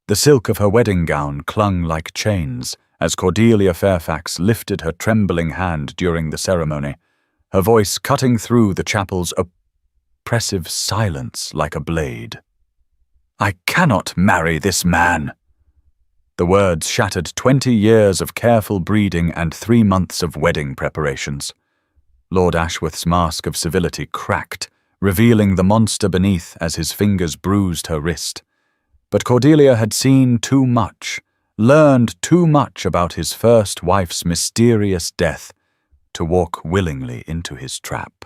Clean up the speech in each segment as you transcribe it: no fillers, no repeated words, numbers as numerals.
The silk of her wedding gown clung like chains as Cordelia Fairfax lifted her trembling hand during the ceremony, her voice cutting through the chapel's oppressive silence like a blade. "I cannot marry this man." The words shattered 20 years of careful breeding and 3 months of wedding preparations. Lord Ashworth's mask of civility cracked, revealing the monster beneath as his fingers bruised her wrist. But Cordelia had seen too much, learned too much about his first wife's mysterious death, to walk willingly into his trap.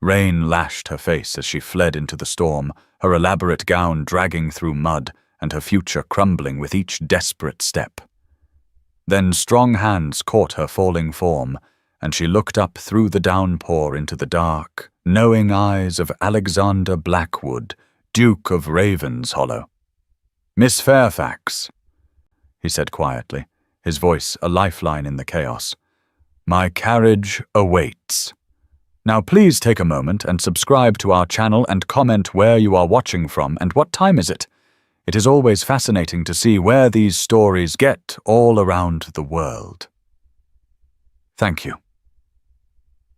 Rain lashed her face as she fled into the storm, her elaborate gown dragging through mud and her future crumbling with each desperate step. Then strong hands caught her falling form, and she looked up through the downpour into the dark, knowing eyes of Alexander Blackwood, Duke of Ravenshollow. "Miss Fairfax," he said quietly, his voice a lifeline in the chaos, "my carriage awaits. Now please take a moment and subscribe to our channel and comment where you are watching from and what time is it. It is always fascinating to see where these stories get all around the world. Thank you."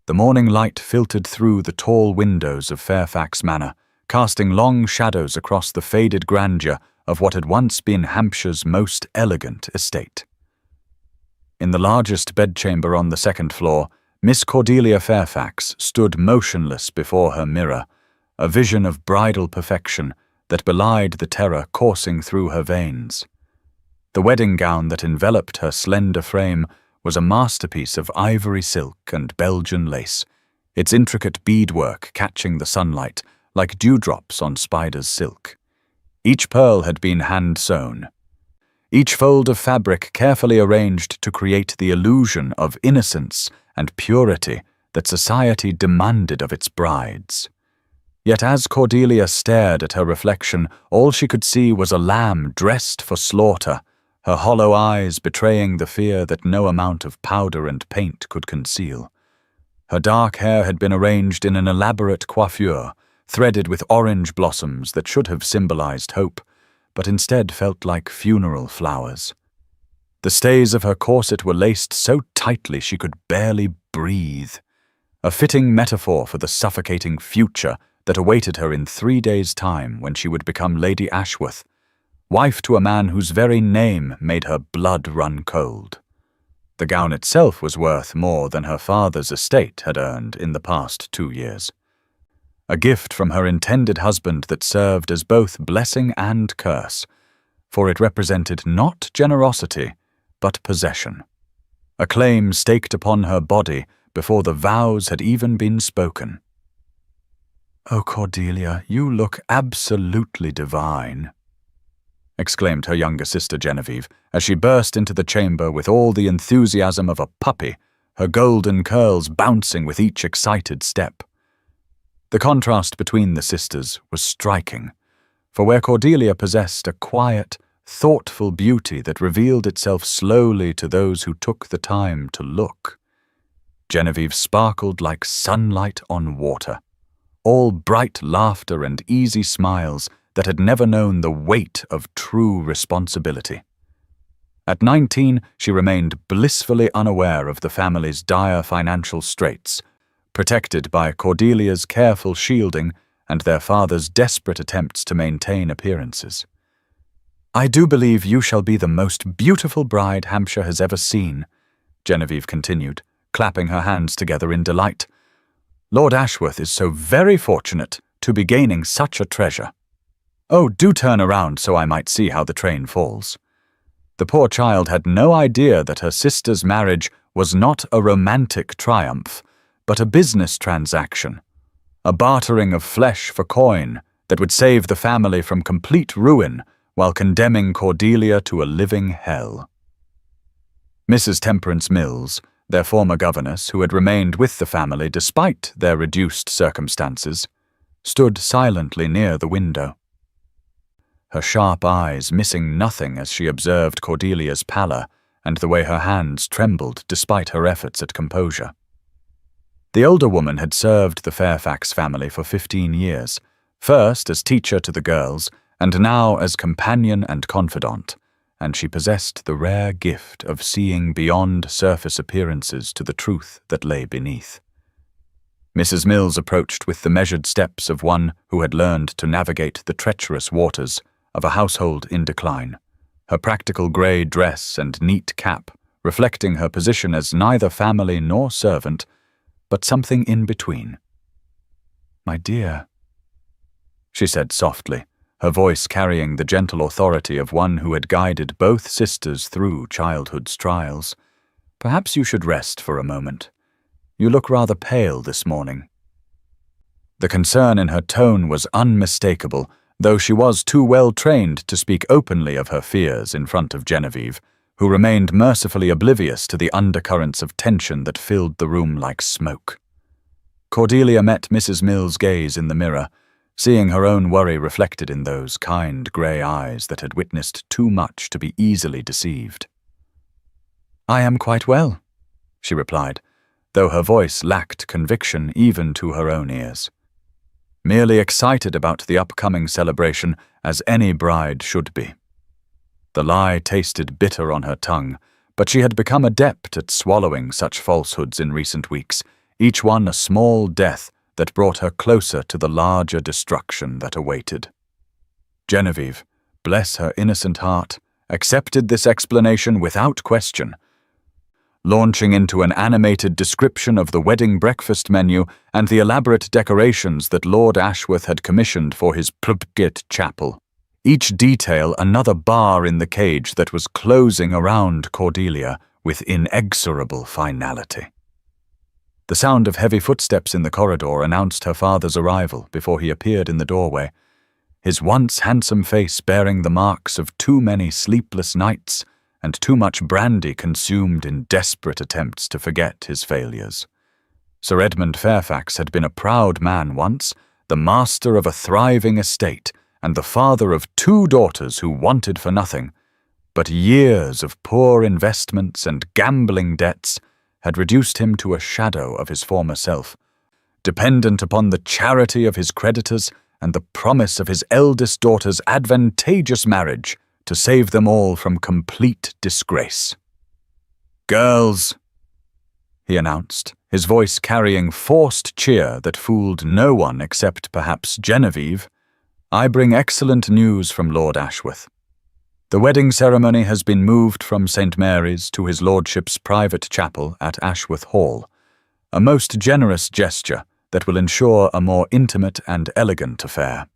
The morning light filtered through the tall windows of Fairfax Manor, casting long shadows across the faded grandeur of what had once been Hampshire's most elegant estate. In the largest bedchamber on the second floor, Miss Cordelia Fairfax stood motionless before her mirror, a vision of bridal perfection that belied the terror coursing through her veins. The wedding gown that enveloped her slender frame was a masterpiece of ivory silk and Belgian lace, its intricate beadwork catching the sunlight like dewdrops on spider's silk. Each pearl had been hand-sewn, each fold of fabric carefully arranged to create the illusion of innocence and purity that society demanded of its brides. Yet as Cordelia stared at her reflection, all she could see was a lamb dressed for slaughter, her hollow eyes betraying the fear that no amount of powder and paint could conceal. Her dark hair had been arranged in an elaborate coiffure, threaded with orange blossoms that should have symbolized hope, but instead felt like funeral flowers. The stays of her corset were laced so tightly she could barely breathe, a fitting metaphor for the suffocating future that awaited her in 3 days' time when she would become Lady Ashworth, wife to a man whose very name made her blood run cold. The gown itself was worth more than her father's estate had earned in the past 2 years. A gift from her intended husband that served as both blessing and curse, for it represented not generosity, but possession. A claim staked upon her body before the vows had even been spoken. "Oh, Cordelia, you look absolutely divine," exclaimed her younger sister Genevieve as she burst into the chamber with all the enthusiasm of a puppy, her golden curls bouncing with each excited step. The contrast between the sisters was striking, for where Cordelia possessed a quiet, thoughtful beauty that revealed itself slowly to those who took the time to look, Genevieve sparkled like sunlight on water, all bright laughter and easy smiles that had never known the weight of true responsibility. At 19, she remained blissfully unaware of the family's dire financial straits, protected by Cordelia's careful shielding and their father's desperate attempts to maintain appearances. "I do believe you shall be the most beautiful bride Hampshire has ever seen," Genevieve continued, clapping her hands together in delight. "Lord Ashworth is so very fortunate to be gaining such a treasure. Oh, do turn around so I might see how the train falls." The poor child had no idea that her sister's marriage was not a romantic triumph, but a business transaction, a bartering of flesh for coin that would save the family from complete ruin while condemning Cordelia to a living hell. Mrs. Temperance Mills, their former governess who had remained with the family despite their reduced circumstances, stood silently near the window, her sharp eyes missing nothing as she observed Cordelia's pallor and the way her hands trembled despite her efforts at composure. The older woman had served the Fairfax family for 15 years, first as teacher to the girls and now as companion and confidant, and she possessed the rare gift of seeing beyond surface appearances to the truth that lay beneath. Mrs. Mills approached with the measured steps of one who had learned to navigate the treacherous waters of a household in decline, her practical grey dress and neat cap reflecting her position as neither family nor servant, but something in between. "My dear," she said softly, her voice carrying the gentle authority of one who had guided both sisters through childhood's trials, "perhaps you should rest for a moment. You look rather pale this morning." The concern in her tone was unmistakable, though she was too well trained to speak openly of her fears in front of Genevieve, who remained mercifully oblivious to the undercurrents of tension that filled the room like smoke. Cordelia met Mrs. Mills' gaze in the mirror, seeing her own worry reflected in those kind grey eyes that had witnessed too much to be easily deceived. "I am quite well," she replied, though her voice lacked conviction even to her own ears. Merely excited about the upcoming celebration, as any bride should be. The lie tasted bitter on her tongue, but she had become adept at swallowing such falsehoods in recent weeks, each one a small death that brought her closer to the larger destruction that awaited. Genevieve, bless her innocent heart, accepted this explanation without question, launching into an animated description of the wedding breakfast menu and the elaborate decorations that Lord Ashworth had commissioned for his private chapel, each detail another bar in the cage that was closing around Cordelia with inexorable finality. The sound of heavy footsteps in the corridor announced her father's arrival before he appeared in the doorway, his once handsome face bearing the marks of too many sleepless nights and too much brandy consumed in desperate attempts to forget his failures. Sir Edmund Fairfax had been a proud man once, the master of a thriving estate, and the father of 2 daughters who wanted for nothing, but years of poor investments and gambling debts had reduced him to a shadow of his former self, dependent upon the charity of his creditors and the promise of his eldest daughter's advantageous marriage to save them all from complete disgrace. "Girls," he announced, his voice carrying forced cheer that fooled no one except perhaps Genevieve, "I bring excellent news from Lord Ashworth. The wedding ceremony has been moved from St. Mary's to his lordship's private chapel at Ashworth Hall, a most generous gesture that will ensure a more intimate and elegant affair."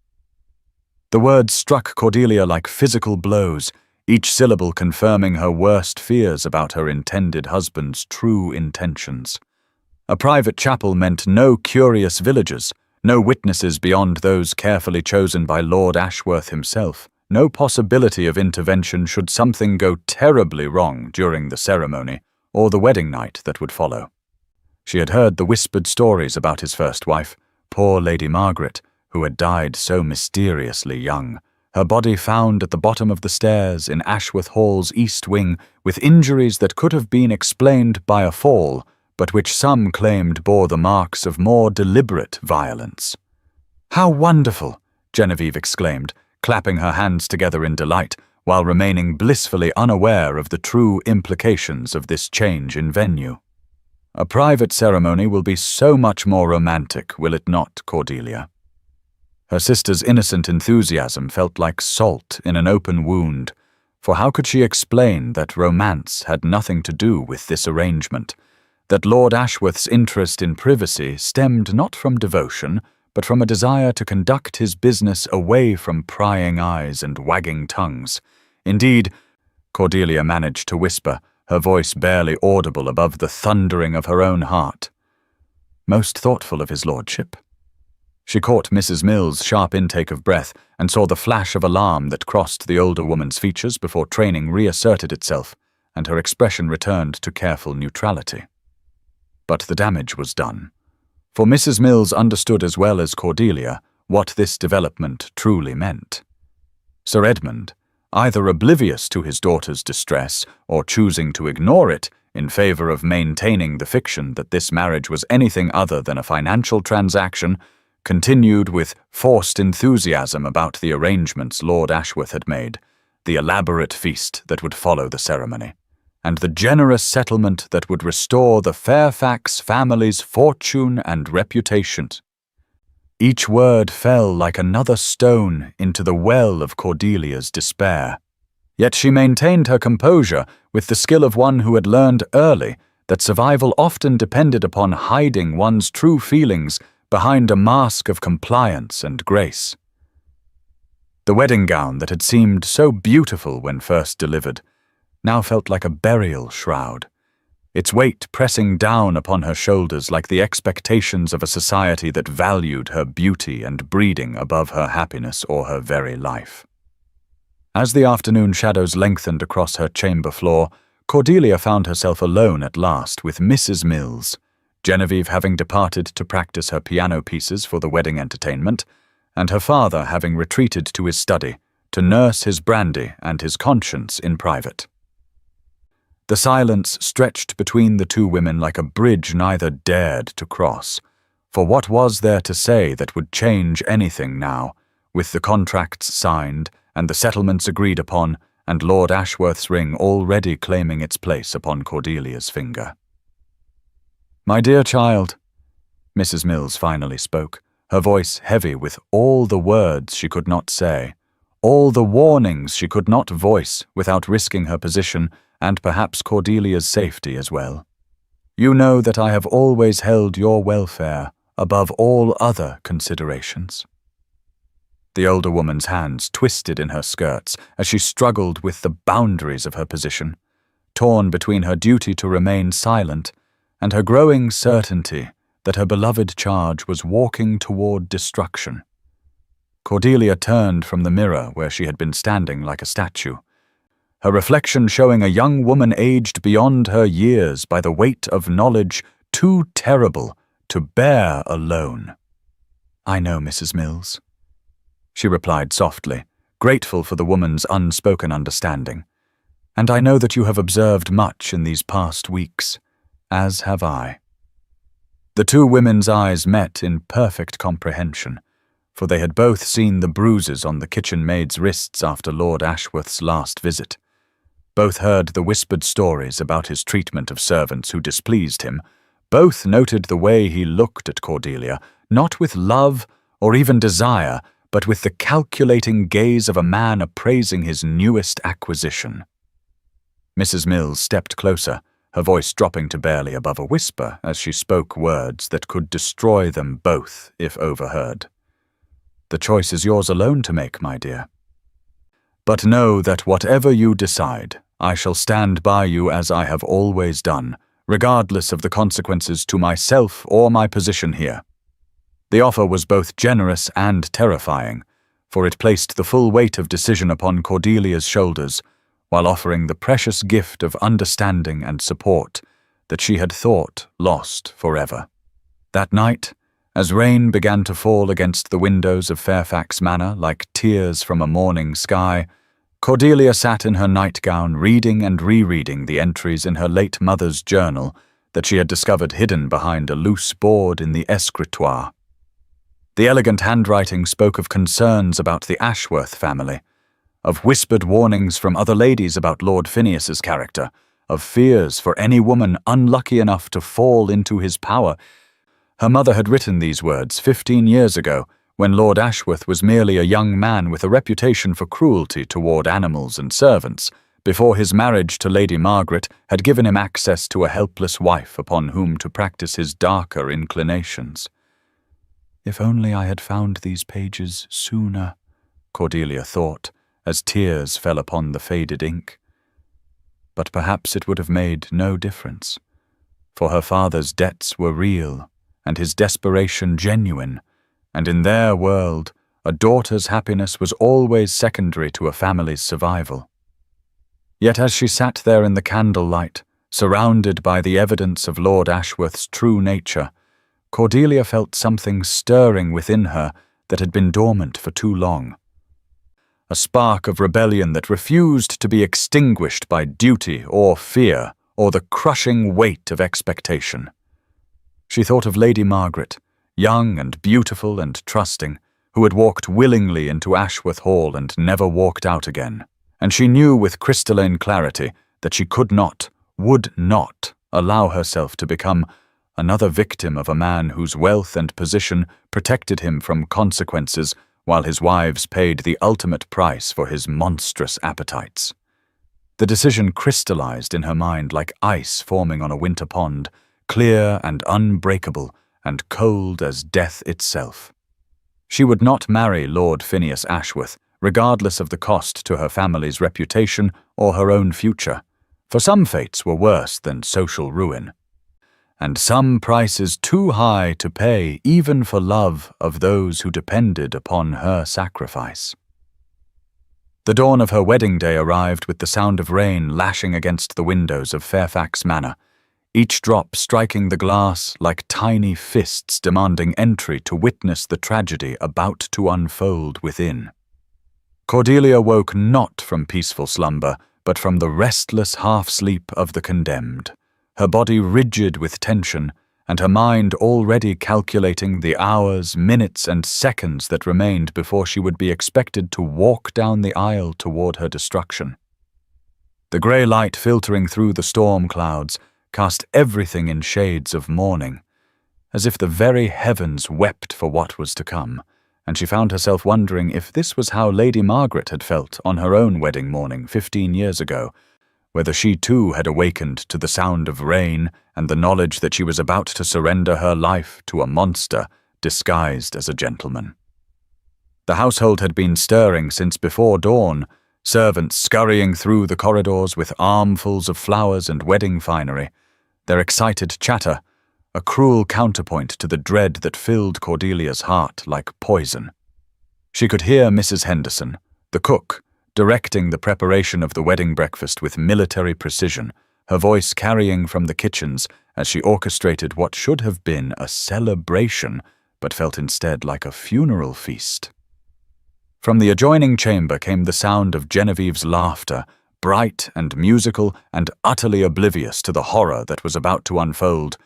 The words struck Cordelia like physical blows, each syllable confirming her worst fears about her intended husband's true intentions. A private chapel meant no curious villagers, no witnesses beyond those carefully chosen by Lord Ashworth himself, no possibility of intervention should something go terribly wrong during the ceremony or the wedding night that would follow. She had heard the whispered stories about his first wife, poor Lady Margaret, who had died so mysteriously young, her body found at the bottom of the stairs in Ashworth Hall's east wing with injuries that could have been explained by a fall, but which some claimed bore the marks of more deliberate violence. "How wonderful!" Genevieve exclaimed, clapping her hands together in delight, while remaining blissfully unaware of the true implications of this change in venue. "A private ceremony will be so much more romantic, will it not, Cordelia?" Her sister's innocent enthusiasm felt like salt in an open wound, for how could she explain that romance had nothing to do with this arrangement, that Lord Ashworth's interest in privacy stemmed not from devotion, but from a desire to conduct his business away from prying eyes and wagging tongues. Indeed, Cordelia managed to whisper, her voice barely audible above the thundering of her own heart. "Most thoughtful of his lordship." She caught Mrs. Mills' sharp intake of breath and saw the flash of alarm that crossed the older woman's features before training reasserted itself, and her expression returned to careful neutrality. But the damage was done, for Mrs. Mills understood as well as Cordelia what this development truly meant. Sir Edmund, either oblivious to his daughter's distress or choosing to ignore it in favor of maintaining the fiction that this marriage was anything other than a financial transaction, continued with forced enthusiasm about the arrangements Lord Ashworth had made, the elaborate feast that would follow the ceremony, and the generous settlement that would restore the Fairfax family's fortune and reputation. Each word fell like another stone into the well of Cordelia's despair. Yet she maintained her composure with the skill of one who had learned early that survival often depended upon hiding one's true feelings behind a mask of compliance and grace. The wedding gown that had seemed so beautiful when first delivered now felt like a burial shroud, its weight pressing down upon her shoulders like the expectations of a society that valued her beauty and breeding above her happiness or her very life. As the afternoon shadows lengthened across her chamber floor, Cordelia found herself alone at last with Mrs. Mills, Genevieve having departed to practice her piano pieces for the wedding entertainment, and her father having retreated to his study to nurse his brandy and his conscience in private. The silence stretched between the two women like a bridge neither dared to cross, for what was there to say that would change anything now, with the contracts signed and the settlements agreed upon, and Lord Ashworth's ring already claiming its place upon Cordelia's finger? "My dear child," Mrs. Mills finally spoke, her voice heavy with all the words she could not say, all the warnings she could not voice without risking her position and perhaps Cordelia's safety as well. "You know that I have always held your welfare above all other considerations." The older woman's hands twisted in her skirts as she struggled with the boundaries of her position, torn between her duty to remain silent and her growing certainty that her beloved charge was walking toward destruction. Cordelia turned from the mirror where she had been standing like a statue, her reflection showing a young woman aged beyond her years by the weight of knowledge too terrible to bear alone. "I know, Mrs. Mills," she replied softly, grateful for the woman's unspoken understanding. "And I know that you have observed much in these past weeks, as have I." The two women's eyes met in perfect comprehension, for they had both seen the bruises on the kitchen maid's wrists after Lord Ashworth's last visit. Both heard the whispered stories about his treatment of servants who displeased him. Both noted the way he looked at Cordelia, not with love or even desire, but with the calculating gaze of a man appraising his newest acquisition. Mrs. Mills stepped closer, her voice dropping to barely above a whisper as she spoke words that could destroy them both if overheard. "The choice is yours alone to make, my dear. But know that whatever you decide, I shall stand by you as I have always done, regardless of the consequences to myself or my position here." The offer was both generous and terrifying, for it placed the full weight of decision upon Cordelia's shoulders, while offering the precious gift of understanding and support that she had thought lost forever. That night, as rain began to fall against the windows of Fairfax Manor like tears from a morning sky, Cordelia sat in her nightgown reading and rereading the entries in her late mother's journal that she had discovered hidden behind a loose board in the escritoire. The elegant handwriting spoke of concerns about the Ashworth family, of whispered warnings from other ladies about Lord Phineas's character, of fears for any woman unlucky enough to fall into his power. Her mother had written these words 15 years ago, when Lord Ashworth was merely a young man with a reputation for cruelty toward animals and servants, before his marriage to Lady Margaret had given him access to a helpless wife upon whom to practice his darker inclinations. "If only I had found these pages sooner," Cordelia thought, as tears fell upon the faded ink. But perhaps it would have made no difference, for her father's debts were real and his desperation genuine, and in their world, a daughter's happiness was always secondary to a family's survival. Yet as she sat there in the candlelight, surrounded by the evidence of Lord Ashworth's true nature, Cordelia felt something stirring within her that had been dormant for too long. A spark of rebellion that refused to be extinguished by duty or fear or the crushing weight of expectation. She thought of Lady Margaret, young and beautiful and trusting, who had walked willingly into Ashworth Hall and never walked out again. And she knew with crystalline clarity that she could not, would not, allow herself to become another victim of a man whose wealth and position protected him from consequences while his wives paid the ultimate price for his monstrous appetites. The decision crystallized in her mind like ice forming on a winter pond, clear and unbreakable and cold as death itself. She would not marry Lord Phineas Ashworth, regardless of the cost to her family's reputation or her own future, for some fates were worse than social ruin, and some prices too high to pay even for love of those who depended upon her sacrifice. The dawn of her wedding day arrived with the sound of rain lashing against the windows of Fairfax Manor, each drop striking the glass like tiny fists demanding entry to witness the tragedy about to unfold within. Cordelia woke not from peaceful slumber, but from the restless half-sleep of the condemned, her body rigid with tension, and her mind already calculating the hours, minutes, and seconds that remained before she would be expected to walk down the aisle toward her destruction. The grey light filtering through the storm clouds cast everything in shades of mourning, as if the very heavens wept for what was to come, and she found herself wondering if this was how Lady Margaret had felt on her own wedding morning 15 years ago, whether she too had awakened to the sound of rain and the knowledge that she was about to surrender her life to a monster disguised as a gentleman. The household had been stirring since before dawn, servants scurrying through the corridors with armfuls of flowers and wedding finery, their excited chatter, a cruel counterpoint to the dread that filled Cordelia's heart like poison. She could hear Mrs. Henderson, the cook, directing the preparation of the wedding breakfast with military precision, her voice carrying from the kitchens as she orchestrated what should have been a celebration, but felt instead like a funeral feast. From the adjoining chamber came the sound of Genevieve's laughter, bright and musical and utterly oblivious to the horror that was about to unfold,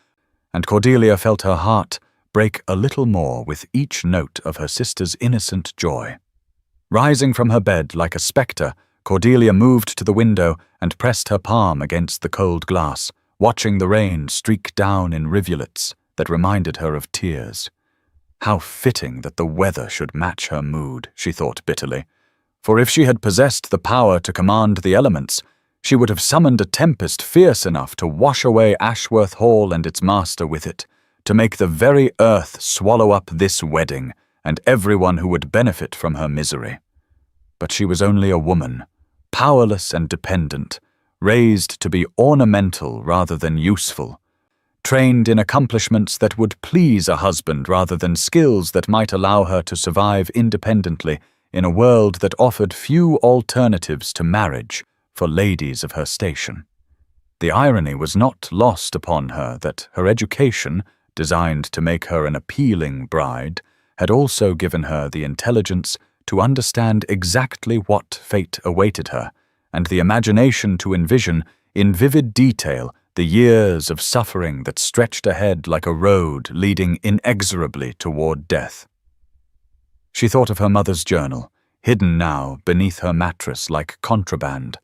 and Cordelia felt her heart break a little more with each note of her sister's innocent joy. Rising from her bed like a spectre, Cordelia moved to the window and pressed her palm against the cold glass, watching the rain streak down in rivulets that reminded her of tears. How fitting that the weather should match her mood, she thought bitterly, for if she had possessed the power to command the elements, she would have summoned a tempest fierce enough to wash away Ashworth Hall and its master with it, to make the very earth swallow up this wedding and everyone who would benefit from her misery. But she was only a woman, powerless and dependent, raised to be ornamental rather than useful, trained in accomplishments that would please a husband rather than skills that might allow her to survive independently in a world that offered few alternatives to marriage for ladies of her station. The irony was not lost upon her that her education, designed to make her an appealing bride, had also given her the intelligence to understand exactly what fate awaited her, and the imagination to envision, in vivid detail, the years of suffering that stretched ahead like a road leading inexorably toward death. She thought of her mother's journal, hidden now beneath her mattress like contraband,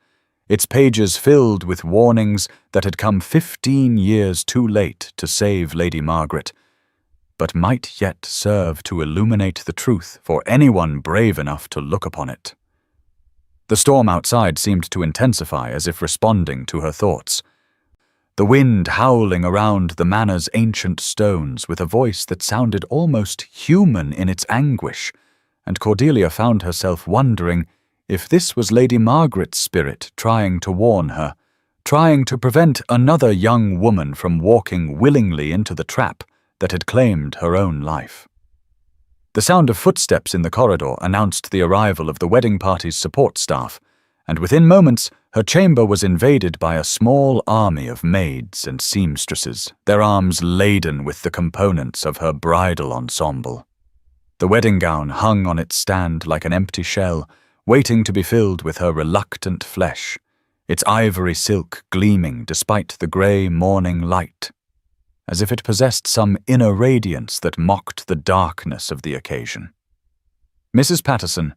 its pages filled with warnings that had come 15 years too late to save Lady Margaret, but might yet serve to illuminate the truth for anyone brave enough to look upon it. The storm outside seemed to intensify as if responding to her thoughts. The wind howling around the manor's ancient stones with a voice that sounded almost human in its anguish, and Cordelia found herself wondering if this was Lady Margaret's spirit trying to warn her, trying to prevent another young woman from walking willingly into the trap that had claimed her own life. The sound of footsteps in the corridor announced the arrival of the wedding party's support staff, and within moments her chamber was invaded by a small army of maids and seamstresses, their arms laden with the components of her bridal ensemble. The wedding gown hung on its stand like an empty shell, waiting to be filled with her reluctant flesh, its ivory silk gleaming despite the grey morning light. as if it possessed some inner radiance that mocked the darkness of the occasion. Mrs. Patterson,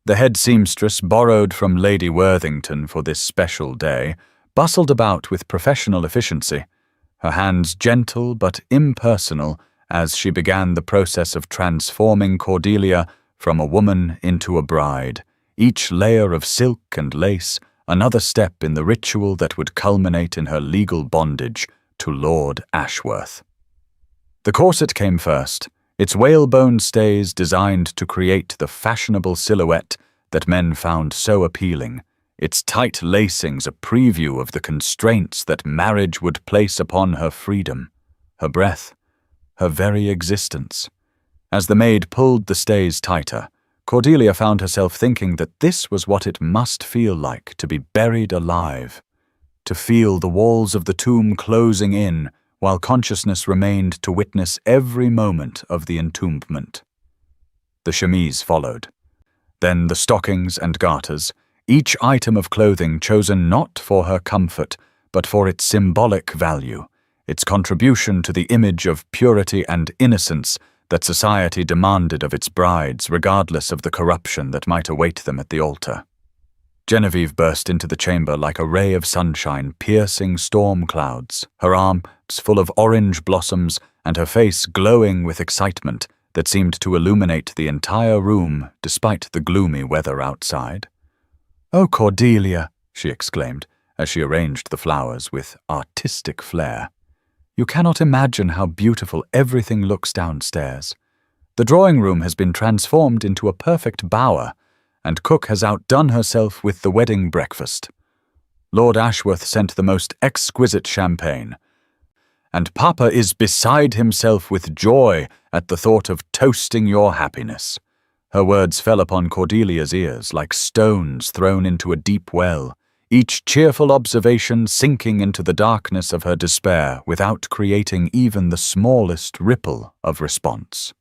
the head seamstress borrowed from Lady Worthington for this special day, bustled about with professional efficiency, her hands gentle but impersonal as she began the process of transforming Cordelia from a woman into a bride, each layer of silk and lace another step in the ritual that would culminate in her legal bondage to Lord Ashworth. The corset came first, its whalebone stays designed to create the fashionable silhouette that men found so appealing, its tight lacings a preview of the constraints that marriage would place upon her freedom, her breath, her very existence. As the maid pulled the stays tighter, Cordelia found herself thinking that this was what it must feel like to be buried alive, to feel the walls of the tomb closing in while consciousness remained to witness every moment of the entombment. The chemise followed. Then the stockings and garters, each item of clothing chosen not for her comfort, but for its symbolic value, its contribution to the image of purity and innocence that society demanded of its brides, regardless of the corruption that might await them at the altar. Genevieve burst into the chamber like a ray of sunshine piercing storm clouds, her arms full of orange blossoms and her face glowing with excitement that seemed to illuminate the entire room despite the gloomy weather outside. "Oh, Cordelia," she exclaimed as she arranged the flowers with artistic flair. "You cannot imagine how beautiful everything looks downstairs. The drawing room has been transformed into a perfect bower, and cook has outdone herself with the wedding breakfast. Lord Ashworth sent the most exquisite champagne, and Papa is beside himself with joy at the thought of toasting your happiness." Her words fell upon Cordelia's ears like stones thrown into a deep well, each cheerful observation sinking into the darkness of her despair without creating even the smallest ripple of response.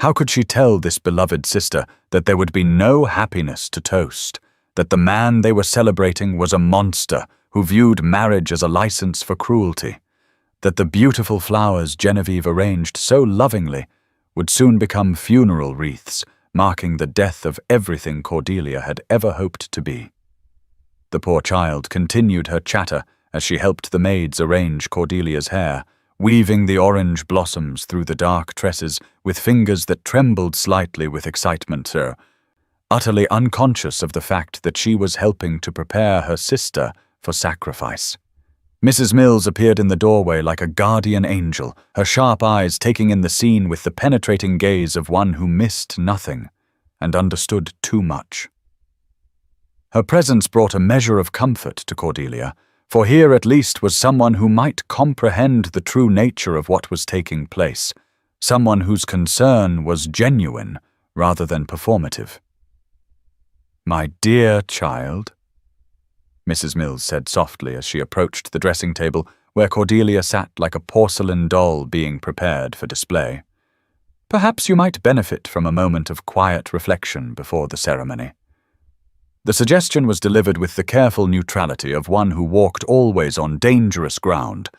How could she tell this beloved sister that there would be no happiness to toast, that the man they were celebrating was a monster who viewed marriage as a license for cruelty, that the beautiful flowers Genevieve arranged so lovingly would soon become funeral wreaths, marking the death of everything Cordelia had ever hoped to be? The poor child continued her chatter as she helped the maids arrange Cordelia's hair, weaving the orange blossoms through the dark tresses with fingers that trembled slightly with excitement, utterly unconscious of the fact that she was helping to prepare her sister for sacrifice. Mrs. Mills appeared in the doorway like a guardian angel, her sharp eyes taking in the scene with the penetrating gaze of one who missed nothing and understood too much. Her presence brought a measure of comfort to Cordelia, for here at least was someone who might comprehend the true nature of what was taking place, someone whose concern was genuine rather than performative. "My dear child," Mrs. Mills said softly as she approached the dressing table where Cordelia sat like a porcelain doll being prepared for display. "Perhaps you might benefit from a moment of quiet reflection before the ceremony." The suggestion was delivered with the careful neutrality of one who walked always on dangerous ground,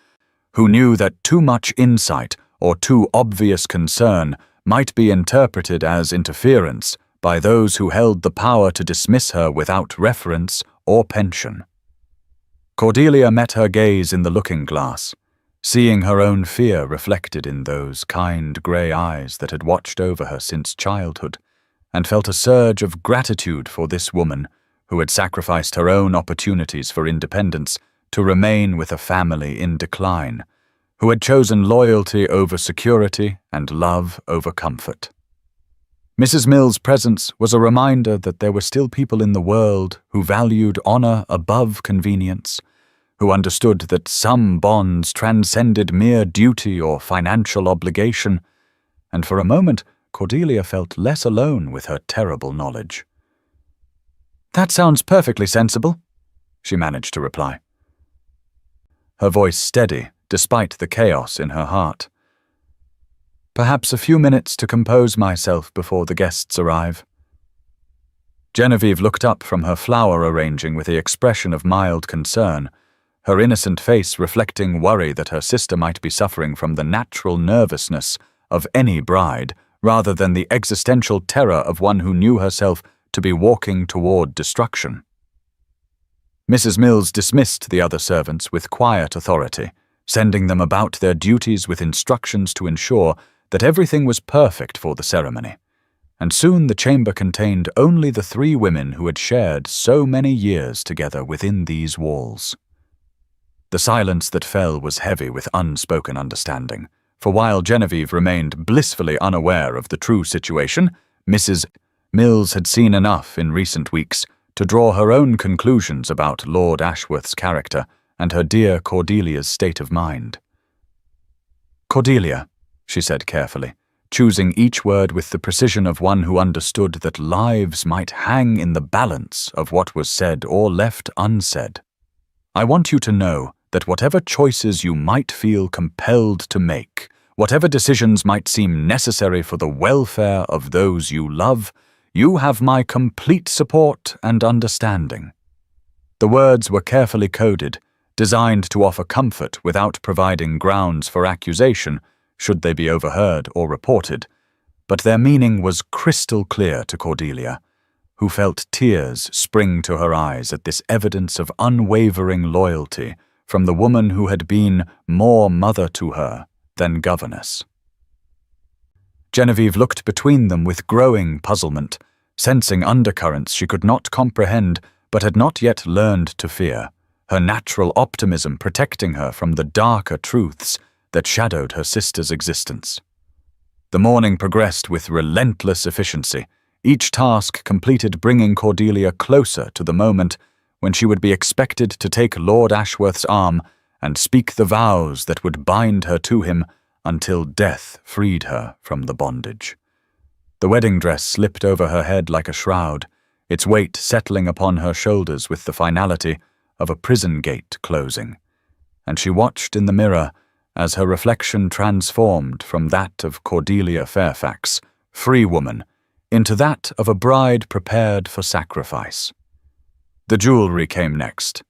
who knew that too much insight or too obvious concern might be interpreted as interference by those who held the power to dismiss her without reference or pension. Cordelia met her gaze in the looking-glass, seeing her own fear reflected in those kind grey eyes that had watched over her since childhood, and felt a surge of gratitude for this woman who had sacrificed her own opportunities for independence to remain with a family in decline, who had chosen loyalty over security and love over comfort. Mrs. Mill's presence was a reminder that there were still people in the world who valued honor above convenience, who understood that some bonds transcended mere duty or financial obligation, and for a moment Cordelia felt less alone with her terrible knowledge. "That sounds perfectly sensible," she managed to reply, her voice steady despite the chaos in her heart. "Perhaps a few minutes to compose myself before the guests arrive." Genevieve looked up from her flower arranging with the expression of mild concern, her innocent face reflecting worry that her sister might be suffering from the natural nervousness of any bride, rather than the existential terror of one who knew herself to be walking toward destruction. Mrs. Mills dismissed the other servants with quiet authority, sending them about their duties with instructions to ensure that everything was perfect for the ceremony, and soon the chamber contained only the 3 women who had shared so many years together within these walls. The silence that fell was heavy with unspoken understanding, for while Genevieve remained blissfully unaware of the true situation, Mrs. Mills had seen enough in recent weeks to draw her own conclusions about Lord Ashworth's character and her dear Cordelia's state of mind. "Cordelia," she said carefully, choosing each word with the precision of one who understood that lives might hang in the balance of what was said or left unsaid. "I want you to know that whatever choices you might feel compelled to make, whatever decisions might seem necessary for the welfare of those you love, you have my complete support and understanding." The words were carefully coded, designed to offer comfort without providing grounds for accusation, should they be overheard or reported, but their meaning was crystal clear to Cordelia, who felt tears spring to her eyes at this evidence of unwavering loyalty from the woman who had been more mother to her than governess. Genevieve looked between them with growing puzzlement, sensing undercurrents she could not comprehend but had not yet learned to fear, her natural optimism protecting her from the darker truths that shadowed her sister's existence. The morning progressed with relentless efficiency, each task completed bringing Cordelia closer to the moment when she would be expected to take Lord Ashworth's arm and speak the vows that would bind her to him until death freed her from the bondage. The wedding dress slipped over her head like a shroud, its weight settling upon her shoulders with the finality of a prison gate closing, and she watched in the mirror as her reflection transformed from that of Cordelia Fairfax, free woman, into that of a bride prepared for sacrifice. The jewelry came next.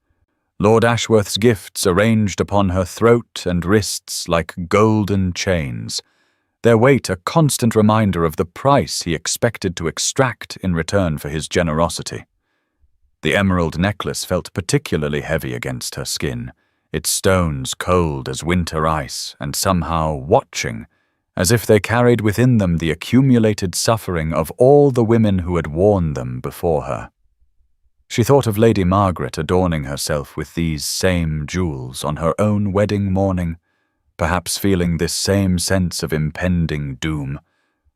Lord Ashworth's gifts arranged upon her throat and wrists like golden chains, their weight a constant reminder of the price he expected to extract in return for his generosity. The emerald necklace felt particularly heavy against her skin, its stones cold as winter ice and somehow watching, as if they carried within them the accumulated suffering of all the women who had worn them before her. She thought of Lady Margaret adorning herself with these same jewels on her own wedding morning, perhaps feeling this same sense of impending doom,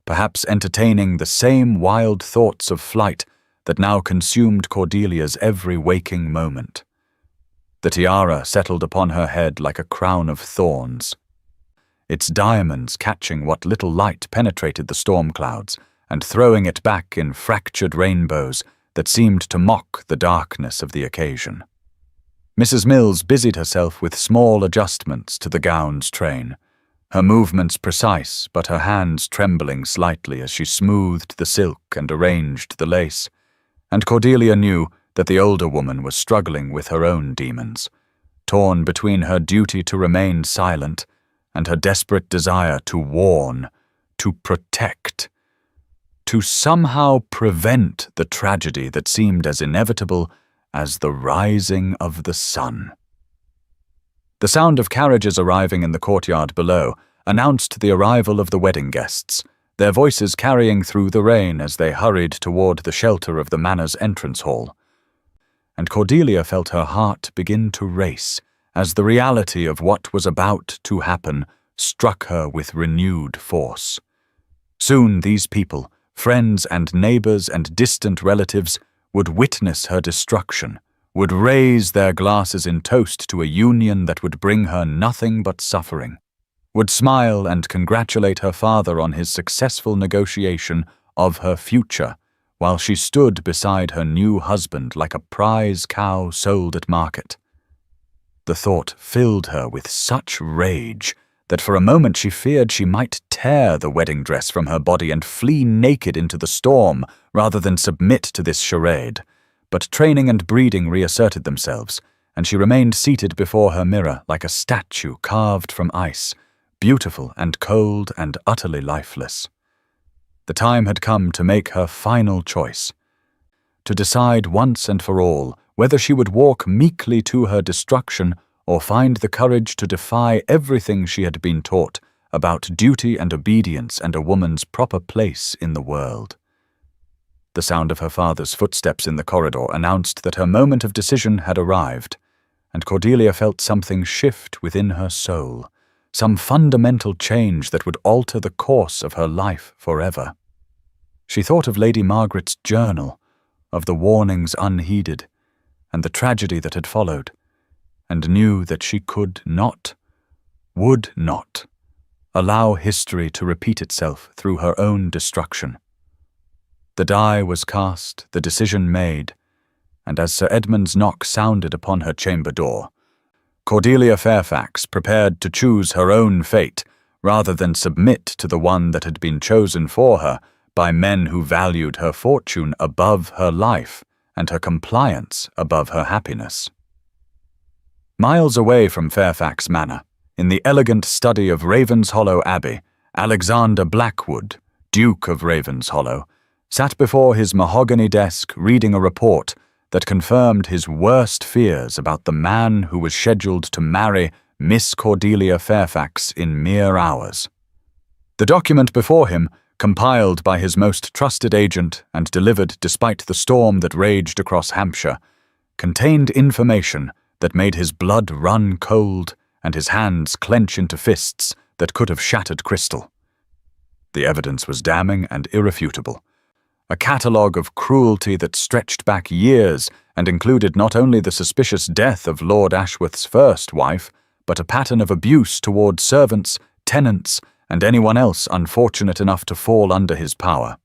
perhaps entertaining the same wild thoughts of flight that now consumed Cordelia's every waking moment. The tiara settled upon her head like a crown of thorns, its diamonds catching what little light penetrated the storm clouds and throwing it back in fractured rainbows that seemed to mock the darkness of the occasion. Mrs. Mills busied herself with small adjustments to the gown's train, her movements precise but her hands trembling slightly as she smoothed the silk and arranged the lace, and Cordelia knew that the older woman was struggling with her own demons, torn between her duty to remain silent and her desperate desire to warn, to protect, to somehow prevent the tragedy that seemed as inevitable as the rising of the sun. The sound of carriages arriving in the courtyard below announced the arrival of the wedding guests, their voices carrying through the rain as they hurried toward the shelter of the manor's entrance hall. And Cordelia felt her heart begin to race as the reality of what was about to happen struck her with renewed force. Soon these people, friends and neighbors and distant relatives, would witness her destruction, would raise their glasses in toast to a union that would bring her nothing but suffering, would smile and congratulate her father on his successful negotiation of her future, while she stood beside her new husband like a prize cow sold at market. The thought filled her with such rage that for a moment she feared she might tear the wedding dress from her body and flee naked into the storm rather than submit to this charade. But training and breeding reasserted themselves, and she remained seated before her mirror like a statue carved from ice, beautiful and cold and utterly lifeless. The time had come to make her final choice, to decide once and for all whether she would walk meekly to her destruction or find the courage to defy everything she had been taught about duty and obedience and a woman's proper place in the world. The sound of her father's footsteps in the corridor announced that her moment of decision had arrived, and Cordelia felt something shift within her soul, some fundamental change that would alter the course of her life forever. She thought of Lady Margaret's journal, of the warnings unheeded, and the tragedy that had followed, and knew that she could not, would not, allow history to repeat itself through her own destruction. The die was cast, the decision made, and as Sir Edmund's knock sounded upon her chamber door, Cordelia Fairfax prepared to choose her own fate rather than submit to the one that had been chosen for her by men who valued her fortune above her life and her compliance above her happiness. Miles away from Fairfax Manor, in the elegant study of Ravenshollow Abbey, Alexander Blackwood, Duke of Ravenshollow, sat before his mahogany desk reading a report that confirmed his worst fears about the man who was scheduled to marry Miss Cordelia Fairfax in mere hours. The document before him, compiled by his most trusted agent and delivered despite the storm that raged across Hampshire, contained information that made his blood run cold and his hands clench into fists that could have shattered crystal. The evidence was damning and irrefutable, a catalogue of cruelty that stretched back years and included not only the suspicious death of Lord Ashworth's first wife, but a pattern of abuse toward servants, tenants, and anyone else unfortunate enough to fall under his power.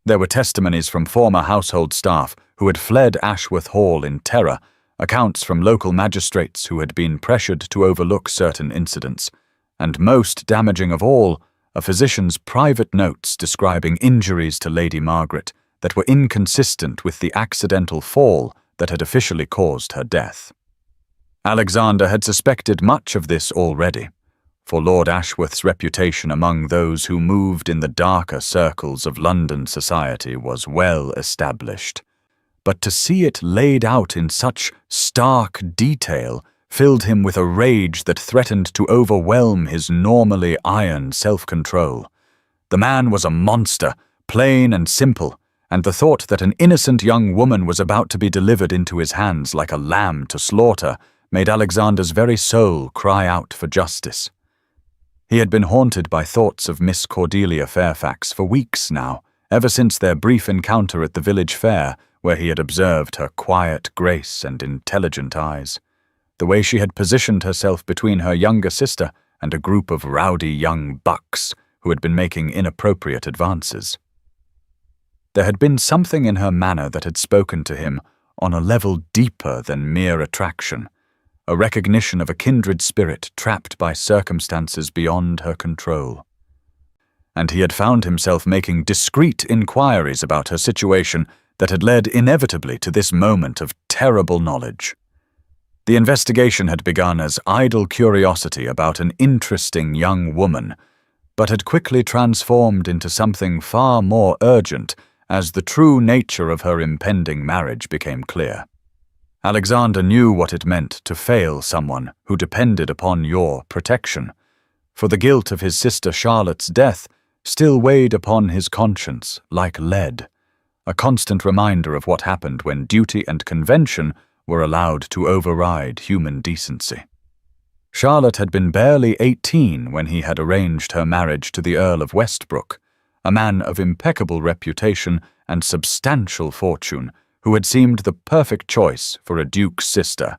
There were testimonies from former household staff who had fled Ashworth Hall in terror, accounts from local magistrates who had been pressured to overlook certain incidents, and most damaging of all, a physician's private notes describing injuries to Lady Margaret that were inconsistent with the accidental fall that had officially caused her death. Alexander had suspected much of this already, for Lord Ashworth's reputation among those who moved in the darker circles of London society was well established. But to see it laid out in such stark detail filled him with a rage that threatened to overwhelm his normally iron self-control. The man was a monster, plain and simple, and the thought that an innocent young woman was about to be delivered into his hands like a lamb to slaughter made Alexander's very soul cry out for justice. He had been haunted by thoughts of Miss Cordelia Fairfax for weeks now, ever since their brief encounter at the village fair, where he had observed her quiet grace and intelligent eyes, the way she had positioned herself between her younger sister and a group of rowdy young bucks who had been making inappropriate advances. There had been something in her manner that had spoken to him on a level deeper than mere attraction, a recognition of a kindred spirit trapped by circumstances beyond her control. And he had found himself making discreet inquiries about her situation that had led inevitably to this moment of terrible knowledge. The investigation had begun as idle curiosity about an interesting young woman, but had quickly transformed into something far more urgent as the true nature of her impending marriage became clear. Alexander knew what it meant to fail someone who depended upon your protection, for the guilt of his sister Charlotte's death still weighed upon his conscience like lead, a constant reminder of what happened when duty and convention were allowed to override human decency. Charlotte had been barely 18 when he had arranged her marriage to the Earl of Westbrook, a man of impeccable reputation and substantial fortune who had seemed the perfect choice for a duke's sister,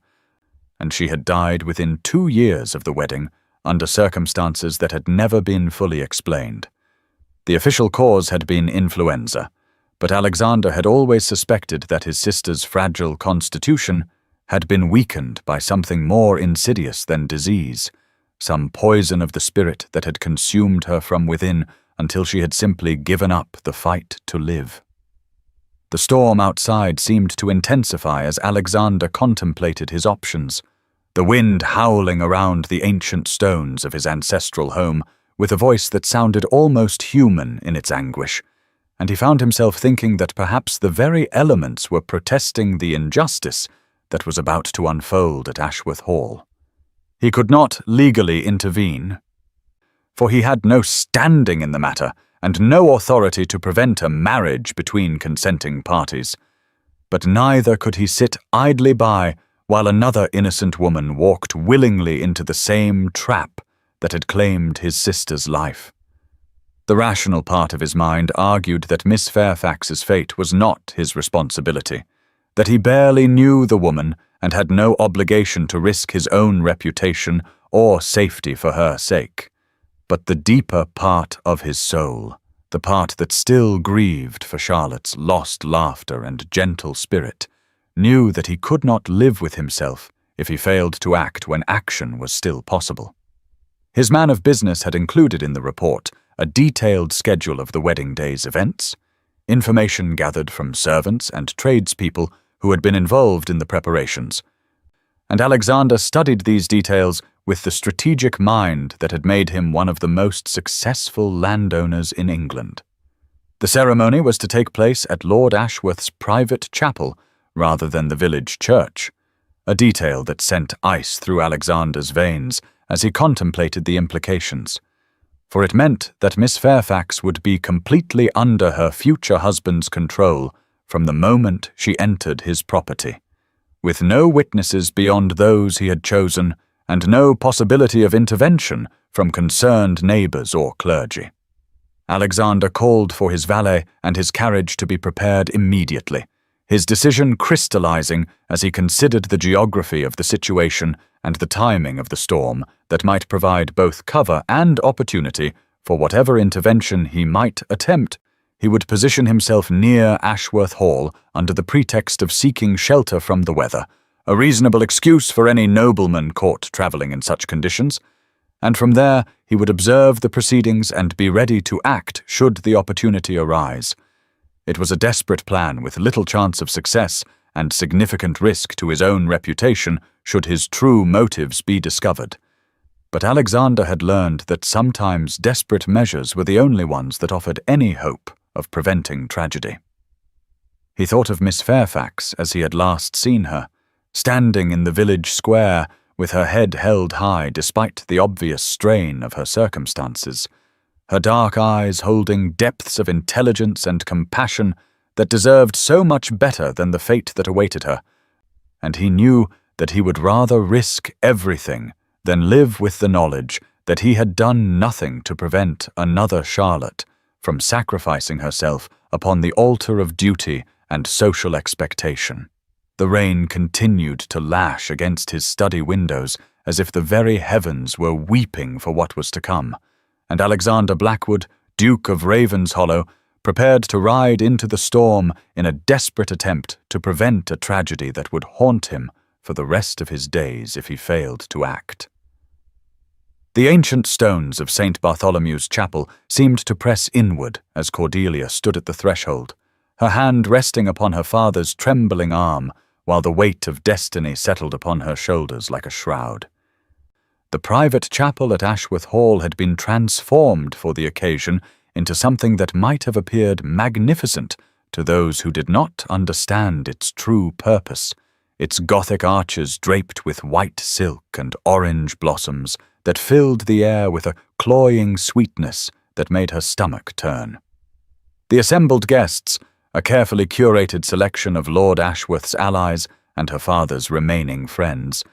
and she had died within 2 years of the wedding under circumstances that had never been fully explained. The official cause had been influenza, but Alexander had always suspected that his sister's fragile constitution had been weakened by something more insidious than disease, some poison of the spirit that had consumed her from within until she had simply given up the fight to live. The storm outside seemed to intensify as Alexander contemplated his options, the wind howling around the ancient stones of his ancestral home with a voice that sounded almost human in its anguish, and he found himself thinking that perhaps the very elements were protesting the injustice that was about to unfold at Ashworth Hall. He could not legally intervene, for he had no standing in the matter and no authority to prevent a marriage between consenting parties. But neither could he sit idly by while another innocent woman walked willingly into the same trap that had claimed his sister's life. The rational part of his mind argued that Miss Fairfax's fate was not his responsibility, that he barely knew the woman and had no obligation to risk his own reputation or safety for her sake. But the deeper part of his soul, the part that still grieved for Charlotte's lost laughter and gentle spirit, knew that he could not live with himself if he failed to act when action was still possible. His man of business had included in the report a detailed schedule of the wedding day's events, information gathered from servants and tradespeople who had been involved in the preparations, and Alexander studied these details with the strategic mind that had made him one of the most successful landowners in England. The ceremony was to take place at Lord Ashworth's private chapel rather than the village church, a detail that sent ice through Alexander's veins as he contemplated the implications, for it meant that Miss Fairfax would be completely under her future husband's control from the moment she entered his property, with no witnesses beyond those he had chosen and no possibility of intervention from concerned neighbours or clergy. Alexander called for his valet and his carriage to be prepared immediately, his decision crystallizing as he considered the geography of the situation and the timing of the storm that might provide both cover and opportunity for whatever intervention he might attempt. He would position himself near Ashworth Hall under the pretext of seeking shelter from the weather, a reasonable excuse for any nobleman caught travelling in such conditions, and from there he would observe the proceedings and be ready to act should the opportunity arise. It was a desperate plan with little chance of success and significant risk to his own reputation should his true motives be discovered. But Alexander had learned that sometimes desperate measures were the only ones that offered any hope of preventing tragedy. He thought of Miss Fairfax as he had last seen her, standing in the village square with her head held high despite the obvious strain of her circumstances, her dark eyes holding depths of intelligence and compassion that deserved so much better than the fate that awaited her, and he knew that he would rather risk everything than live with the knowledge that he had done nothing to prevent another Charlotte from sacrificing herself upon the altar of duty and social expectation. The rain continued to lash against his study windows as if the very heavens were weeping for what was to come, and Alexander Blackwood, Duke of Ravenshollow, prepared to ride into the storm in a desperate attempt to prevent a tragedy that would haunt him for the rest of his days if he failed to act. The ancient stones of St. Bartholomew's Chapel seemed to press inward as Cordelia stood at the threshold, her hand resting upon her father's trembling arm while the weight of destiny settled upon her shoulders like a shroud. The private chapel at Ashworth Hall had been transformed for the occasion into something that might have appeared magnificent to those who did not understand its true purpose, its Gothic arches draped with white silk and orange blossoms that filled the air with a cloying sweetness that made her stomach turn. The assembled guests, a carefully curated selection of Lord Ashworth's allies and her father's remaining friends,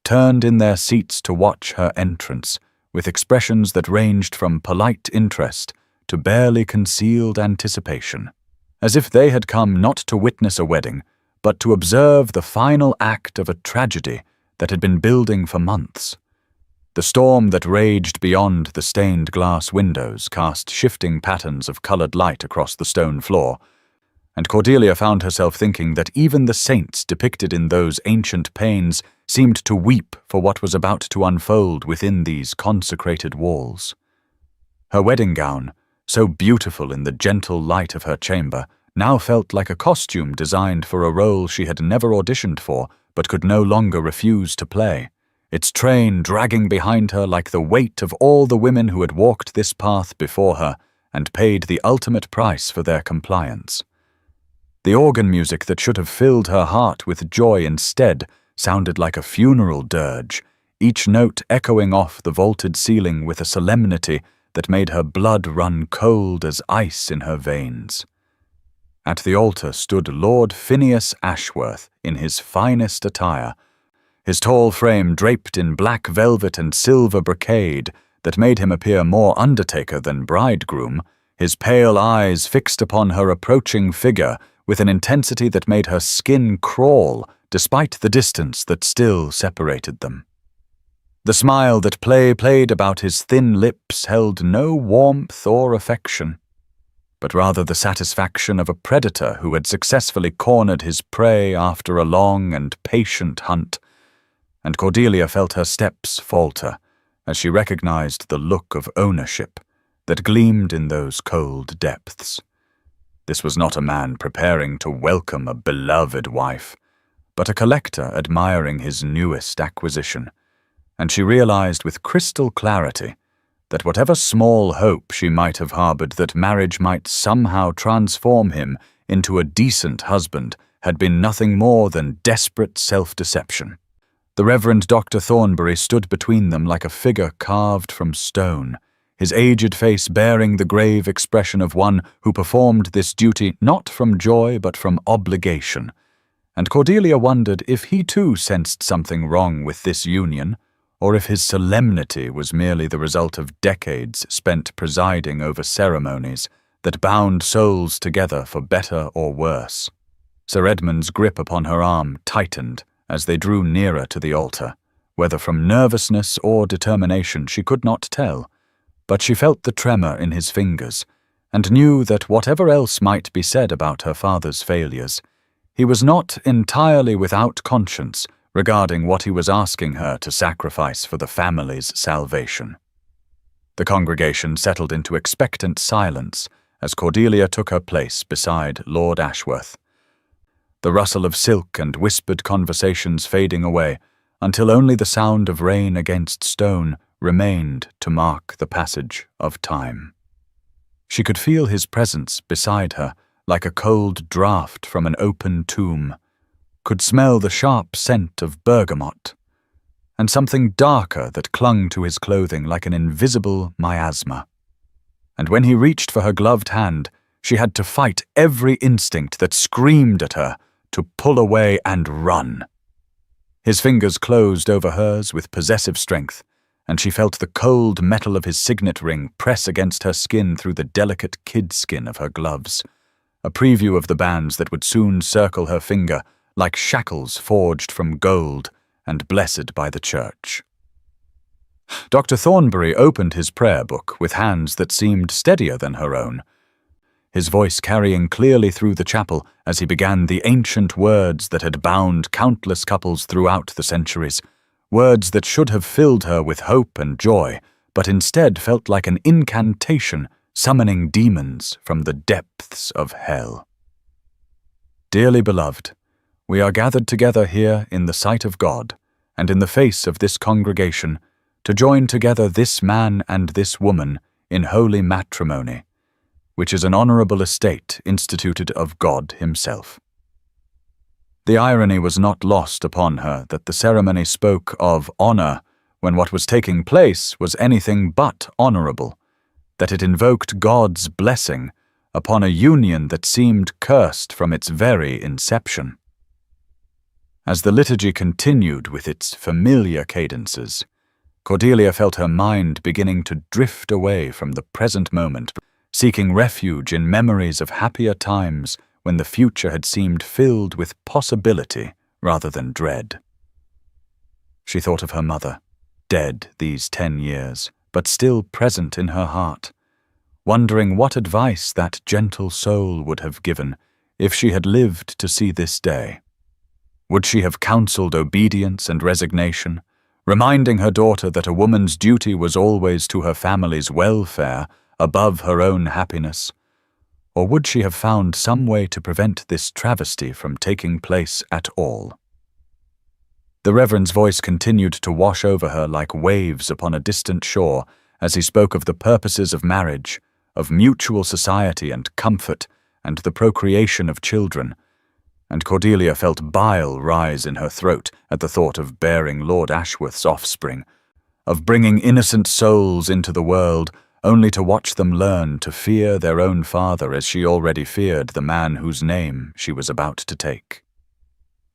turned in their seats to watch her entrance, with expressions that ranged from polite interest to barely concealed anticipation, as if they had come not to witness a wedding, but to observe the final act of a tragedy that had been building for months. The storm that raged beyond the stained glass windows cast shifting patterns of colored light across the stone floor, and Cordelia found herself thinking that even the saints depicted in those ancient panes seemed to weep for what was about to unfold within these consecrated walls. Her wedding gown, so beautiful in the gentle light of her chamber, now felt like a costume designed for a role she had never auditioned for but could no longer refuse to play, its train dragging behind her like the weight of all the women who had walked this path before her and paid the ultimate price for their compliance. The organ music that should have filled her heart with joy instead sounded like a funeral dirge, each note echoing off the vaulted ceiling with a solemnity that made her blood run cold as ice in her veins. At the altar stood Lord Ashworth in his finest attire, his tall frame draped in black velvet and silver brocade that made him appear more undertaker than bridegroom, his pale eyes fixed upon her approaching figure with an intensity that made her skin crawl despite the distance that still separated them. The smile that played about his thin lips held no warmth or affection, but rather the satisfaction of a predator who had successfully cornered his prey after a long and patient hunt, and Cordelia felt her steps falter as she recognized the look of ownership that gleamed in those cold depths. This was not a man preparing to welcome a beloved wife, but a collector admiring his newest acquisition, and she realized with crystal clarity that whatever small hope she might have harbored that marriage might somehow transform him into a decent husband had been nothing more than desperate self-deception. The Reverend Dr. Thornbury stood between them like a figure carved from stone, his aged face bearing the grave expression of one who performed this duty not from joy but from obligation, and Cordelia wondered if he too sensed something wrong with this union, or if his solemnity was merely the result of decades spent presiding over ceremonies that bound souls together for better or worse. Sir Edmund's grip upon her arm tightened as they drew nearer to the altar, whether from nervousness or determination she could not tell, but she felt the tremor in his fingers, and knew that whatever else might be said about her father's failures, he was not entirely without conscience regarding what he was asking her to sacrifice for the family's salvation. The congregation settled into expectant silence as Cordelia took her place beside Lord Ashworth, the rustle of silk and whispered conversations fading away until only the sound of rain against stone remained to mark the passage of time. She could feel his presence beside her like a cold draught from an open tomb, could smell the sharp scent of bergamot, and something darker that clung to his clothing like an invisible miasma. And when he reached for her gloved hand, she had to fight every instinct that screamed at her to pull away and run. His fingers closed over hers with possessive strength, and she felt the cold metal of his signet ring press against her skin through the delicate kid skin of her gloves, a preview of the bands that would soon circle her finger like shackles forged from gold and blessed by the church. Dr. Thornbury opened his prayer book with hands that seemed steadier than her own, his voice carrying clearly through the chapel as he began the ancient words that had bound countless couples throughout the centuries, words that should have filled her with hope and joy, but instead felt like an incantation summoning demons from the depths of hell. Dearly beloved, we are gathered together here in the sight of God, and in the face of this congregation, to join together this man and this woman in holy matrimony, which is an honorable estate instituted of God himself. The irony was not lost upon her that the ceremony spoke of honor when what was taking place was anything but honorable, that it invoked God's blessing upon a union that seemed cursed from its very inception. As the liturgy continued with its familiar cadences, Cordelia felt her mind beginning to drift away from the present moment, seeking refuge in memories of happier times when the future had seemed filled with possibility rather than dread. She thought of her mother, dead these 10 years, but still present in her heart, wondering what advice that gentle soul would have given if she had lived to see this day. Would she have counseled obedience and resignation, reminding her daughter that a woman's duty was always to her family's welfare above her own happiness? Or would she have found some way to prevent this travesty from taking place at all? The Reverend's voice continued to wash over her like waves upon a distant shore as he spoke of the purposes of marriage, of mutual society and comfort, and the procreation of children, and Cordelia felt bile rise in her throat at the thought of bearing Lord Ashworth's offspring, of bringing innocent souls into the world, only to watch them learn to fear their own father as she already feared the man whose name she was about to take.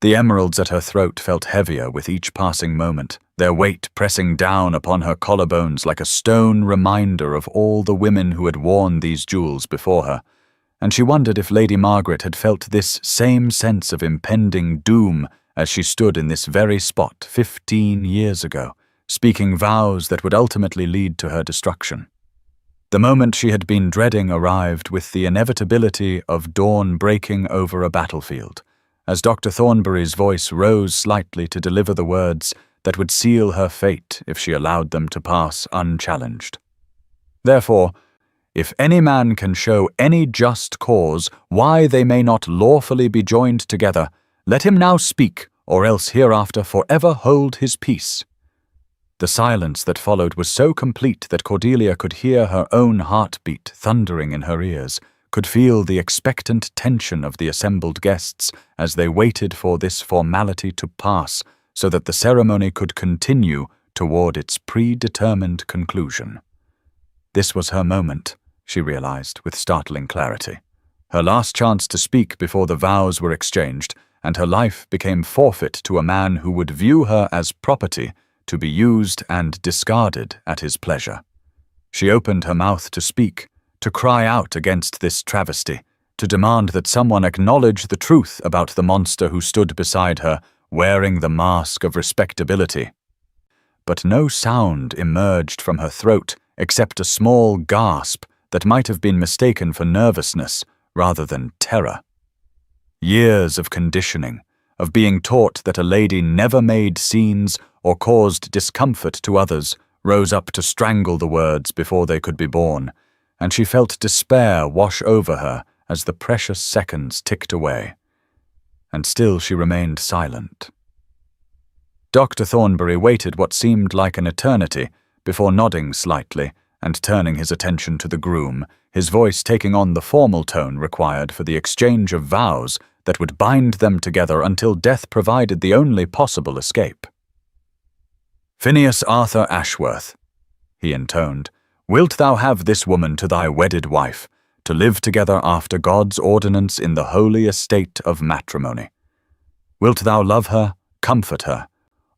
The emeralds at her throat felt heavier with each passing moment, their weight pressing down upon her collarbones like a stone reminder of all the women who had worn these jewels before her, and she wondered if Lady Margaret had felt this same sense of impending doom as she stood in this very spot 15 years ago, speaking vows that would ultimately lead to her destruction. The moment she had been dreading arrived with the inevitability of dawn breaking over a battlefield, as Dr. Thornbury's voice rose slightly to deliver the words that would seal her fate if she allowed them to pass unchallenged. Therefore, if any man can show any just cause why they may not lawfully be joined together, let him now speak, or else hereafter forever hold his peace. The silence that followed was so complete that Cordelia could hear her own heartbeat thundering in her ears, could feel the expectant tension of the assembled guests as they waited for this formality to pass so that the ceremony could continue toward its predetermined conclusion. This was her moment, she realized with startling clarity. Her last chance to speak before the vows were exchanged, and her life became forfeit to a man who would view her as property to be used and discarded at his pleasure. She opened her mouth to speak, to cry out against this travesty, to demand that someone acknowledge the truth about the monster who stood beside her, wearing the mask of respectability. But no sound emerged from her throat except a small gasp that might have been mistaken for nervousness rather than terror. Years of conditioning, of being taught that a lady never made scenes or caused discomfort to others, rose up to strangle the words before they could be born, and she felt despair wash over her as the precious seconds ticked away. And still she remained silent. Dr. Thornbury waited what seemed like an eternity before nodding slightly and turning his attention to the groom, his voice taking on the formal tone required for the exchange of vows that would bind them together until death provided the only possible escape. "Phineas Arthur Ashworth," he intoned, "wilt thou have this woman to thy wedded wife, to live together after God's ordinance in the holy estate of matrimony? Wilt thou love her, comfort her,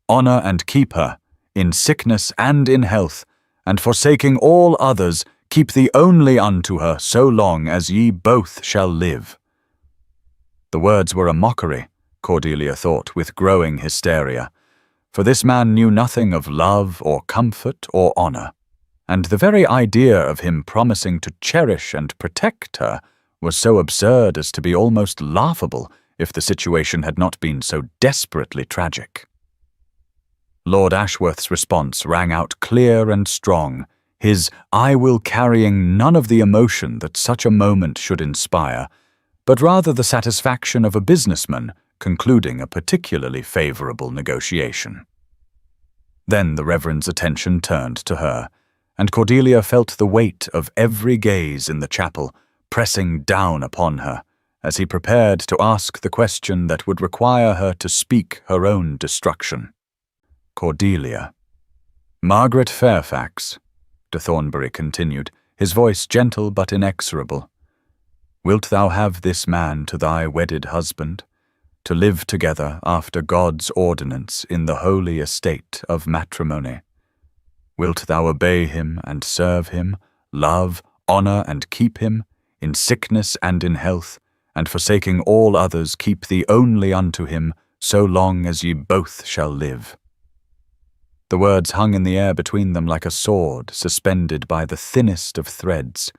honor and keep her, in sickness and in health, and forsaking all others, keep thee only unto her so long as ye both shall live?" The words were a mockery, Cordelia thought with growing hysteria, for this man knew nothing of love or comfort or honor, and the very idea of him promising to cherish and protect her was so absurd as to be almost laughable if the situation had not been so desperately tragic. Lord Ashworth's response rang out clear and strong, his "I will" carrying none of the emotion that such a moment should inspire, but rather the satisfaction of a businessman concluding a particularly favorable negotiation. Then the Reverend's attention turned to her, and Cordelia felt the weight of every gaze in the chapel pressing down upon her as he prepared to ask the question that would require her to speak her own destruction. "Cordelia." "Margaret Fairfax," de Thornbury continued, his voice gentle but inexorable, "wilt thou have this man to thy wedded husband, to live together after God's ordinance in the holy estate of matrimony? Wilt thou obey him and serve him, love, honor and keep him, in sickness and in health, and forsaking all others keep thee only unto him, so long as ye both shall live?" The words hung in the air between them like a sword suspended by the thinnest of threads,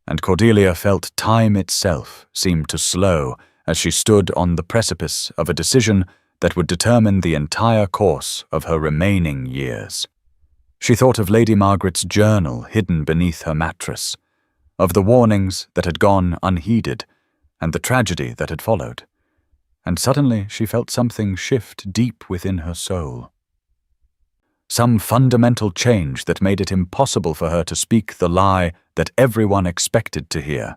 and Cordelia felt time itself seem to slow as she stood on the precipice of a decision that would determine the entire course of her remaining years. She thought of Lady Margaret's journal hidden beneath her mattress, of the warnings that had gone unheeded, and the tragedy that had followed. And suddenly she felt something shift deep within her soul. Some fundamental change that made it impossible for her to speak the lie that everyone expected to hear.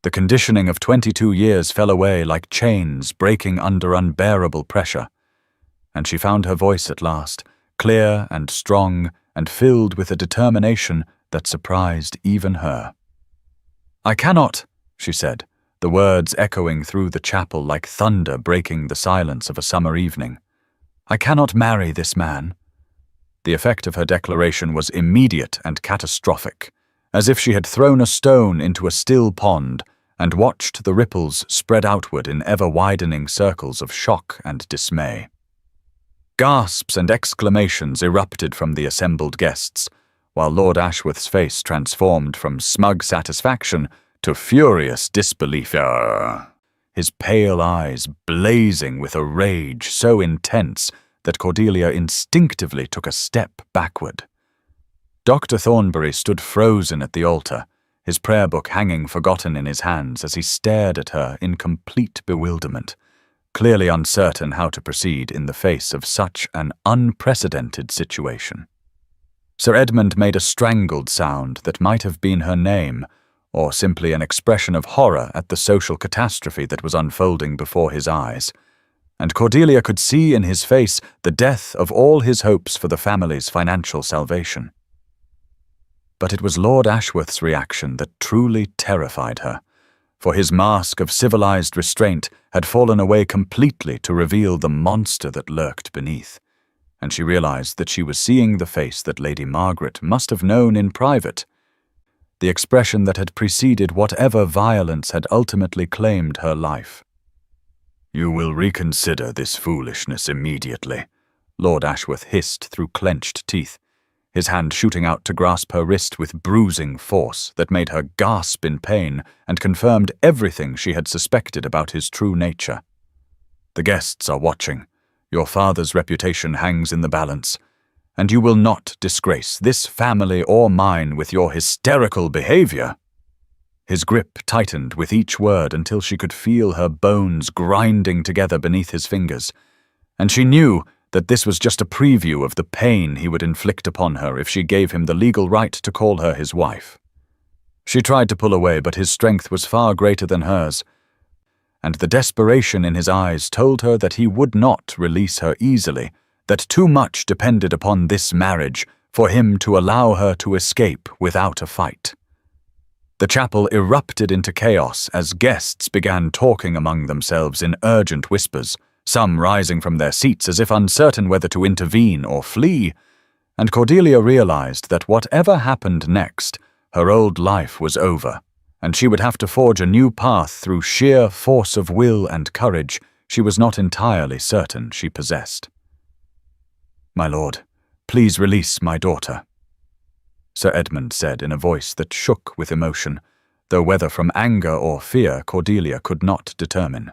The conditioning of 22 years fell away like chains breaking under unbearable pressure, and she found her voice at last, clear and strong and filled with a determination that surprised even her. "I cannot," she said, the words echoing through the chapel like thunder breaking the silence of a summer evening. "I cannot marry this man." The effect of her declaration was immediate and catastrophic, as if she had thrown a stone into a still pond and watched the ripples spread outward in ever-widening circles of shock and dismay. Gasps and exclamations erupted from the assembled guests, while Lord Ashworth's face transformed from smug satisfaction to furious disbelief, his pale eyes blazing with a rage so intense that Cordelia instinctively took a step backward. Dr. Thornbury stood frozen at the altar, his prayer book hanging forgotten in his hands as he stared at her in complete bewilderment, clearly uncertain how to proceed in the face of such an unprecedented situation. Sir Edmund made a strangled sound that might have been her name, or simply an expression of horror at the social catastrophe that was unfolding before his eyes, and Cordelia could see in his face the death of all his hopes for the family's financial salvation. But it was Lord Ashworth's reaction that truly terrified her, for his mask of civilized restraint had fallen away completely to reveal the monster that lurked beneath, and she realized that she was seeing the face that Lady Margaret must have known in private, the expression that had preceded whatever violence had ultimately claimed her life. "You will reconsider this foolishness immediately," Lord Ashworth hissed through clenched teeth, his hand shooting out to grasp her wrist with bruising force that made her gasp in pain and confirmed everything she had suspected about his true nature. "The guests are watching. Your father's reputation hangs in the balance, and you will not disgrace this family or mine with your hysterical behavior." His grip tightened with each word until she could feel her bones grinding together beneath his fingers, and she knew that this was just a preview of the pain he would inflict upon her if she gave him the legal right to call her his wife. She tried to pull away, but his strength was far greater than hers, and the desperation in his eyes told her that he would not release her easily, that too much depended upon this marriage for him to allow her to escape without a fight. The chapel erupted into chaos as guests began talking among themselves in urgent whispers, some rising from their seats as if uncertain whether to intervene or flee, and Cordelia realized that whatever happened next, her old life was over, and she would have to forge a new path through sheer force of will and courage she was not entirely certain she possessed. "My lord, please release my daughter," Sir Edmund said in a voice that shook with emotion, though whether from anger or fear Cordelia could not determine.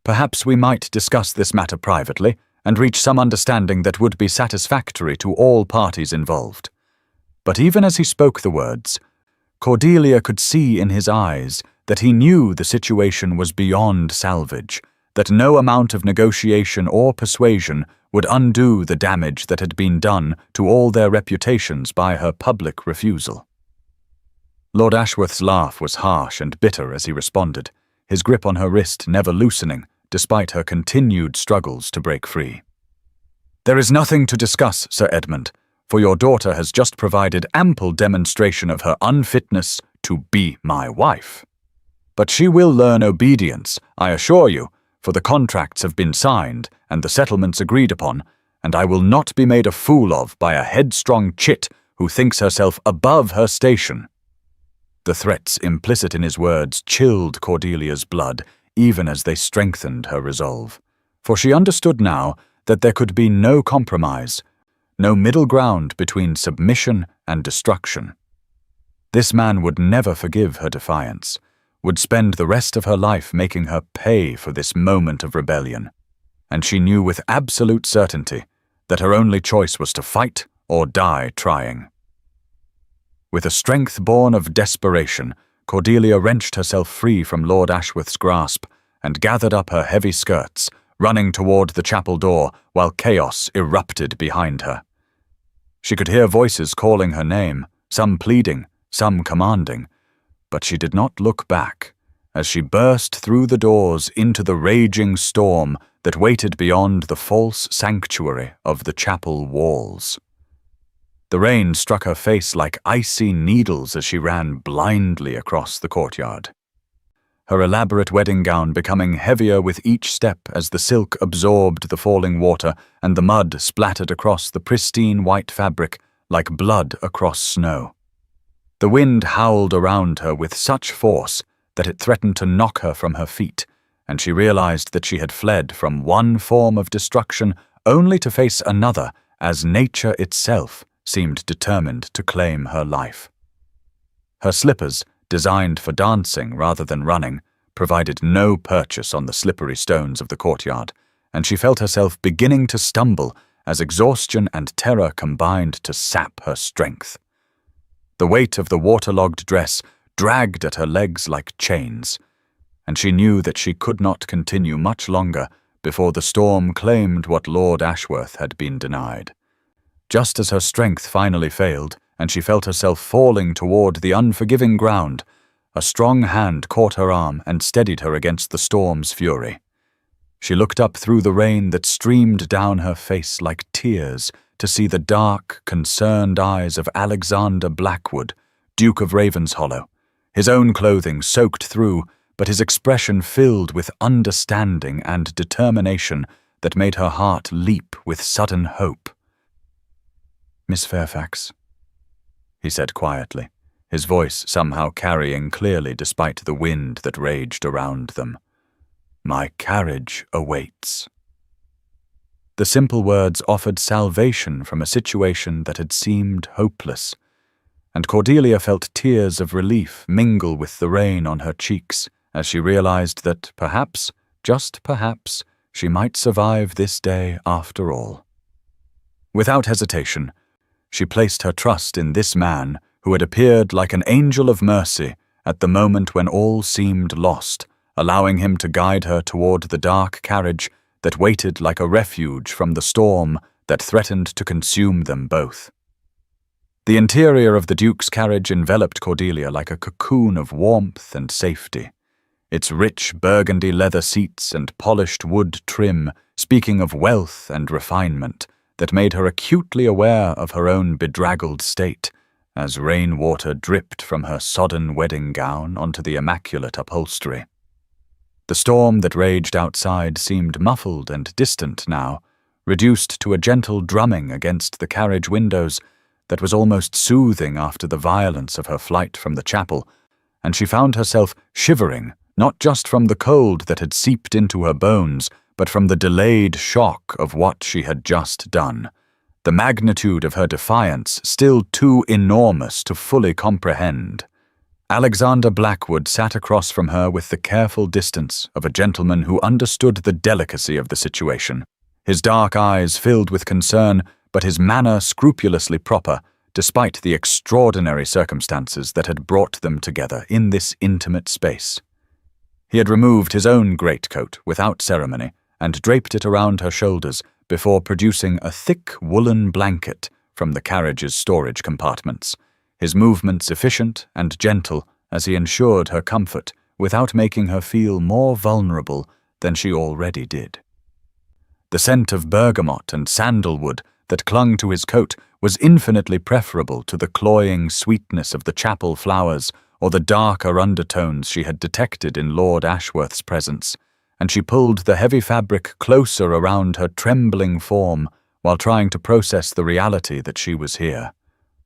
"Perhaps we might discuss this matter privately and reach some understanding that would be satisfactory to all parties involved." But even as he spoke the words, Cordelia could see in his eyes that he knew the situation was beyond salvage, that no amount of negotiation or persuasion would undo the damage that had been done to all their reputations by her public refusal. Lord Ashworth's laugh was harsh and bitter as he responded, his grip on her wrist never loosening, despite her continued struggles to break free. "There is nothing to discuss, Sir Edmund, for your daughter has just provided ample demonstration of her unfitness to be my wife. But she will learn obedience, I assure you, for the contracts have been signed and the settlements agreed upon, and I will not be made a fool of by a headstrong chit who thinks herself above her station." The threats implicit in his words chilled Cordelia's blood, even as they strengthened her resolve, for she understood now that there could be no compromise, no middle ground between submission and destruction. This man would never forgive her defiance, would spend the rest of her life making her pay for this moment of rebellion, and she knew with absolute certainty that her only choice was to fight or die trying. With a strength born of desperation, Cordelia wrenched herself free from Lord Ashworth's grasp and gathered up her heavy skirts, running toward the chapel door while chaos erupted behind her. She could hear voices calling her name, some pleading, some commanding, but she did not look back as she burst through the doors into the raging storm that waited beyond the false sanctuary of the chapel walls. The rain struck her face like icy needles as she ran blindly across the courtyard, her elaborate wedding gown becoming heavier with each step as the silk absorbed the falling water and the mud splattered across the pristine white fabric like blood across snow. The wind howled around her with such force that it threatened to knock her from her feet, and she realized that she had fled from one form of destruction only to face another as nature itself seemed determined to claim her life. Her slippers, designed for dancing rather than running, provided no purchase on the slippery stones of the courtyard, and she felt herself beginning to stumble as exhaustion and terror combined to sap her strength. The weight of the waterlogged dress dragged at her legs like chains, and she knew that she could not continue much longer before the storm claimed what Lord Ashworth had been denied. Just as her strength finally failed, and she felt herself falling toward the unforgiving ground, a strong hand caught her arm and steadied her against the storm's fury. She looked up through the rain that streamed down her face like tears to see the dark, concerned eyes of Alexander Blackwood, Duke of Ravenshollow, his own clothing soaked through, but his expression filled with understanding and determination that made her heart leap with sudden hope. "Miss Fairfax," he said quietly, his voice somehow carrying clearly despite the wind that raged around them. "My carriage awaits." The simple words offered salvation from a situation that had seemed hopeless, and Cordelia felt tears of relief mingle with the rain on her cheeks as she realized that perhaps, just perhaps, she might survive this day after all. Without hesitation, she placed her trust in this man who had appeared like an angel of mercy at the moment when all seemed lost, allowing him to guide her toward the dark carriage that waited like a refuge from the storm that threatened to consume them both. The interior of the Duke's carriage enveloped Cordelia like a cocoon of warmth and safety, its rich burgundy leather seats and polished wood trim speaking of wealth and refinement that made her acutely aware of her own bedraggled state as rainwater dripped from her sodden wedding gown onto the immaculate upholstery. The storm that raged outside seemed muffled and distant now, reduced to a gentle drumming against the carriage windows that was almost soothing after the violence of her flight from the chapel, and she found herself shivering, not just from the cold that had seeped into her bones, but from the delayed shock of what she had just done, the magnitude of her defiance still too enormous to fully comprehend. Alexander Blackwood sat across from her with the careful distance of a gentleman who understood the delicacy of the situation, his dark eyes filled with concern, but his manner scrupulously proper, despite the extraordinary circumstances that had brought them together in this intimate space. He had removed his own greatcoat without ceremony and draped it around her shoulders before producing a thick woolen blanket from the carriage's storage compartments, his movements efficient and gentle as he ensured her comfort without making her feel more vulnerable than she already did. The scent of bergamot and sandalwood that clung to his coat was infinitely preferable to the cloying sweetness of the chapel flowers or the darker undertones she had detected in Lord Ashworth's presence, and she pulled the heavy fabric closer around her trembling form while trying to process the reality that she was here,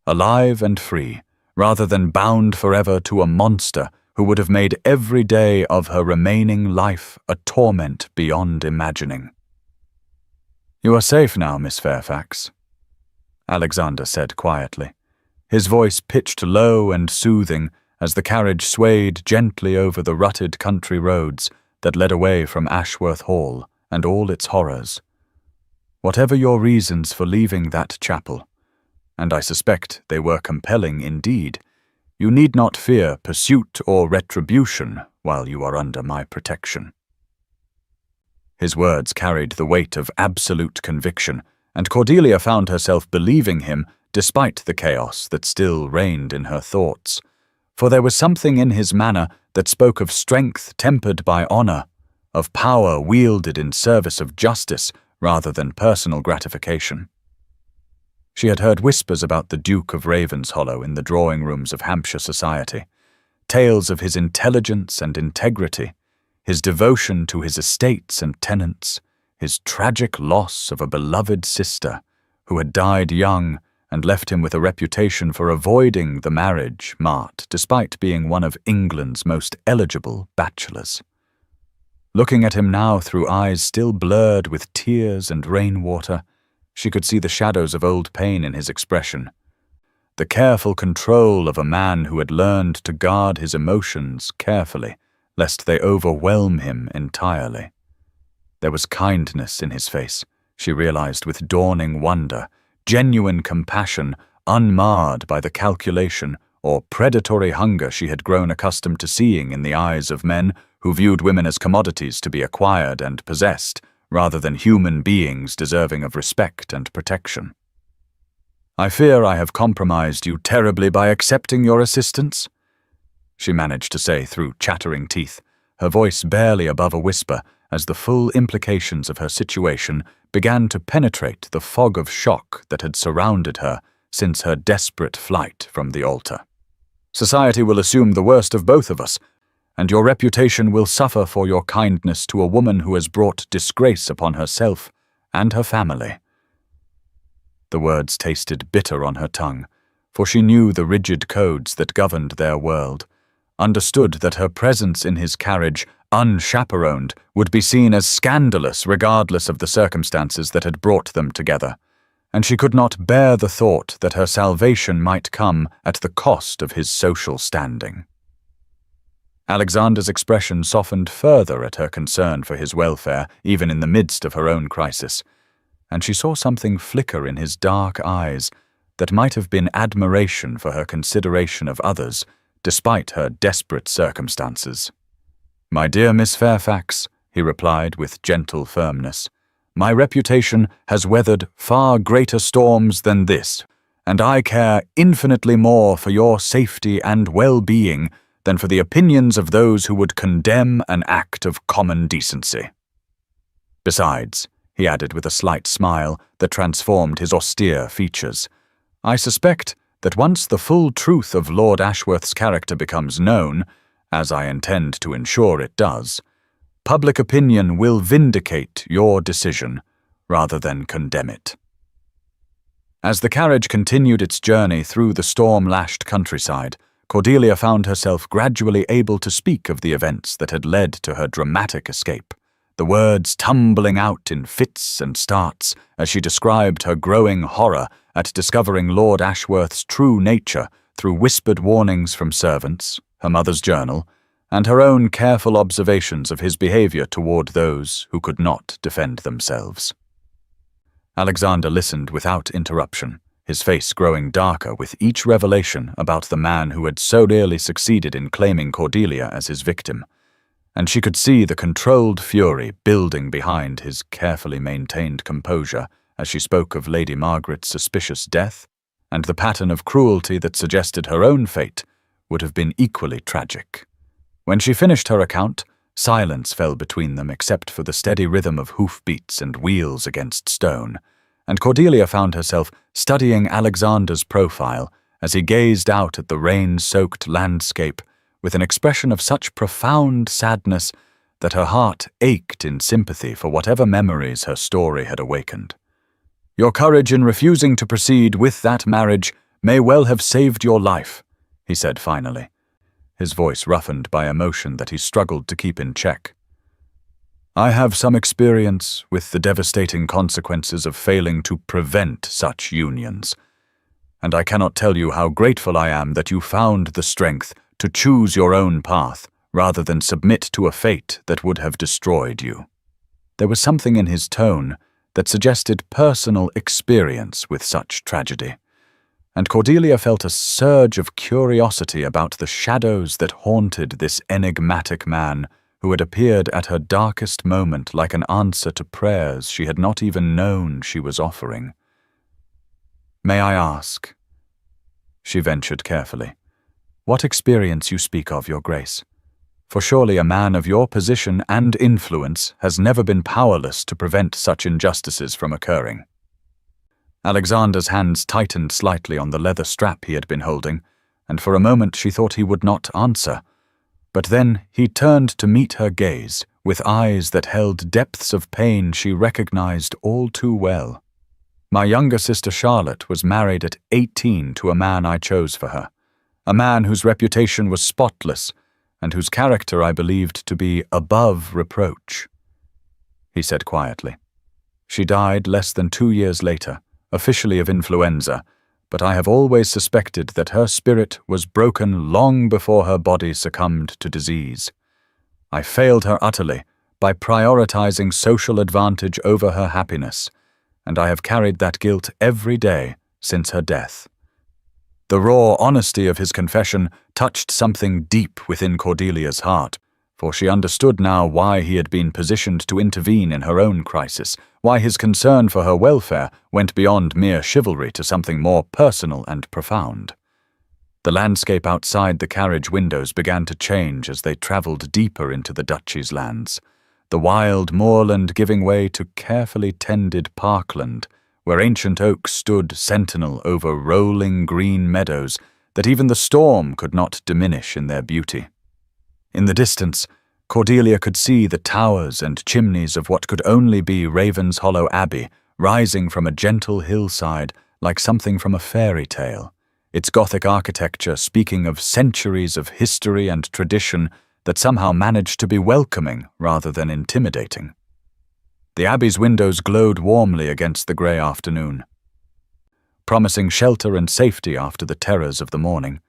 alive and free, rather than bound forever to a monster who would have made every day of her remaining life a torment beyond imagining. "You are safe now, Miss Fairfax," Alexander said quietly, his voice pitched low and soothing as the carriage swayed gently over the rutted country roads that led away from Ashworth Hall and all its horrors. "Whatever your reasons for leaving that chapel, and I suspect they were compelling indeed. You need not fear pursuit or retribution while you are under my protection." His words carried the weight of absolute conviction, and Cordelia found herself believing him despite the chaos that still reigned in her thoughts. For there was something in his manner that spoke of strength tempered by honor, of power wielded in service of justice rather than personal gratification. She had heard whispers about the Duke of Ravenshollow in the drawing rooms of Hampshire society, tales of his intelligence and integrity, his devotion to his estates and tenants, his tragic loss of a beloved sister who had died young and left him with a reputation for avoiding the marriage mart despite being one of England's most eligible bachelors. Looking at him now through eyes still blurred with tears and rainwater, she could see the shadows of old pain in his expression, the careful control of a man who had learned to guard his emotions carefully, lest they overwhelm him entirely. There was kindness in his face, she realized with dawning wonder, genuine compassion unmarred by the calculation or predatory hunger she had grown accustomed to seeing in the eyes of men who viewed women as commodities to be acquired and possessed, rather than human beings deserving of respect and protection. "I fear I have compromised you terribly by accepting your assistance," she managed to say through chattering teeth, her voice barely above a whisper as the full implications of her situation began to penetrate the fog of shock that had surrounded her since her desperate flight from the altar. "Society will assume the worst of both of us, and your reputation will suffer for your kindness to a woman who has brought disgrace upon herself and her family." The words tasted bitter on her tongue, for she knew the rigid codes that governed their world, understood that her presence in his carriage, unchaperoned, would be seen as scandalous regardless of the circumstances that had brought them together, and she could not bear the thought that her salvation might come at the cost of his social standing. Alexander's expression softened further at her concern for his welfare, even in the midst of her own crisis, and she saw something flicker in his dark eyes that might have been admiration for her consideration of others, despite her desperate circumstances. "My dear Miss Fairfax," he replied with gentle firmness, "my reputation has weathered far greater storms than this, and I care infinitely more for your safety and well-being than for the opinions of those who would condemn an act of common decency. Besides," he added with a slight smile that transformed his austere features, "I suspect that once the full truth of Lord Ashworth's character becomes known, as I intend to ensure it does, public opinion will vindicate your decision rather than condemn it." As the carriage continued its journey through the storm-lashed countryside, Cordelia found herself gradually able to speak of the events that had led to her dramatic escape, the words tumbling out in fits and starts as she described her growing horror at discovering Lord Ashworth's true nature through whispered warnings from servants, her mother's journal, and her own careful observations of his behavior toward those who could not defend themselves. Alexander listened without interruption, his face growing darker with each revelation about the man who had so nearly succeeded in claiming Cordelia as his victim, and she could see the controlled fury building behind his carefully maintained composure as she spoke of Lady Margaret's suspicious death, and the pattern of cruelty that suggested her own fate would have been equally tragic. When she finished her account, silence fell between them except for the steady rhythm of hoofbeats and wheels against stone, and Cordelia found herself studying Alexander's profile as he gazed out at the rain-soaked landscape with an expression of such profound sadness that her heart ached in sympathy for whatever memories her story had awakened. "Your courage in refusing to proceed with that marriage may well have saved your life," he said finally, his voice roughened by emotion that he struggled to keep in check. "I have some experience with the devastating consequences of failing to prevent such unions, and I cannot tell you how grateful I am that you found the strength to choose your own path rather than submit to a fate that would have destroyed you." There was something in his tone that suggested personal experience with such tragedy, and Cordelia felt a surge of curiosity about the shadows that haunted this enigmatic man who had appeared at her darkest moment like an answer to prayers she had not even known she was offering. "May I ask," she ventured carefully, "what experience you speak of, Your Grace? For surely a man of your position and influence has never been powerless to prevent such injustices from occurring." Alexander's hands tightened slightly on the leather strap he had been holding, and for a moment she thought he would not answer. But then he turned to meet her gaze, with eyes that held depths of pain she recognized all too well. "My younger sister Charlotte was married at 18 to a man I chose for her, a man whose reputation was spotless, and whose character I believed to be above reproach," he said quietly. "She died less than 2 years later, officially of influenza, but I have always suspected that her spirit was broken long before her body succumbed to disease. I failed her utterly by prioritizing social advantage over her happiness, and I have carried that guilt every day since her death." The raw honesty of his confession touched something deep within Cordelia's heart, for she understood now why he had been positioned to intervene in her own crisis, why his concern for her welfare went beyond mere chivalry to something more personal and profound. The landscape outside the carriage windows began to change as they travelled deeper into the duchy's lands, the wild moorland giving way to carefully tended parkland, where ancient oaks stood sentinel over rolling green meadows that even the storm could not diminish in their beauty. In the distance, Cordelia could see the towers and chimneys of what could only be Ravenshollow Abbey rising from a gentle hillside like something from a fairy tale, its Gothic architecture speaking of centuries of history and tradition that somehow managed to be welcoming rather than intimidating. The Abbey's windows glowed warmly against the grey afternoon, promising shelter and safety after the terrors of the morning,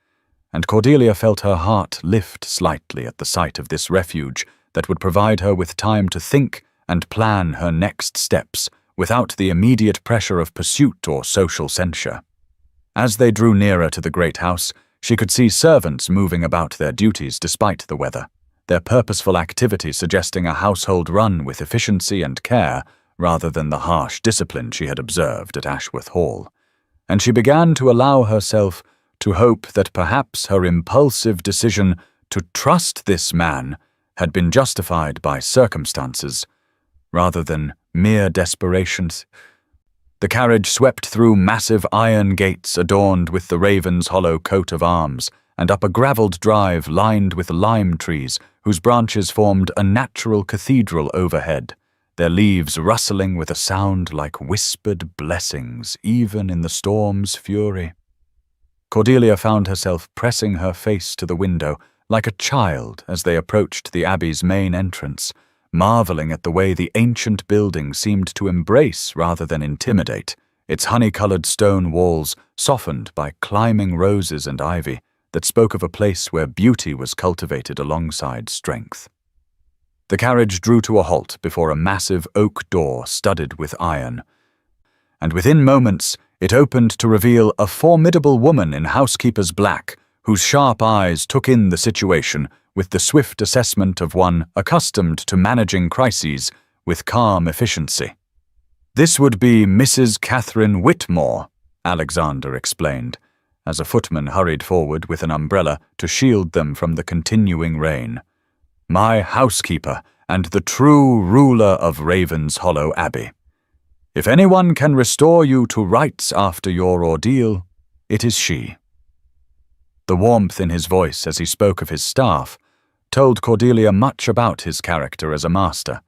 and Cordelia felt her heart lift slightly at the sight of this refuge that would provide her with time to think and plan her next steps without the immediate pressure of pursuit or social censure. As they drew nearer to the great house, she could see servants moving about their duties despite the weather, their purposeful activity suggesting a household run with efficiency and care rather than the harsh discipline she had observed at Ashworth Hall, and she began to allow herself to hope that perhaps her impulsive decision to trust this man had been justified by circumstances rather than mere desperation. The carriage swept through massive iron gates adorned with the Ravenshollow coat of arms and up a gravelled drive lined with lime trees whose branches formed a natural cathedral overhead, their leaves rustling with a sound like whispered blessings even in the storm's fury. Cordelia found herself pressing her face to the window like a child as they approached the Abbey's main entrance, marvelling at the way the ancient building seemed to embrace rather than intimidate, its honey-coloured stone walls softened by climbing roses and ivy that spoke of a place where beauty was cultivated alongside strength. The carriage drew to a halt before a massive oak door studded with iron, and within moments it opened to reveal a formidable woman in housekeeper's black, whose sharp eyes took in the situation with the swift assessment of one accustomed to managing crises with calm efficiency. "This would be Mrs. Catherine Whitmore," Alexander explained, as a footman hurried forward with an umbrella to shield them from the continuing rain. "My housekeeper and the true ruler of Ravenshollow Abbey. If anyone can restore you to rights after your ordeal, it is she." The warmth in his voice as he spoke of his staff told Cordelia much about his character as a master,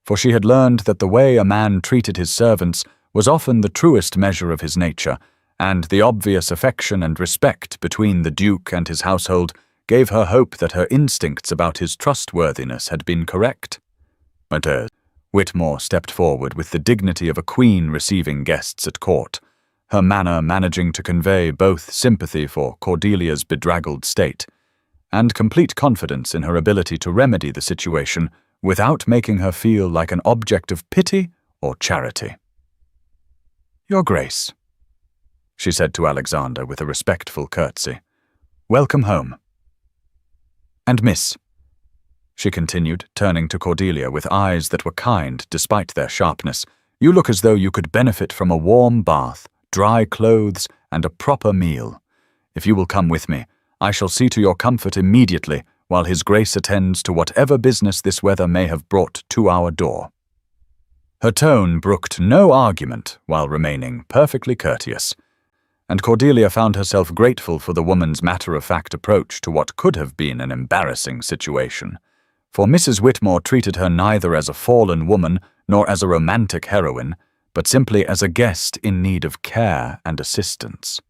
for she had learned that the way a man treated his servants was often the truest measure of his nature, and the obvious affection and respect between the Duke and his household gave her hope that her instincts about his trustworthiness had been correct. Whitmore stepped forward with the dignity of a queen receiving guests at court, her manner managing to convey both sympathy for Cordelia's bedraggled state and complete confidence in her ability to remedy the situation without making her feel like an object of pity or charity. "Your Grace," she said to Alexander with a respectful curtsy. "Welcome home. And miss," she continued, turning to Cordelia with eyes that were kind despite their sharpness, "you look as though you could benefit from a warm bath, dry clothes, and a proper meal. If you will come with me, I shall see to your comfort immediately while His Grace attends to whatever business this weather may have brought to our door." Her tone brooked no argument while remaining perfectly courteous, and Cordelia found herself grateful for the woman's matter-of-fact approach to what could have been an embarrassing situation. For Mrs. Whitmore treated her neither as a fallen woman nor as a romantic heroine, but simply as a guest in need of care and assistance.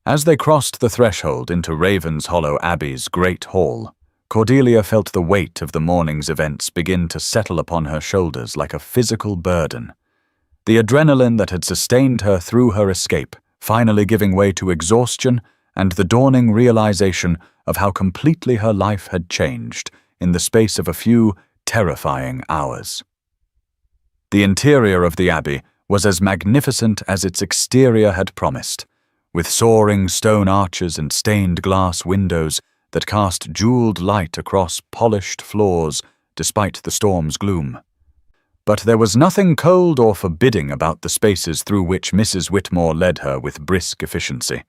As they crossed the threshold into Ravenshollow Abbey's great hall, Cordelia felt the weight of the morning's events begin to settle upon her shoulders like a physical burden. The adrenaline that had sustained her through her escape finally giving way to exhaustion and the dawning realization of how completely her life had changed in the space of a few terrifying hours. The interior of the abbey was as magnificent as its exterior had promised, with soaring stone arches and stained glass windows that cast jeweled light across polished floors despite the storm's gloom. But there was nothing cold or forbidding about the spaces through which Mrs. Whitmore led her with brisk efficiency.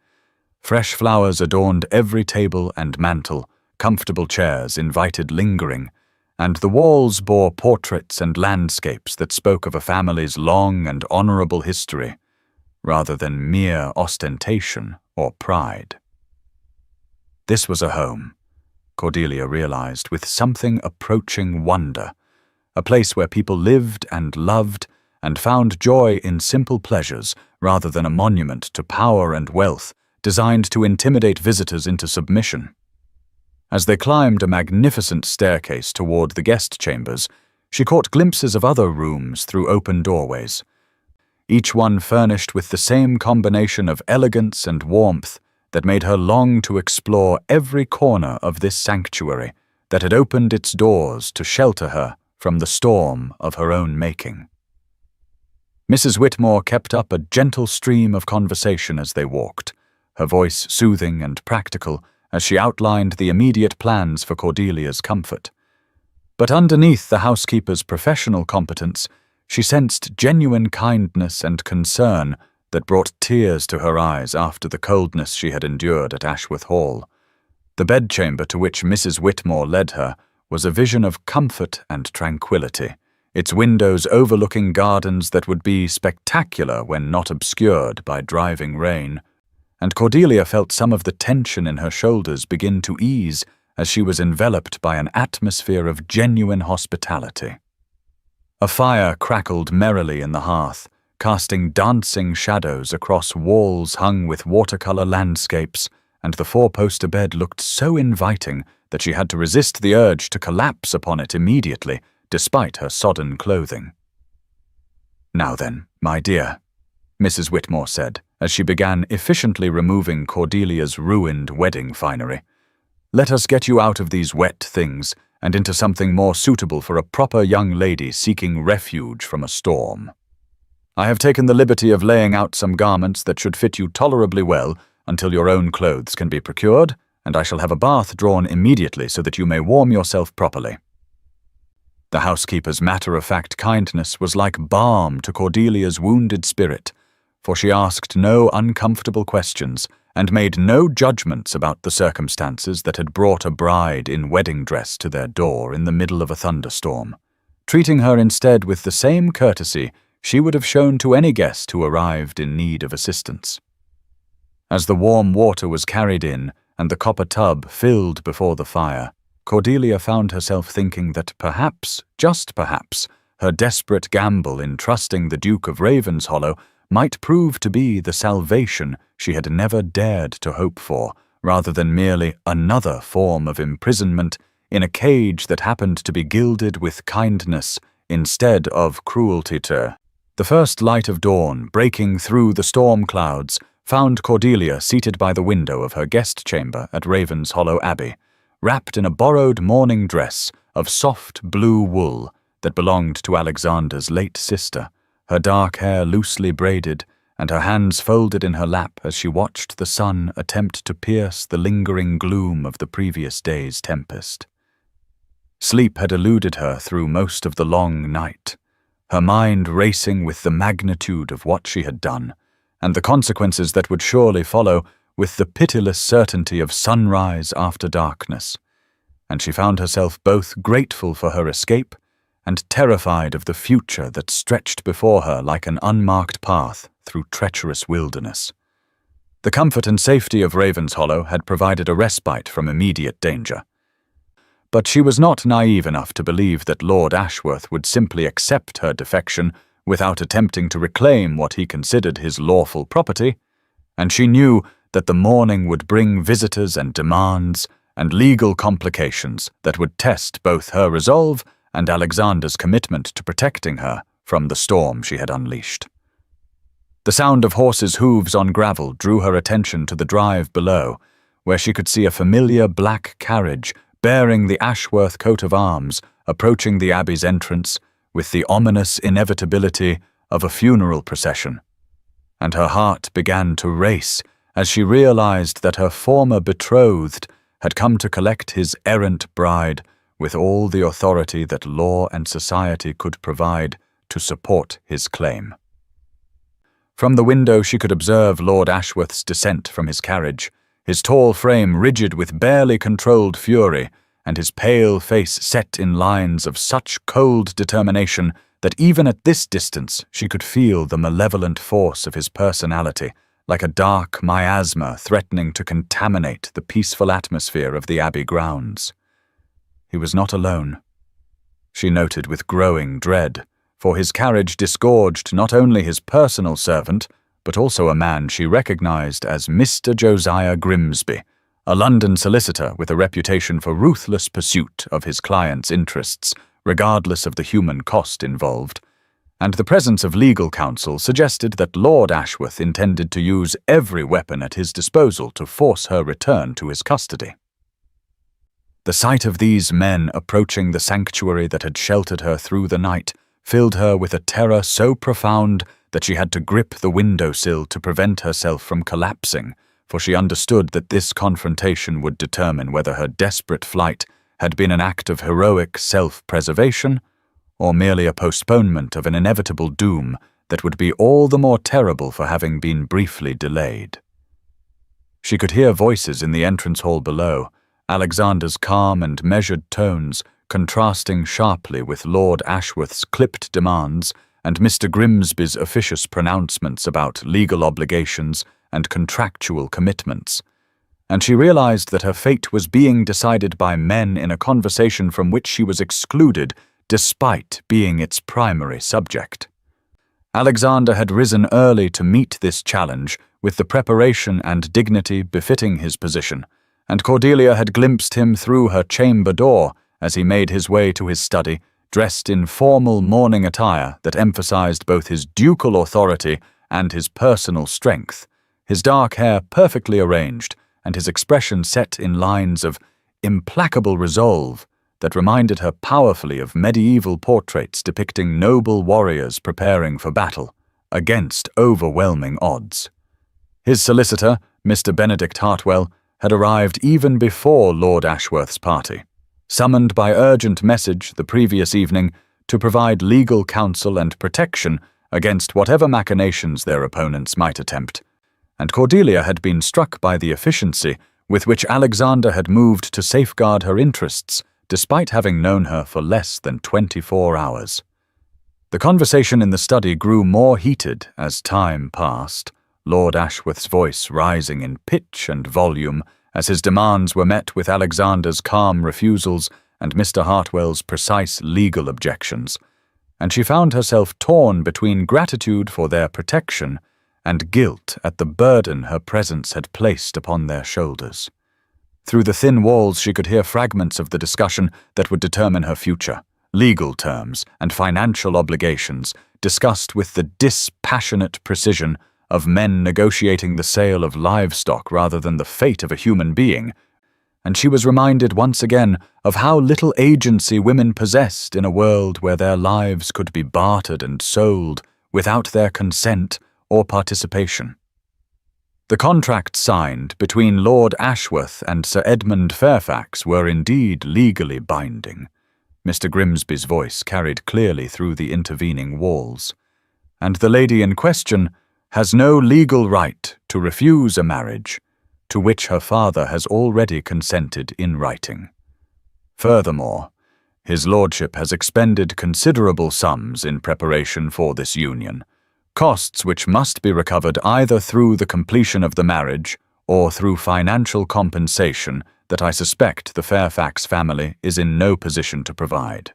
Fresh flowers adorned every table and mantel, comfortable chairs invited lingering, and the walls bore portraits and landscapes that spoke of a family's long and honorable history, rather than mere ostentation or pride. This was a home, Cordelia realized with something approaching wonder, a place where people lived and loved and found joy in simple pleasures rather than a monument to power and wealth designed to intimidate visitors into submission. As they climbed a magnificent staircase toward the guest chambers, she caught glimpses of other rooms through open doorways, each one furnished with the same combination of elegance and warmth that made her long to explore every corner of this sanctuary that had opened its doors to shelter her from the storm of her own making. Mrs. Whitmore kept up a gentle stream of conversation as they walked, her voice soothing and practical as she outlined the immediate plans for Cordelia's comfort. But underneath the housekeeper's professional competence, she sensed genuine kindness and concern that brought tears to her eyes after the coldness she had endured at Ashworth Hall. The bedchamber to which Mrs. Whitmore led her was a vision of comfort and tranquility, its windows overlooking gardens that would be spectacular when not obscured by driving rain, and Cordelia felt some of the tension in her shoulders begin to ease as she was enveloped by an atmosphere of genuine hospitality. A fire crackled merrily in the hearth, casting dancing shadows across walls hung with watercolor landscapes, and the four-poster bed looked so inviting that she had to resist the urge to collapse upon it immediately, despite her sodden clothing. "Now then, my dear," Mrs. Whitmore said, as she began efficiently removing Cordelia's ruined wedding finery, "let us get you out of these wet things and into something more suitable for a proper young lady seeking refuge from a storm. I have taken the liberty of laying out some garments that should fit you tolerably well until your own clothes can be procured, and I shall have a bath drawn immediately so that you may warm yourself properly." The housekeeper's matter-of-fact kindness was like balm to Cordelia's wounded spirit, for she asked no uncomfortable questions and made no judgments about the circumstances that had brought a bride in wedding dress to their door in the middle of a thunderstorm, treating her instead with the same courtesy she would have shown to any guest who arrived in need of assistance. As the warm water was carried in and the copper tub filled before the fire, Cordelia found herself thinking that perhaps, just perhaps, her desperate gamble in trusting the Duke of Ravenshollow might prove to be the salvation she had never dared to hope for, rather than merely another form of imprisonment in a cage that happened to be gilded with kindness instead of cruelty to. The first light of dawn, breaking through the storm clouds, found Cordelia seated by the window of her guest chamber at Ravenshollow Abbey, wrapped in a borrowed morning dress of soft blue wool that belonged to Alexander's late sister, her dark hair loosely braided and her hands folded in her lap as she watched the sun attempt to pierce the lingering gloom of the previous day's tempest. Sleep had eluded her through most of the long night, her mind racing with the magnitude of what she had done, and the consequences that would surely follow, with the pitiless certainty of sunrise after darkness. And she found herself both grateful for her escape and terrified of the future that stretched before her like an unmarked path through treacherous wilderness. The comfort and safety of Ravenshollow had provided a respite from immediate danger. But she was not naive enough to believe that Lord Ashworth would simply accept her defection without attempting to reclaim what he considered his lawful property, and she knew that the morning would bring visitors and demands and legal complications that would test both her resolve and Alexander's commitment to protecting her from the storm she had unleashed. The sound of horses' hooves on gravel drew her attention to the drive below, where she could see a familiar black carriage bearing the Ashworth coat of arms approaching the Abbey's entrance with the ominous inevitability of a funeral procession. And her heart began to race as she realized that her former betrothed had come to collect his errant bride with all the authority that law and society could provide to support his claim. From the window she could observe Lord Ashworth's descent from his carriage, his tall frame rigid with barely controlled fury, and his pale face set in lines of such cold determination that even at this distance she could feel the malevolent force of his personality, like a dark miasma threatening to contaminate the peaceful atmosphere of the Abbey grounds. He was not alone, she noted with growing dread, for his carriage disgorged not only his personal servant, but also a man she recognized as Mr. Josiah Grimsby, a London solicitor with a reputation for ruthless pursuit of his client's interests, regardless of the human cost involved, and the presence of legal counsel suggested that Lord Ashworth intended to use every weapon at his disposal to force her return to his custody. The sight of these men approaching the sanctuary that had sheltered her through the night filled her with a terror so profound that she had to grip the windowsill to prevent herself from collapsing, for she understood that this confrontation would determine whether her desperate flight had been an act of heroic self-preservation or merely a postponement of an inevitable doom that would be all the more terrible for having been briefly delayed. She could hear voices in the entrance hall below, Alexander's calm and measured tones contrasting sharply with Lord Ashworth's clipped demands and Mr. Grimsby's officious pronouncements about legal obligations and contractual commitments, and she realized that her fate was being decided by men in a conversation from which she was excluded despite being its primary subject. Alexander had risen early to meet this challenge with the preparation and dignity befitting his position, and Cordelia had glimpsed him through her chamber door as he made his way to his study, dressed in formal morning attire that emphasized both his ducal authority and his personal strength, his dark hair perfectly arranged, and his expression set in lines of implacable resolve that reminded her powerfully of medieval portraits depicting noble warriors preparing for battle against overwhelming odds. His solicitor, Mr. Benedict Hartwell, had arrived even before Lord Ashworth's party, summoned by urgent message the previous evening to provide legal counsel and protection against whatever machinations their opponents might attempt, and Cordelia had been struck by the efficiency with which Alexander had moved to safeguard her interests, despite having known her for less than 24 hours. The conversation in the study grew more heated as time passed, Lord Ashworth's voice rising in pitch and volume as his demands were met with Alexander's calm refusals and Mr. Hartwell's precise legal objections, and she found herself torn between gratitude for their protection and guilt at the burden her presence had placed upon their shoulders. Through the thin walls she could hear fragments of the discussion that would determine her future, legal terms and financial obligations discussed with the dispassionate precision of men negotiating the sale of livestock rather than the fate of a human being, and she was reminded once again of how little agency women possessed in a world where their lives could be bartered and sold without their consent or participation. The contracts signed between Lord Ashworth and Sir Edmund Fairfax were indeed legally binding. Mr. Grimsby's voice carried clearly through the intervening walls. And the lady in question has no legal right to refuse a marriage to which her father has already consented in writing. Furthermore, his lordship has expended considerable sums in preparation for this union, costs which must be recovered either through the completion of the marriage or through financial compensation that I suspect the Fairfax family is in no position to provide.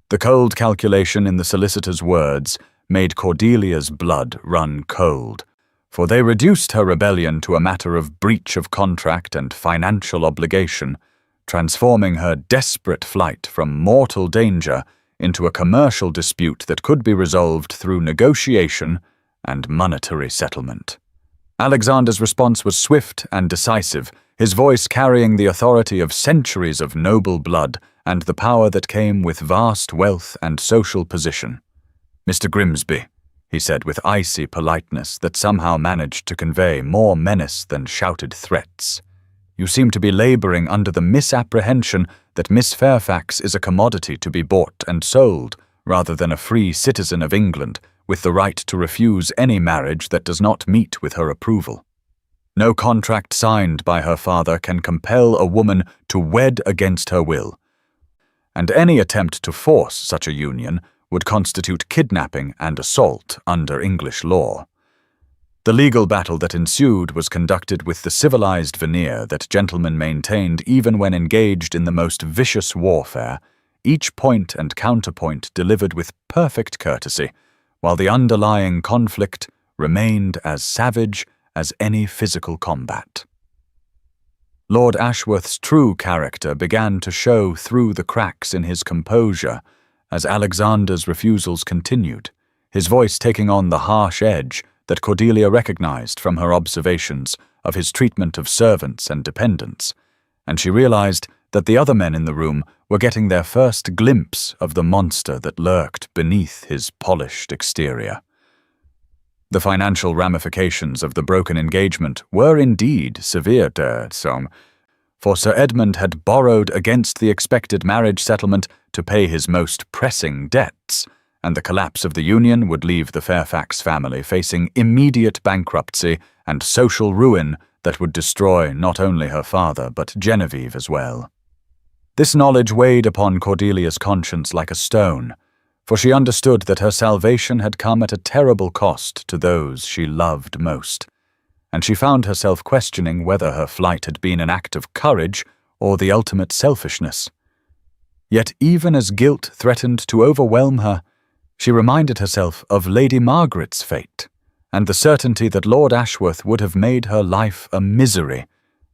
The cold calculation in the solicitor's words made Cordelia's blood run cold, for they reduced her rebellion to a matter of breach of contract and financial obligation, transforming her desperate flight from mortal danger into a commercial dispute that could be resolved through negotiation and monetary settlement. Alexander's response was swift and decisive, his voice carrying the authority of centuries of noble blood and the power that came with vast wealth and social position. "Mr. Grimsby," he said with icy politeness that somehow managed to convey more menace than shouted threats, "you seem to be laboring under the misapprehension that Miss Fairfax is a commodity to be bought and sold, rather than a free citizen of England with the right to refuse any marriage that does not meet with her approval. No contract signed by her father can compel a woman to wed against her will, and any attempt to force such a union would constitute kidnapping and assault under English law." The legal battle that ensued was conducted with the civilized veneer that gentlemen maintained even when engaged in the most vicious warfare, each point and counterpoint delivered with perfect courtesy, while the underlying conflict remained as savage as any physical combat. Lord Ashworth's true character began to show through the cracks in his composure as Alexander's refusals continued, his voice taking on the harsh edge that Cordelia recognized from her observations of his treatment of servants and dependents, and she realized that the other men in the room were getting their first glimpse of the monster that lurked beneath his polished exterior. The financial ramifications of the broken engagement were indeed severe, for Sir Edmund had borrowed against the expected marriage settlement to pay his most pressing debts, and the collapse of the union would leave the Fairfax family facing immediate bankruptcy and social ruin that would destroy not only her father but Genevieve as well. This knowledge weighed upon Cordelia's conscience like a stone, for she understood that her salvation had come at a terrible cost to those she loved most, and she found herself questioning whether her flight had been an act of courage or the ultimate selfishness. Yet even as guilt threatened to overwhelm her, she reminded herself of Lady Margaret's fate, and the certainty that Lord Ashworth would have made her life a misery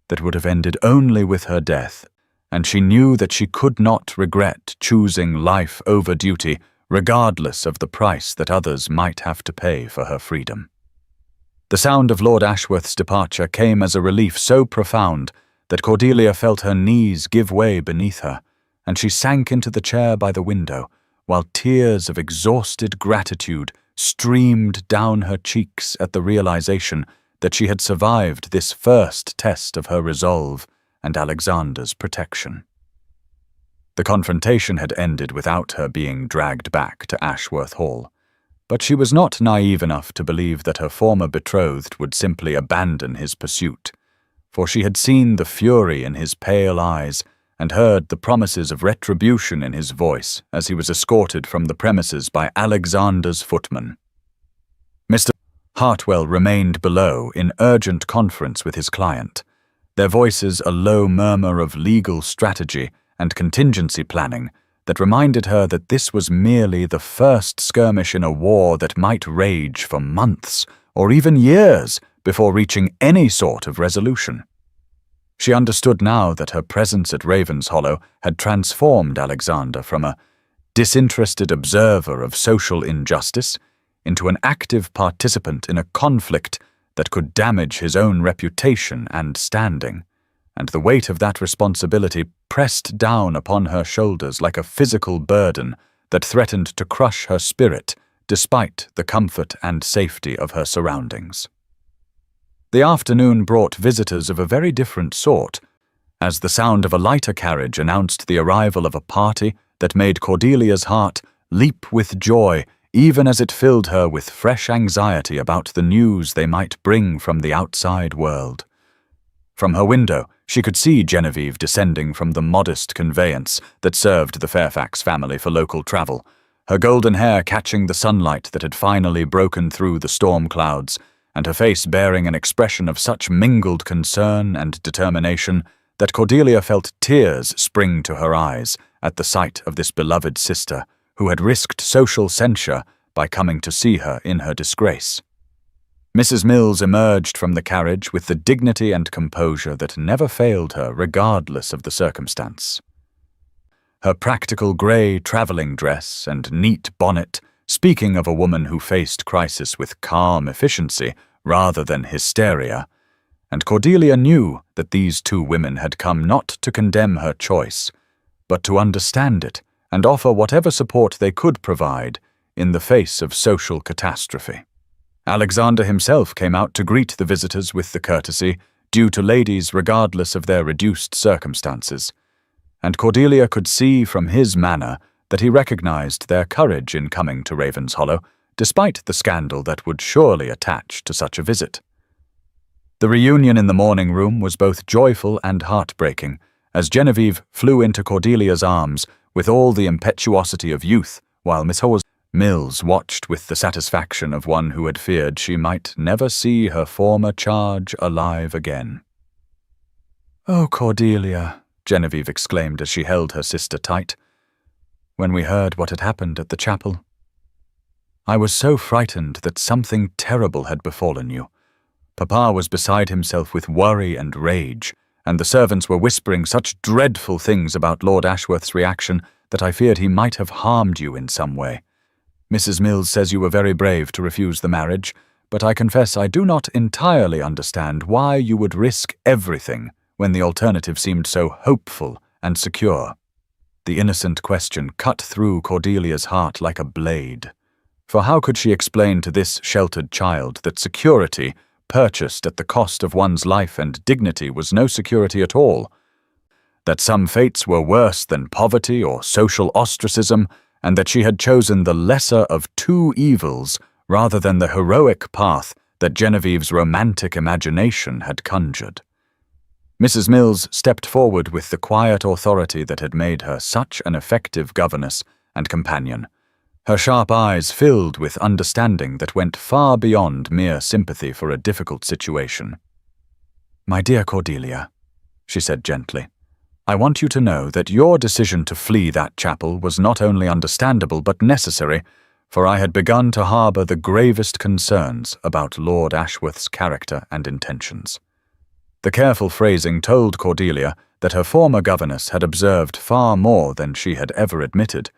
that would have ended only with her death, and she knew that she could not regret choosing life over duty, regardless of the price that others might have to pay for her freedom. The sound of Lord Ashworth's departure came as a relief so profound that Cordelia felt her knees give way beneath her, and she sank into the chair by the window, while tears of exhausted gratitude streamed down her cheeks at the realization that she had survived this first test of her resolve and Alexander's protection. The confrontation had ended without her being dragged back to Ashworth Hall, but she was not naive enough to believe that her former betrothed would simply abandon his pursuit, for she had seen the fury in his pale eyes and heard the promises of retribution in his voice as he was escorted from the premises by Alexander's footman. Mr. Hartwell remained below in urgent conference with his client, their voices a low murmur of legal strategy and contingency planning that reminded her that this was merely the first skirmish in a war that might rage for months or even years before reaching any sort of resolution. She understood now that her presence at Ravenshollow had transformed Alexander from a disinterested observer of social injustice into an active participant in a conflict that could damage his own reputation and standing, and the weight of that responsibility pressed down upon her shoulders like a physical burden that threatened to crush her spirit despite the comfort and safety of her surroundings. The afternoon brought visitors of a very different sort, as the sound of a lighter carriage announced the arrival of a party that made Cordelia's heart leap with joy, even as it filled her with fresh anxiety about the news they might bring from the outside world. From her window, she could see Genevieve descending from the modest conveyance that served the Fairfax family for local travel, her golden hair catching the sunlight that had finally broken through the storm clouds, and her face bearing an expression of such mingled concern and determination that Cordelia felt tears spring to her eyes at the sight of this beloved sister who had risked social censure by coming to see her in her disgrace. Mrs. Mills emerged from the carriage with the dignity and composure that never failed her regardless of the circumstance. Her practical grey travelling dress and neat bonnet, speaking of a woman who faced crisis with calm efficiency rather than hysteria, and Cordelia knew that these two women had come not to condemn her choice, but to understand it and offer whatever support they could provide in the face of social catastrophe. Alexander himself came out to greet the visitors with the courtesy due to ladies regardless of their reduced circumstances, and Cordelia could see from his manner that he recognized their courage in coming to Ravenshollow, despite the scandal that would surely attach to such a visit. The reunion in the morning room was both joyful and heartbreaking, as Genevieve flew into Cordelia's arms with all the impetuosity of youth, while Mrs. Mills watched with the satisfaction of one who had feared she might never see her former charge alive again. "Oh, Cordelia," Genevieve exclaimed as she held her sister tight, "when we heard what had happened at the chapel, I was so frightened that something terrible had befallen you. Papa was beside himself with worry and rage, and the servants were whispering such dreadful things about Lord Ashworth's reaction that I feared he might have harmed you in some way. Mrs. Mills says you were very brave to refuse the marriage, but I confess I do not entirely understand why you would risk everything when the alternative seemed so hopeful and secure." The innocent question cut through Cordelia's heart like a blade. For how could she explain to this sheltered child that security, purchased at the cost of one's life and dignity, was no security at all? That some fates were worse than poverty or social ostracism, and that she had chosen the lesser of two evils rather than the heroic path that Genevieve's romantic imagination had conjured. Mrs. Mills stepped forward with the quiet authority that had made her such an effective governess and companion, her sharp eyes filled with understanding that went far beyond mere sympathy for a difficult situation. "My dear Cordelia," she said gently, "I want you to know that your decision to flee that chapel was not only understandable but necessary, for I had begun to harbour the gravest concerns about Lord Ashworth's character and intentions." The careful phrasing told Cordelia that her former governess had observed far more than she had ever admitted,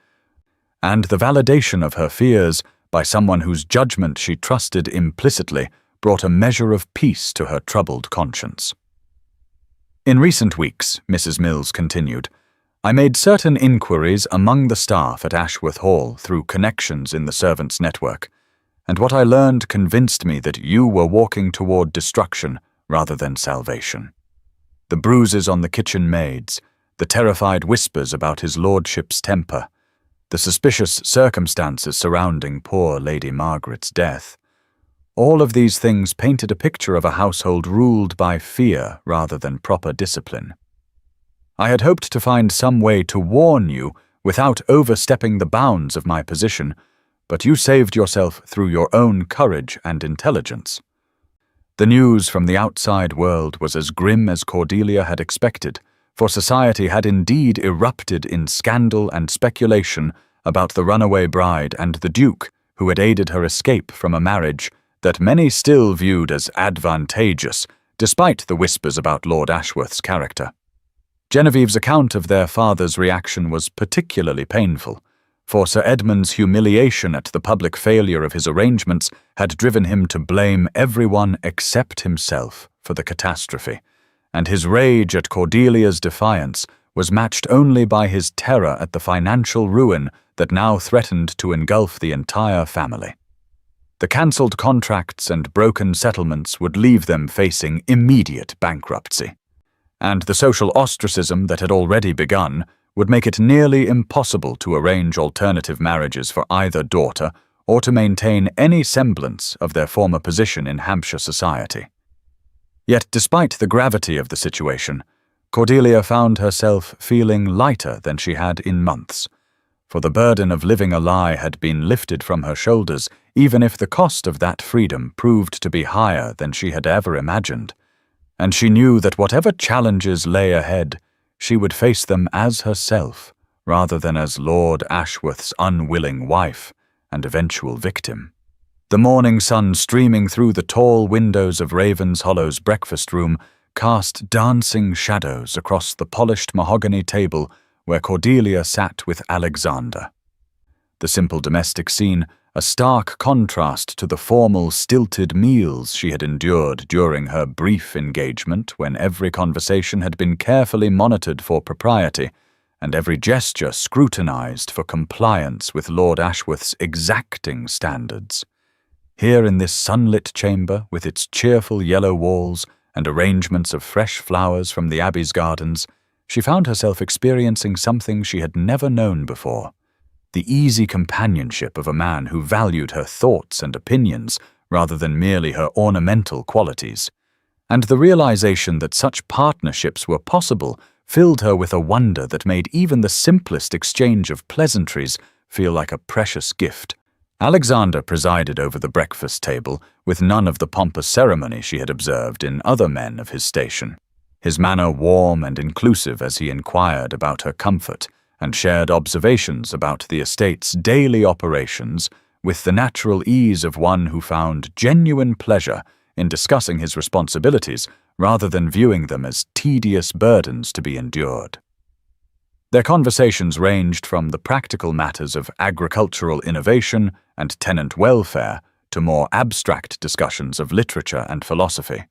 and the validation of her fears by someone whose judgment she trusted implicitly brought a measure of peace to her troubled conscience. "In recent weeks," Mrs. Mills continued, "I made certain inquiries among the staff at Ashworth Hall through connections in the servants' network, and what I learned convinced me that you were walking toward destruction rather than salvation. The bruises on the kitchen maids, the terrified whispers about his lordship's temper, the suspicious circumstances surrounding poor Lady Margaret's death, all of these things painted a picture of a household ruled by fear rather than proper discipline. I had hoped to find some way to warn you without overstepping the bounds of my position, but you saved yourself through your own courage and intelligence. The news from the outside world was as grim as Cordelia had expected, for society had indeed erupted in scandal and speculation about the runaway bride and the Duke, who had aided her escape from a marriage that many still viewed as advantageous, despite the whispers about Lord Ashworth's character. Genevieve's account of their father's reaction was particularly painful, for Sir Edmund's humiliation at the public failure of his arrangements had driven him to blame everyone except himself for the catastrophe, and his rage at Cordelia's defiance was matched only by his terror at the financial ruin that now threatened to engulf the entire family. The cancelled contracts and broken settlements would leave them facing immediate bankruptcy, and the social ostracism that had already begun would make it nearly impossible to arrange alternative marriages for either daughter or to maintain any semblance of their former position in Hampshire society. Yet, despite the gravity of the situation, Cordelia found herself feeling lighter than she had in months, for the burden of living a lie had been lifted from her shoulders, even if the cost of that freedom proved to be higher than she had ever imagined, and she knew that whatever challenges lay ahead, she would face them as herself, rather than as Lord Ashworth's unwilling wife and eventual victim. The morning sun streaming through the tall windows of Ravenshollow's breakfast room cast dancing shadows across the polished mahogany table where Cordelia sat with Alexander. The simple domestic scene, a stark contrast to the formal, stilted meals she had endured during her brief engagement when every conversation had been carefully monitored for propriety and every gesture scrutinized for compliance with Lord Ashworth's exacting standards. Here in this sunlit chamber, with its cheerful yellow walls and arrangements of fresh flowers from the Abbey's gardens, she found herself experiencing something she had never known before: the easy companionship of a man who valued her thoughts and opinions rather than merely her ornamental qualities. And the realization that such partnerships were possible filled her with a wonder that made even the simplest exchange of pleasantries feel like a precious gift. Alexander presided over the breakfast table with none of the pompous ceremony she had observed in other men of his station, his manner warm and inclusive as he inquired about her comfort and shared observations about the estate's daily operations with the natural ease of one who found genuine pleasure in discussing his responsibilities rather than viewing them as tedious burdens to be endured. Their conversations ranged from the practical matters of agricultural innovation and tenant welfare to more abstract discussions of literature and philosophy,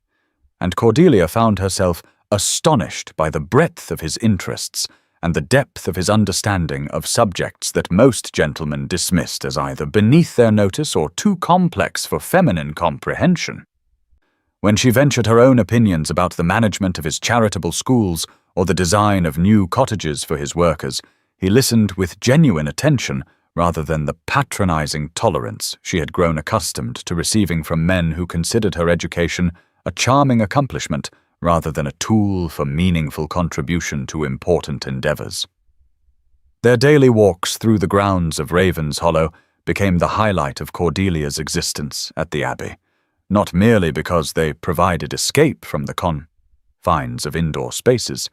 and Cordelia found herself astonished by the breadth of his interests and the depth of his understanding of subjects that most gentlemen dismissed as either beneath their notice or too complex for feminine comprehension. When she ventured her own opinions about the management of his charitable schools or the design of new cottages for his workers, he listened with genuine attention rather than the patronizing tolerance she had grown accustomed to receiving from men who considered her education a charming accomplishment rather than a tool for meaningful contribution to important endeavors. Their daily walks through the grounds of Ravenshollow became the highlight of Cordelia's existence at the Abbey, not merely because they provided escape from the confines of indoor spaces,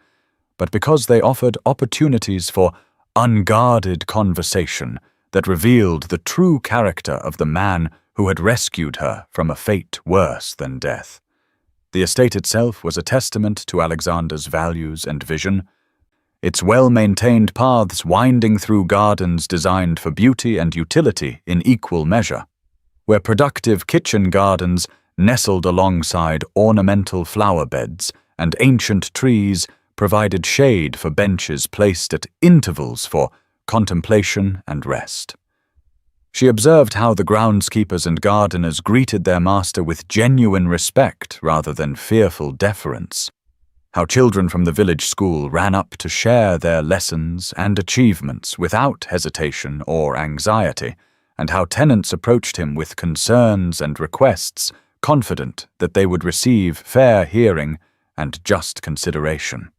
but because they offered opportunities for unguarded conversation that revealed the true character of the man who had rescued her from a fate worse than death. The estate itself was a testament to Alexander's values and vision, its well-maintained paths winding through gardens designed for beauty and utility in equal measure, where productive kitchen gardens nestled alongside ornamental flower beds and ancient trees provided shade for benches placed at intervals for contemplation and rest. She observed how the groundskeepers and gardeners greeted their master with genuine respect rather than fearful deference, how children from the village school ran up to share their lessons and achievements without hesitation or anxiety, and how tenants approached him with concerns and requests, confident that they would receive fair hearing and just consideration.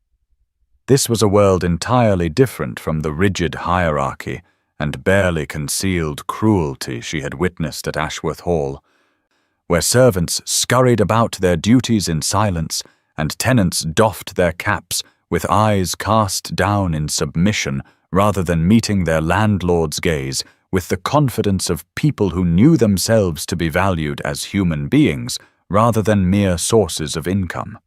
This was a world entirely different from the rigid hierarchy and barely concealed cruelty she had witnessed at Ashworth Hall, where servants scurried about their duties in silence and tenants doffed their caps with eyes cast down in submission rather than meeting their landlord's gaze with the confidence of people who knew themselves to be valued as human beings rather than mere sources of income.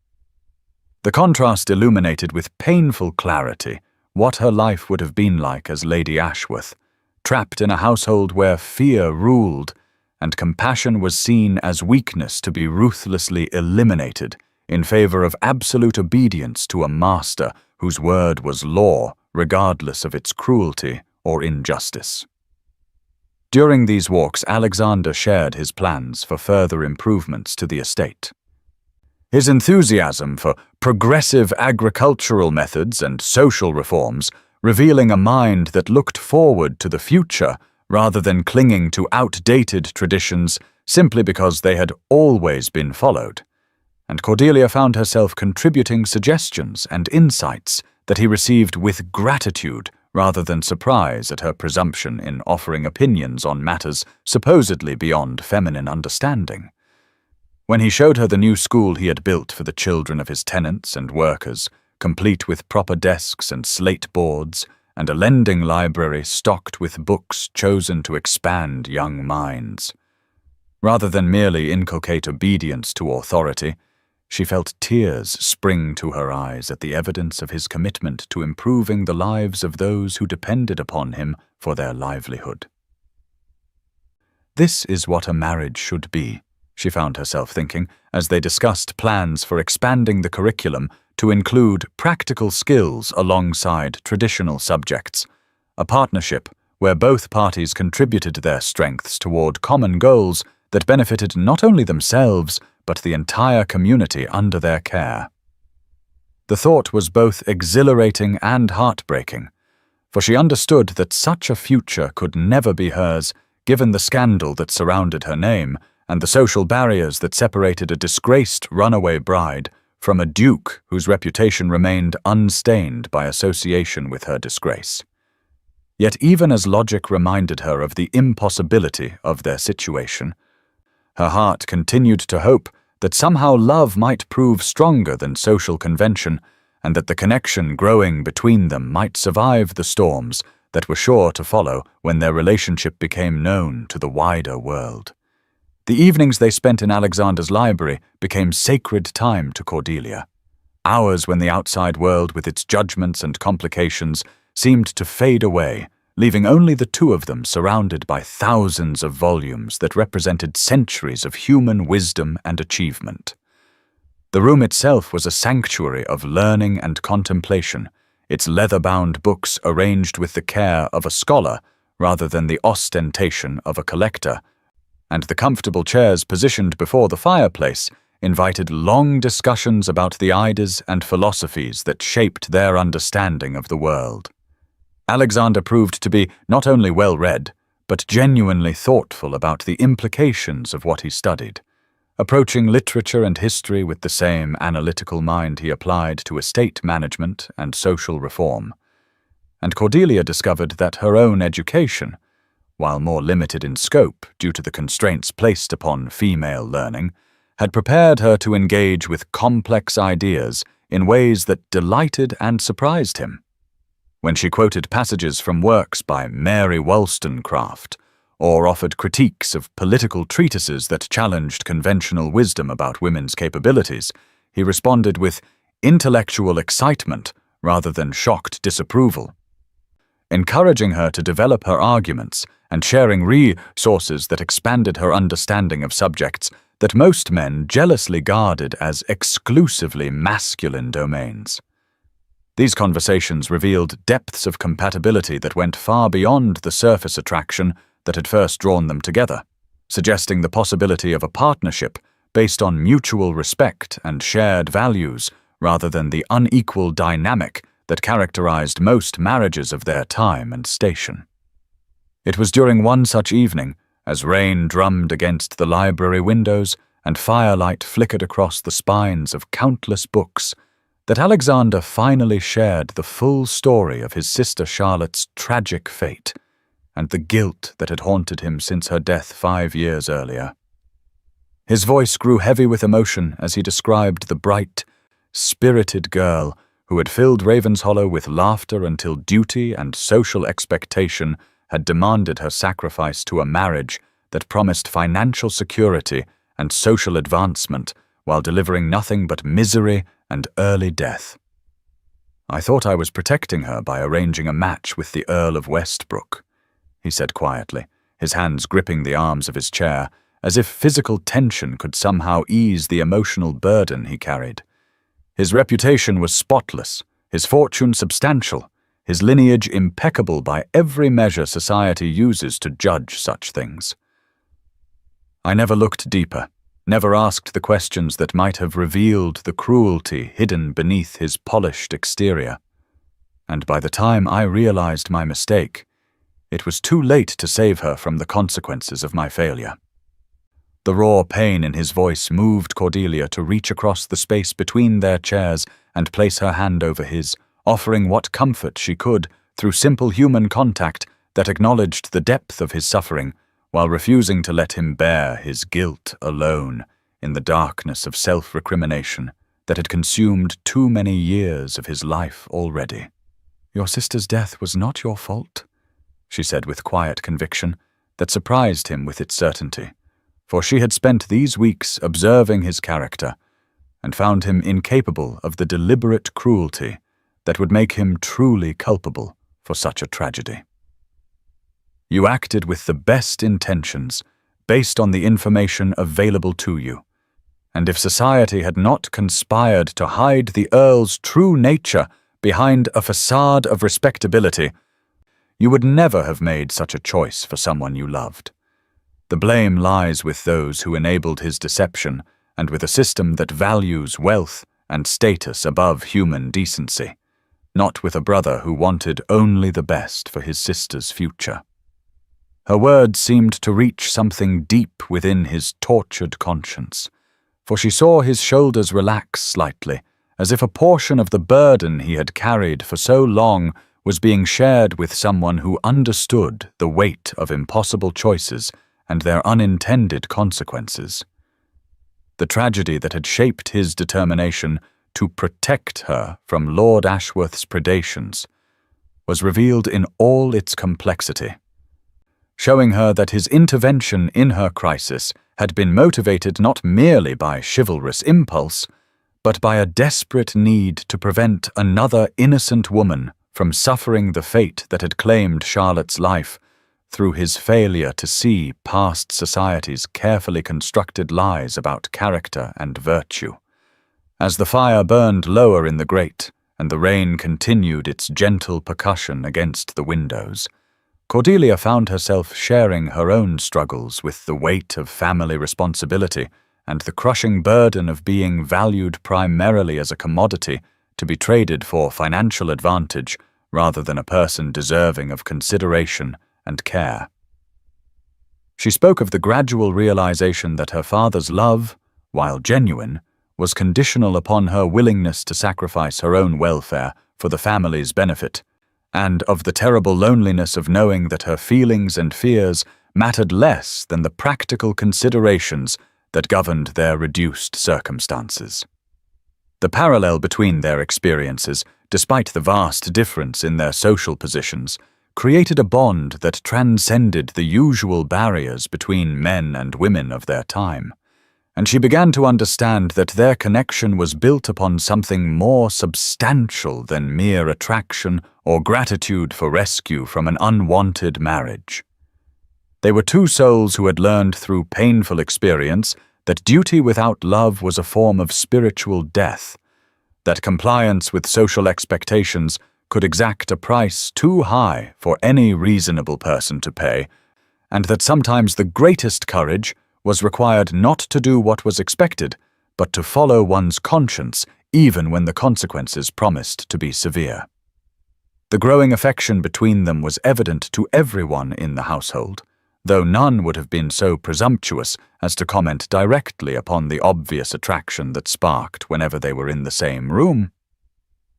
The contrast illuminated with painful clarity what her life would have been like as Lady Ashworth, trapped in a household where fear ruled and compassion was seen as weakness to be ruthlessly eliminated in favor of absolute obedience to a master whose word was law, regardless of its cruelty or injustice. During these walks, Alexander shared his plans for further improvements to the estate. His enthusiasm for progressive agricultural methods and social reforms, revealing a mind that looked forward to the future rather than clinging to outdated traditions simply because they had always been followed. And Cordelia found herself contributing suggestions and insights that he received with gratitude rather than surprise at her presumption in offering opinions on matters supposedly beyond feminine understanding. When he showed her the new school he had built for the children of his tenants and workers, complete with proper desks and slate boards, and a lending library stocked with books chosen to expand young minds. Rather than merely inculcate obedience to authority, she felt tears spring to her eyes at the evidence of his commitment to improving the lives of those who depended upon him for their livelihood. This is what a marriage should be, she found herself thinking, as they discussed plans for expanding the curriculum to include practical skills alongside traditional subjects, a partnership where both parties contributed their strengths toward common goals that benefited not only themselves, but the entire community under their care. The thought was both exhilarating and heartbreaking, for she understood that such a future could never be hers, given the scandal that surrounded her name and the social barriers that separated a disgraced runaway bride from a duke whose reputation remained unstained by association with her disgrace. Yet even as logic reminded her of the impossibility of their situation, her heart continued to hope that somehow love might prove stronger than social convention, and that the connection growing between them might survive the storms that were sure to follow when their relationship became known to the wider world. The evenings they spent in Alexander's library became sacred time to Cordelia. Hours when the outside world with its judgments and complications seemed to fade away, leaving only the two of them surrounded by thousands of volumes that represented centuries of human wisdom and achievement. The room itself was a sanctuary of learning and contemplation, its leather-bound books arranged with the care of a scholar rather than the ostentation of a collector, and the comfortable chairs positioned before the fireplace invited long discussions about the ideas and philosophies that shaped their understanding of the world. Alexander proved to be not only well-read, but genuinely thoughtful about the implications of what he studied, approaching literature and history with the same analytical mind he applied to estate management and social reform. And Cordelia discovered that her own education, while more limited in scope due to the constraints placed upon female learning, had prepared her to engage with complex ideas in ways that delighted and surprised him. When she quoted passages from works by Mary Wollstonecraft, or offered critiques of political treatises that challenged conventional wisdom about women's capabilities, he responded with intellectual excitement rather than shocked disapproval, encouraging her to develop her arguments and sharing resources that expanded her understanding of subjects that most men jealously guarded as exclusively masculine domains. These conversations revealed depths of compatibility that went far beyond the surface attraction that had first drawn them together, suggesting the possibility of a partnership based on mutual respect and shared values rather than the unequal dynamic that characterized most marriages of their time and station. It was during one such evening, as rain drummed against the library windows and firelight flickered across the spines of countless books, that Alexander finally shared the full story of his sister Charlotte's tragic fate and the guilt that had haunted him since her death 5 years earlier. His voice grew heavy with emotion as he described the bright, spirited girl who had filled Ravenshollow with laughter until duty and social expectation had demanded her sacrifice to a marriage that promised financial security and social advancement while delivering nothing but misery and early death. "I thought I was protecting her by arranging a match with the Earl of Westbrook," he said quietly, his hands gripping the arms of his chair, as if physical tension could somehow ease the emotional burden he carried. His reputation was spotless, his fortune substantial, his lineage impeccable by every measure society uses to judge such things. I never looked deeper, never asked the questions that might have revealed the cruelty hidden beneath his polished exterior. And by the time I realized my mistake, it was too late to save her from the consequences of my failure. The raw pain in his voice moved Cordelia to reach across the space between their chairs and place her hand over his, offering what comfort she could through simple human contact that acknowledged the depth of his suffering, while refusing to let him bear his guilt alone in the darkness of self-recrimination that had consumed too many years of his life already. "Your sister's death was not your fault," she said with quiet conviction that surprised him with its certainty, for she had spent these weeks observing his character and found him incapable of the deliberate cruelty that would make him truly culpable for such a tragedy. "You acted with the best intentions, based on the information available to you, and if society had not conspired to hide the Earl's true nature behind a facade of respectability, you would never have made such a choice for someone you loved. The blame lies with those who enabled his deception and with a system that values wealth and status above human decency, not with a brother who wanted only the best for his sister's future." Her words seemed to reach something deep within his tortured conscience, for she saw his shoulders relax slightly, as if a portion of the burden he had carried for so long was being shared with someone who understood the weight of impossible choices and their unintended consequences. The tragedy that had shaped his determination to protect her from Lord Ashworth's predations was revealed in all its complexity, showing her that his intervention in her crisis had been motivated not merely by chivalrous impulse, but by a desperate need to prevent another innocent woman from suffering the fate that had claimed Charlotte's life through his failure to see past society's carefully constructed lies about character and virtue. As the fire burned lower in the grate and the rain continued its gentle percussion against the windows, Cordelia found herself sharing her own struggles with the weight of family responsibility and the crushing burden of being valued primarily as a commodity to be traded for financial advantage rather than a person deserving of consideration and care. She spoke of the gradual realization that her father's love, while genuine, was conditional upon her willingness to sacrifice her own welfare for the family's benefit, and of the terrible loneliness of knowing that her feelings and fears mattered less than the practical considerations that governed their reduced circumstances. The parallel between their experiences, despite the vast difference in their social positions, created a bond that transcended the usual barriers between men and women of their time, and she began to understand that their connection was built upon something more substantial than mere attraction or gratitude for rescue from an unwanted marriage. They were two souls who had learned through painful experience that duty without love was a form of spiritual death, that compliance with social expectations could exact a price too high for any reasonable person to pay, and that sometimes the greatest courage was required not to do what was expected, but to follow one's conscience even when the consequences promised to be severe. The growing affection between them was evident to everyone in the household, though none would have been so presumptuous as to comment directly upon the obvious attraction that sparked whenever they were in the same room.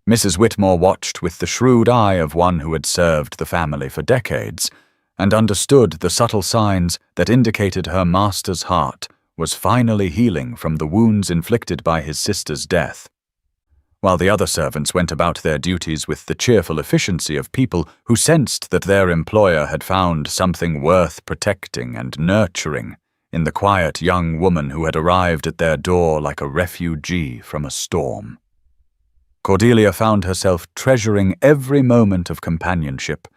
Mrs. Whitmore watched with the shrewd eye of one who had served the family for decades, and understood the subtle signs that indicated her master's heart was finally healing from the wounds inflicted by his sister's death, while the other servants went about their duties with the cheerful efficiency of people who sensed that their employer had found something worth protecting and nurturing in the quiet young woman who had arrived at their door like a refugee from a storm. Cordelia found herself treasuring every moment of companionship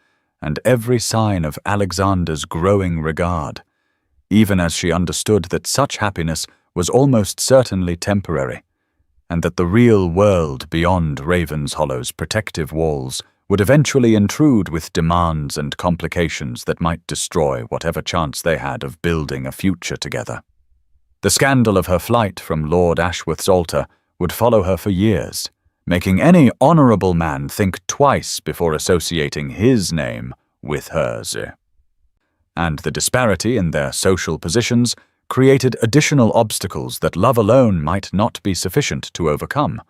and every sign of Alexander's growing regard, even as she understood that such happiness was almost certainly temporary, and that the real world beyond Ravenshallow's protective walls would eventually intrude with demands and complications that might destroy whatever chance they had of building a future together. The scandal of her flight from Lord Ashworth's altar would follow her for years, making any honorable man think twice before associating his name with hers. And the disparity in their social positions created additional obstacles that love alone might not be sufficient to overcome.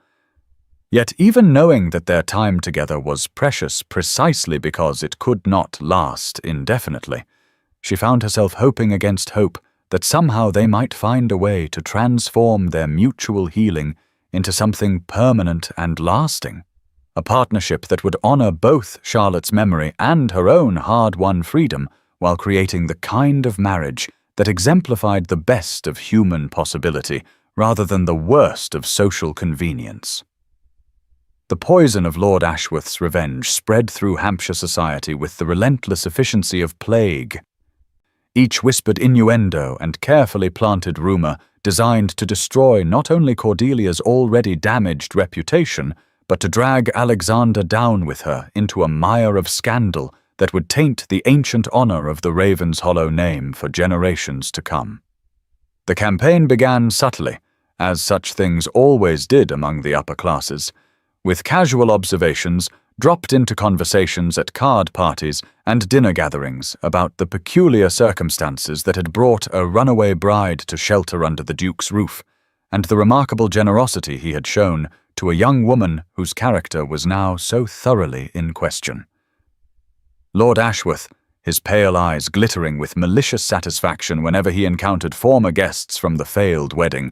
Yet even knowing that their time together was precious precisely because it could not last indefinitely, she found herself hoping against hope that somehow they might find a way to transform their mutual healing into something permanent and lasting, a partnership that would honor both Charlotte's memory and her own hard-won freedom while creating the kind of marriage that exemplified the best of human possibility rather than the worst of social convenience. The poison of Lord Ashworth's revenge spread through Hampshire society with the relentless efficiency of plague. Each whispered innuendo and carefully planted rumor designed to destroy not only Cordelia's already damaged reputation, but to drag Alexander down with her into a mire of scandal that would taint the ancient honor of the Ravenshallow name for generations to come. The campaign began subtly, as such things always did among the upper classes, with casual observations dropped into conversations at card parties and dinner gatherings about the peculiar circumstances that had brought a runaway bride to shelter under the Duke's roof, and the remarkable generosity he had shown to a young woman whose character was now so thoroughly in question. Lord Ashworth, his pale eyes glittering with malicious satisfaction whenever he encountered former guests from the failed wedding,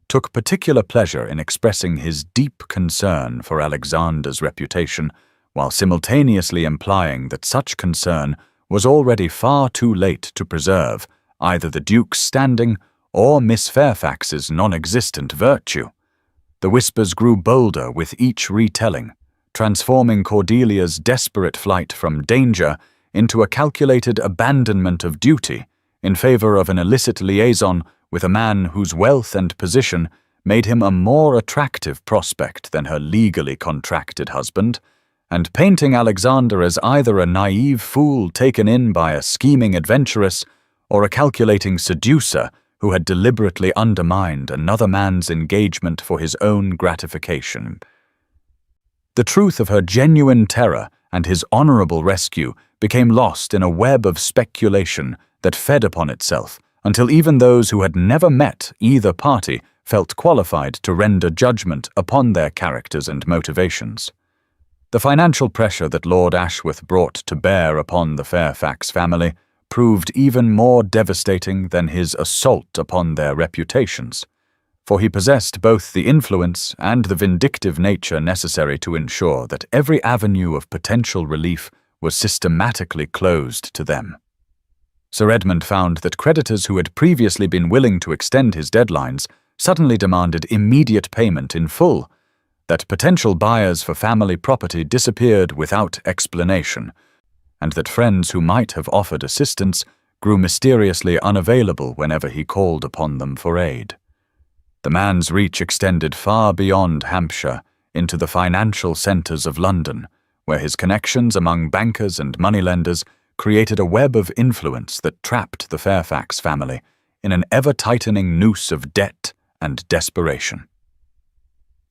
took particular pleasure in expressing his deep concern for Alexander's reputation, while simultaneously implying that such concern was already far too late to preserve either the Duke's standing or Miss Fairfax's non-existent virtue. The whispers grew bolder with each retelling, transforming Cordelia's desperate flight from danger into a calculated abandonment of duty in favor of an illicit liaison with a man whose wealth and position made him a more attractive prospect than her legally contracted husband, and painting Alexander as either a naive fool taken in by a scheming adventuress or a calculating seducer who had deliberately undermined another man's engagement for his own gratification. The truth of her genuine terror and his honorable rescue became lost in a web of speculation that fed upon itself until even those who had never met either party felt qualified to render judgment upon their characters and motivations. The financial pressure that Lord Ashworth brought to bear upon the Fairfax family proved even more devastating than his assault upon their reputations, for he possessed both the influence and the vindictive nature necessary to ensure that every avenue of potential relief was systematically closed to them. Sir Edmund found that creditors who had previously been willing to extend his deadlines suddenly demanded immediate payment in full, that potential buyers for family property disappeared without explanation, and that friends who might have offered assistance grew mysteriously unavailable whenever he called upon them for aid. The man's reach extended far beyond Hampshire into the financial centres of London, where his connections among bankers and moneylenders created a web of influence that trapped the Fairfax family in an ever-tightening noose of debt and desperation.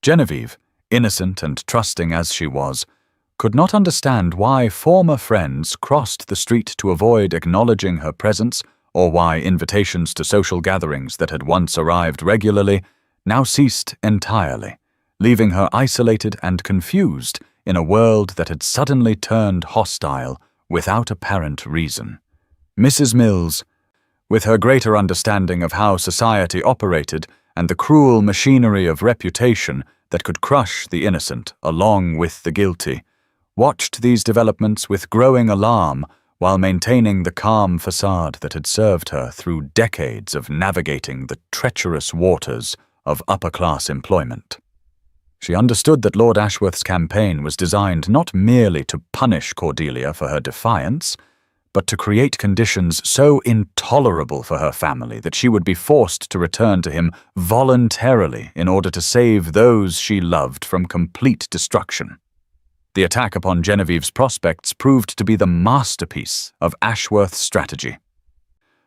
Genevieve, innocent and trusting as she was, could not understand why former friends crossed the street to avoid acknowledging her presence, or why invitations to social gatherings that had once arrived regularly now ceased entirely, leaving her isolated and confused in a world that had suddenly turned hostile without apparent reason. Mrs. Mills, with her greater understanding of how society operated and the cruel machinery of reputation that could crush the innocent along with the guilty, watched these developments with growing alarm while maintaining the calm facade that had served her through decades of navigating the treacherous waters of upper-class employment. She understood that Lord Ashworth's campaign was designed not merely to punish Cordelia for her defiance, but to create conditions so intolerable for her family that she would be forced to return to him voluntarily in order to save those she loved from complete destruction. The attack upon Genevieve's prospects proved to be the masterpiece of Ashworth's strategy.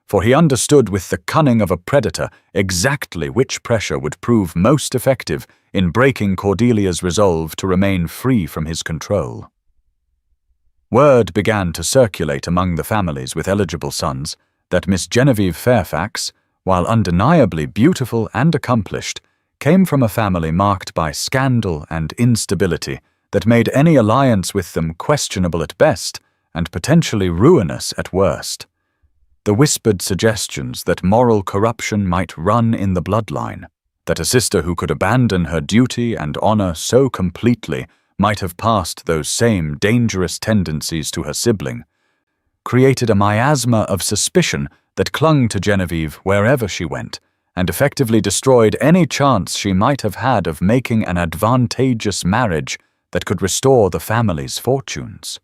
For he understood with the cunning of a predator exactly which pressure would prove most effective in breaking Cordelia's resolve to remain free from his control. Word began to circulate among the families with eligible sons that Miss Genevieve Fairfax, while undeniably beautiful and accomplished, came from a family marked by scandal and instability that made any alliance with them questionable at best and potentially ruinous at worst. The whispered suggestions that moral corruption might run in the bloodline, that a sister who could abandon her duty and honor so completely might have passed those same dangerous tendencies to her sibling, created a miasma of suspicion that clung to Genevieve wherever she went, and effectively destroyed any chance she might have had of making an advantageous marriage that could restore the family's fortunes.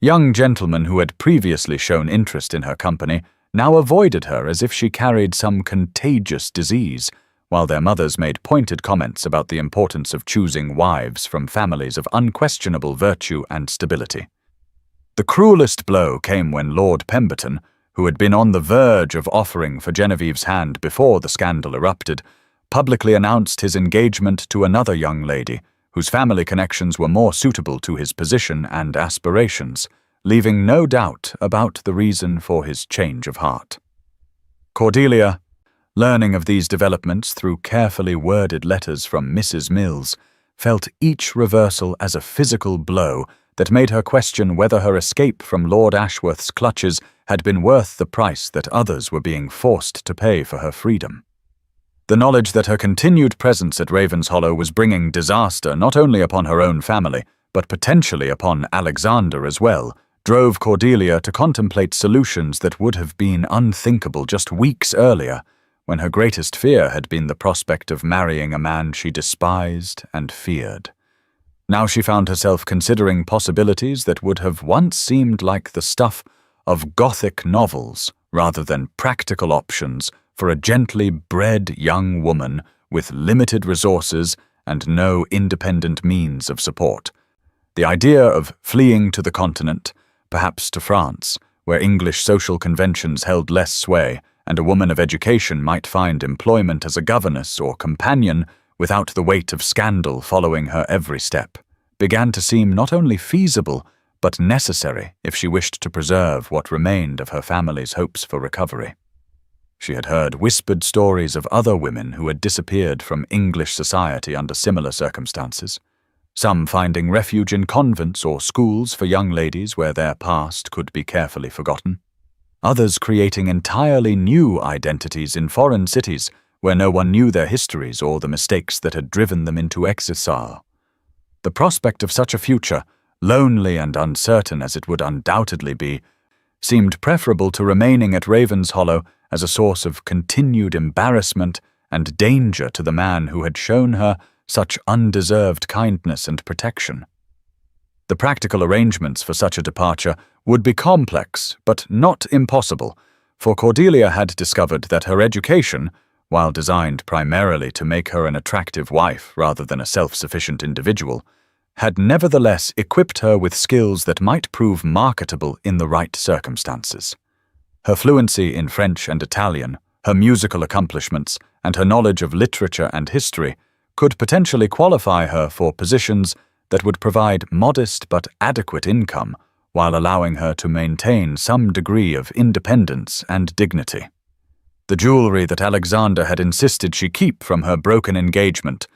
Young gentlemen who had previously shown interest in her company now avoided her as if she carried some contagious disease, while their mothers made pointed comments about the importance of choosing wives from families of unquestionable virtue and stability. The cruelest blow came when Lord Pemberton, who had been on the verge of offering for Genevieve's hand before the scandal erupted, publicly announced his engagement to another young lady, whose family connections were more suitable to his position and aspirations, leaving no doubt about the reason for his change of heart. Cordelia, learning of these developments through carefully worded letters from Mrs. Mills, felt each reversal as a physical blow that made her question whether her escape from Lord Ashworth's clutches had been worth the price that others were being forced to pay for her freedom. The knowledge that her continued presence at Ravenshollow was bringing disaster not only upon her own family, but potentially upon Alexander as well, drove Cordelia to contemplate solutions that would have been unthinkable just weeks earlier, when her greatest fear had been the prospect of marrying a man she despised and feared. Now she found herself considering possibilities that would have once seemed like the stuff of Gothic novels rather than practical options for a gently bred young woman with limited resources and no independent means of support. The idea of fleeing to the continent, perhaps to France, where English social conventions held less sway and a woman of education might find employment as a governess or companion without the weight of scandal following her every step, began to seem not only feasible but necessary if she wished to preserve what remained of her family's hopes for recovery. She had heard whispered stories of other women who had disappeared from English society under similar circumstances, some finding refuge in convents or schools for young ladies where their past could be carefully forgotten, others creating entirely new identities in foreign cities where no one knew their histories or the mistakes that had driven them into exile. The prospect of such a future, lonely and uncertain as it would undoubtedly be, seemed preferable to remaining at Ravenshollow as a source of continued embarrassment and danger to the man who had shown her such undeserved kindness and protection. The practical arrangements for such a departure would be complex, but not impossible, for Cordelia had discovered that her education, while designed primarily to make her an attractive wife rather than a self-sufficient individual, had nevertheless equipped her with skills that might prove marketable in the right circumstances. Her fluency in French and Italian, her musical accomplishments, and her knowledge of literature and history could potentially qualify her for positions that would provide modest but adequate income while allowing her to maintain some degree of independence and dignity. The jewelry that Alexander had insisted she keep from her broken engagement,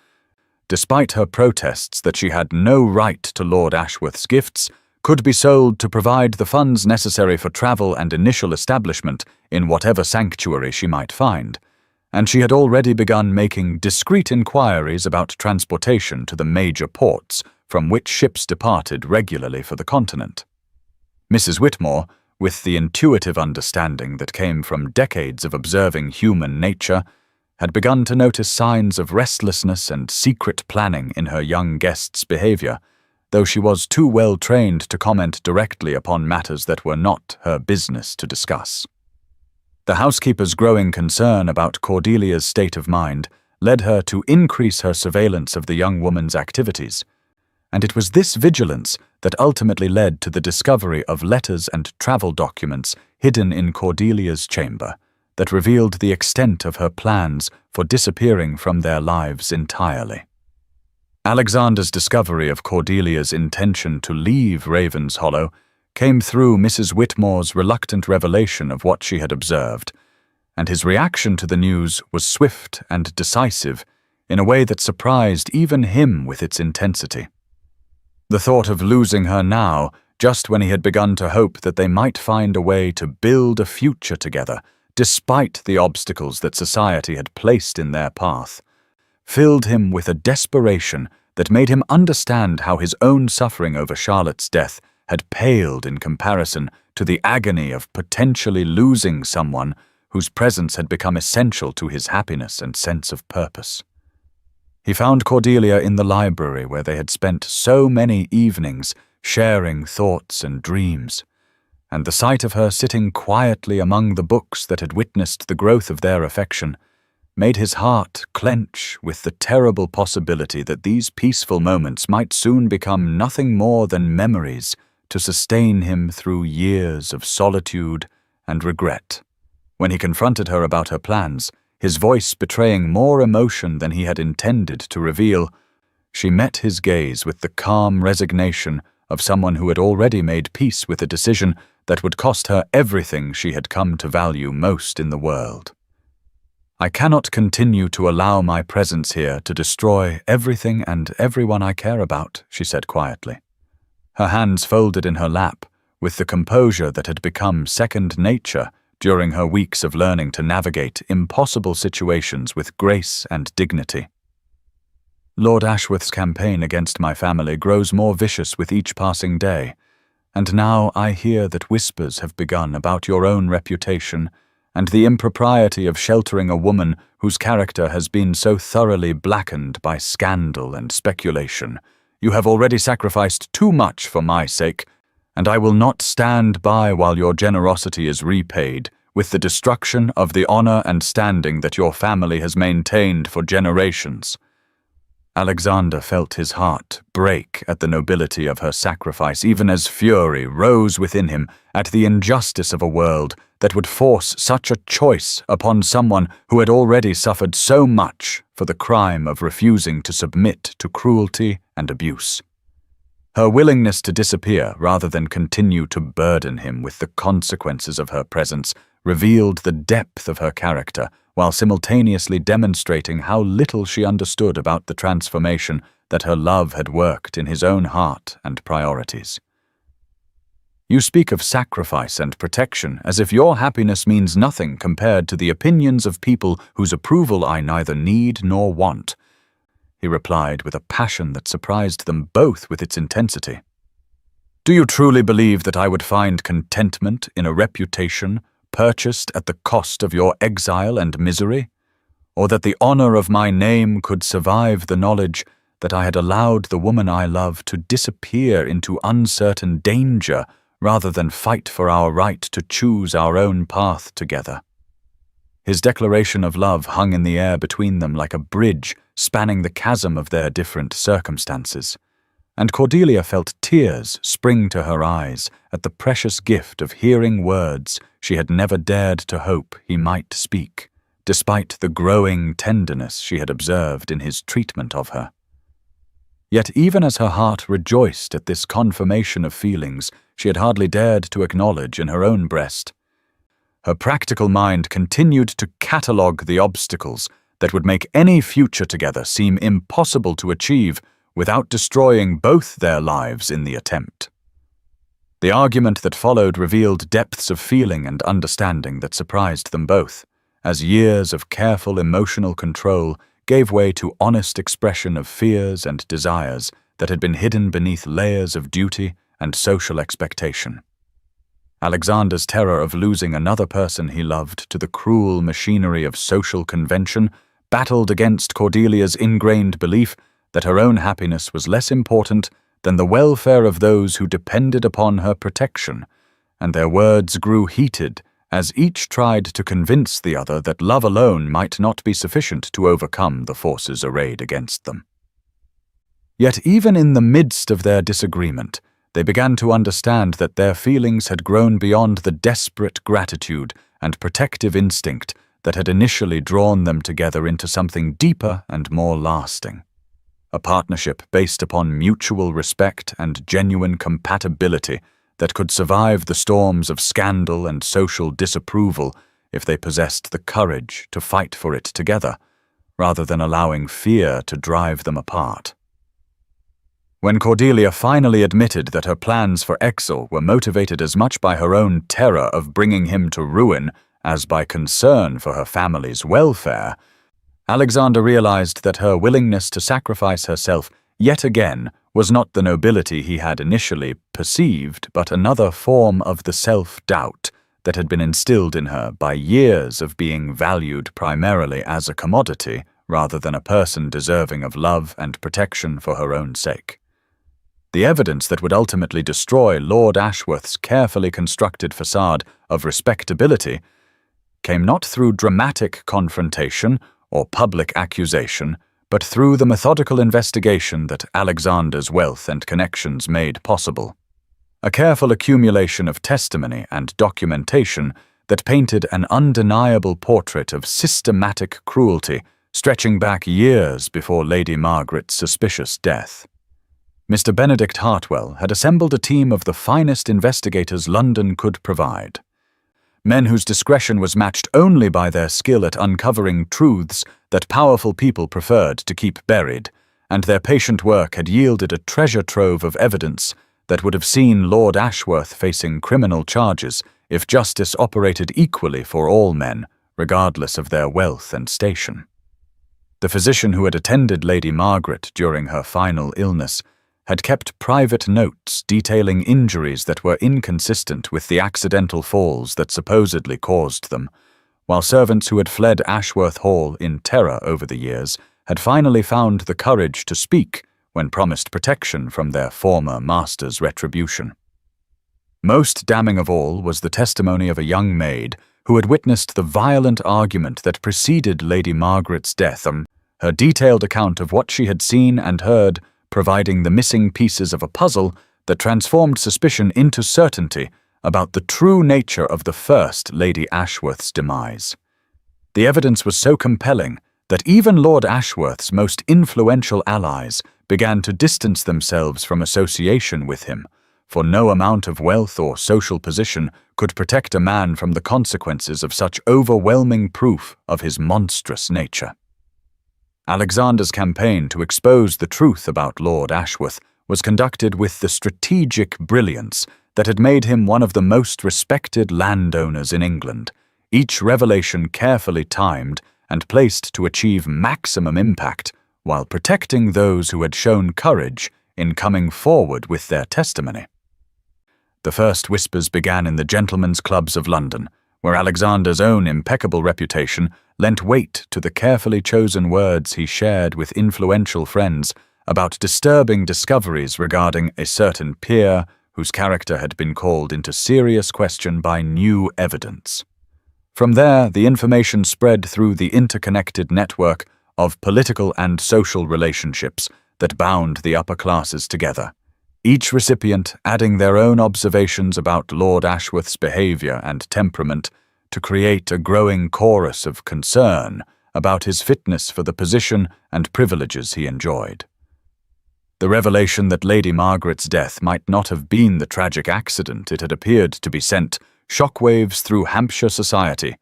despite her protests that she had no right to Lord Ashworth's gifts, could be sold to provide the funds necessary for travel and initial establishment in whatever sanctuary she might find, and she had already begun making discreet inquiries about transportation to the major ports from which ships departed regularly for the continent. Mrs. Whitmore, with the intuitive understanding that came from decades of observing human nature, had begun to notice signs of restlessness and secret planning in her young guest's behavior though she was too well trained to comment directly upon matters that were not her business to discuss. The housekeeper's growing concern about Cordelia's state of mind led her to increase her surveillance of the young woman's activities, and it was this vigilance that ultimately led to the discovery of letters and travel documents hidden in Cordelia's chamber that revealed the extent of her plans for disappearing from their lives entirely. Alexander's discovery of Cordelia's intention to leave Ravenshollow came through Mrs. Whitmore's reluctant revelation of what she had observed, and his reaction to the news was swift and decisive in a way that surprised even him with its intensity. The thought of losing her now, just when he had begun to hope that they might find a way to build a future together, despite the obstacles that society had placed in their path, filled him with a desperation that made him understand how his own suffering over Charlotte's death had paled in comparison to the agony of potentially losing someone whose presence had become essential to his happiness and sense of purpose. He found Cordelia in the library where they had spent so many evenings sharing thoughts and dreams, and the sight of her sitting quietly among the books that had witnessed the growth of their affection made his heart clench with the terrible possibility that these peaceful moments might soon become nothing more than memories to sustain him through years of solitude and regret. When he confronted her about her plans, his voice betraying more emotion than he had intended to reveal, she met his gaze with the calm resignation of someone who had already made peace with a decision that would cost her everything she had come to value most in the world. "I cannot continue to allow my presence here to destroy everything and everyone I care about," she said quietly. Her hands folded in her lap, with the composure that had become second nature during her weeks of learning to navigate impossible situations with grace and dignity. "Lord Ashworth's campaign against my family grows more vicious with each passing day, and now I hear that whispers have begun about your own reputation and the impropriety of sheltering a woman whose character has been so thoroughly blackened by scandal and speculation. You have already sacrificed too much for my sake, and I will not stand by while your generosity is repaid with the destruction of the honor and standing that your family has maintained for generations." Alexander felt his heart break at the nobility of her sacrifice, even as fury rose within him at the injustice of a world that would force such a choice upon someone who had already suffered so much for the crime of refusing to submit to cruelty and abuse. Her willingness to disappear rather than continue to burden him with the consequences of her presence revealed the depth of her character, while simultaneously demonstrating how little she understood about the transformation that her love had worked in his own heart and priorities. "You speak of sacrifice and protection as if your happiness means nothing compared to the opinions of people whose approval I neither need nor want," he replied with a passion that surprised them both with its intensity. "Do you truly believe that I would find contentment in a reputation purchased at the cost of your exile and misery, or that the honor of my name could survive the knowledge that I had allowed the woman I love to disappear into uncertain danger rather than fight for our right to choose our own path together?" His declaration of love hung in the air between them like a bridge spanning the chasm of their different circumstances, and Cordelia felt tears spring to her eyes at the precious gift of hearing words she had never dared to hope he might speak, despite the growing tenderness she had observed in his treatment of her. Yet even as her heart rejoiced at this confirmation of feelings she had hardly dared to acknowledge in her own breast, her practical mind continued to catalogue the obstacles that would make any future together seem impossible to achieve without destroying both their lives in the attempt. The argument that followed revealed depths of feeling and understanding that surprised them both, as years of careful emotional control gave way to honest expression of fears and desires that had been hidden beneath layers of duty and social expectation. Alexander's terror of losing another person he loved to the cruel machinery of social convention battled against Cordelia's ingrained belief that her own happiness was less important than the welfare of those who depended upon her protection, and their words grew heated as each tried to convince the other that love alone might not be sufficient to overcome the forces arrayed against them. Yet even in the midst of their disagreement, they began to understand that their feelings had grown beyond the desperate gratitude and protective instinct that had initially drawn them together into something deeper and more lasting. A partnership based upon mutual respect and genuine compatibility that could survive the storms of scandal and social disapproval if they possessed the courage to fight for it together, rather than allowing fear to drive them apart. When Cordelia finally admitted that her plans for Exil were motivated as much by her own terror of bringing him to ruin as by concern for her family's welfare, Alexander realized that her willingness to sacrifice herself yet again was not the nobility he had initially perceived, but another form of the self-doubt that had been instilled in her by years of being valued primarily as a commodity rather than a person deserving of love and protection for her own sake. The evidence that would ultimately destroy Lord Ashworth's carefully constructed facade of respectability came not through dramatic confrontation or public accusation, but through the methodical investigation that Alexander's wealth and connections made possible. A careful accumulation of testimony and documentation that painted an undeniable portrait of systematic cruelty stretching back years before Lady Margaret's suspicious death. Mr. Benedict Hartwell had assembled a team of the finest investigators London could provide. Men whose discretion was matched only by their skill at uncovering truths that powerful people preferred to keep buried, and their patient work had yielded a treasure trove of evidence that would have seen Lord Ashworth facing criminal charges if justice operated equally for all men, regardless of their wealth and station. The physician who had attended Lady Margaret during her final illness had kept private notes detailing injuries that were inconsistent with the accidental falls that supposedly caused them, while servants who had fled Ashworth Hall in terror over the years had finally found the courage to speak when promised protection from their former master's retribution. Most damning of all was the testimony of a young maid who had witnessed the violent argument that preceded Lady Margaret's death, her detailed account of what she had seen and heard providing the missing pieces of a puzzle that transformed suspicion into certainty about the true nature of the first Lady Ashworth's demise. The evidence was so compelling that even Lord Ashworth's most influential allies began to distance themselves from association with him, for no amount of wealth or social position could protect a man from the consequences of such overwhelming proof of his monstrous nature. Alexander's campaign to expose the truth about Lord Ashworth was conducted with the strategic brilliance that had made him one of the most respected landowners in England, each revelation carefully timed and placed to achieve maximum impact while protecting those who had shown courage in coming forward with their testimony. The first whispers began in the gentlemen's clubs of London, where Alexander's own impeccable reputation lent weight to the carefully chosen words he shared with influential friends about disturbing discoveries regarding a certain peer whose character had been called into serious question by new evidence. From there, the information spread through the interconnected network of political and social relationships that bound the upper classes together, each recipient adding their own observations about Lord Ashworth's behavior and temperament to create a growing chorus of concern about his fitness for the position and privileges he enjoyed. The revelation that Lady Margaret's death might not have been the tragic accident it had appeared to be sent shockwaves through Hampshire society,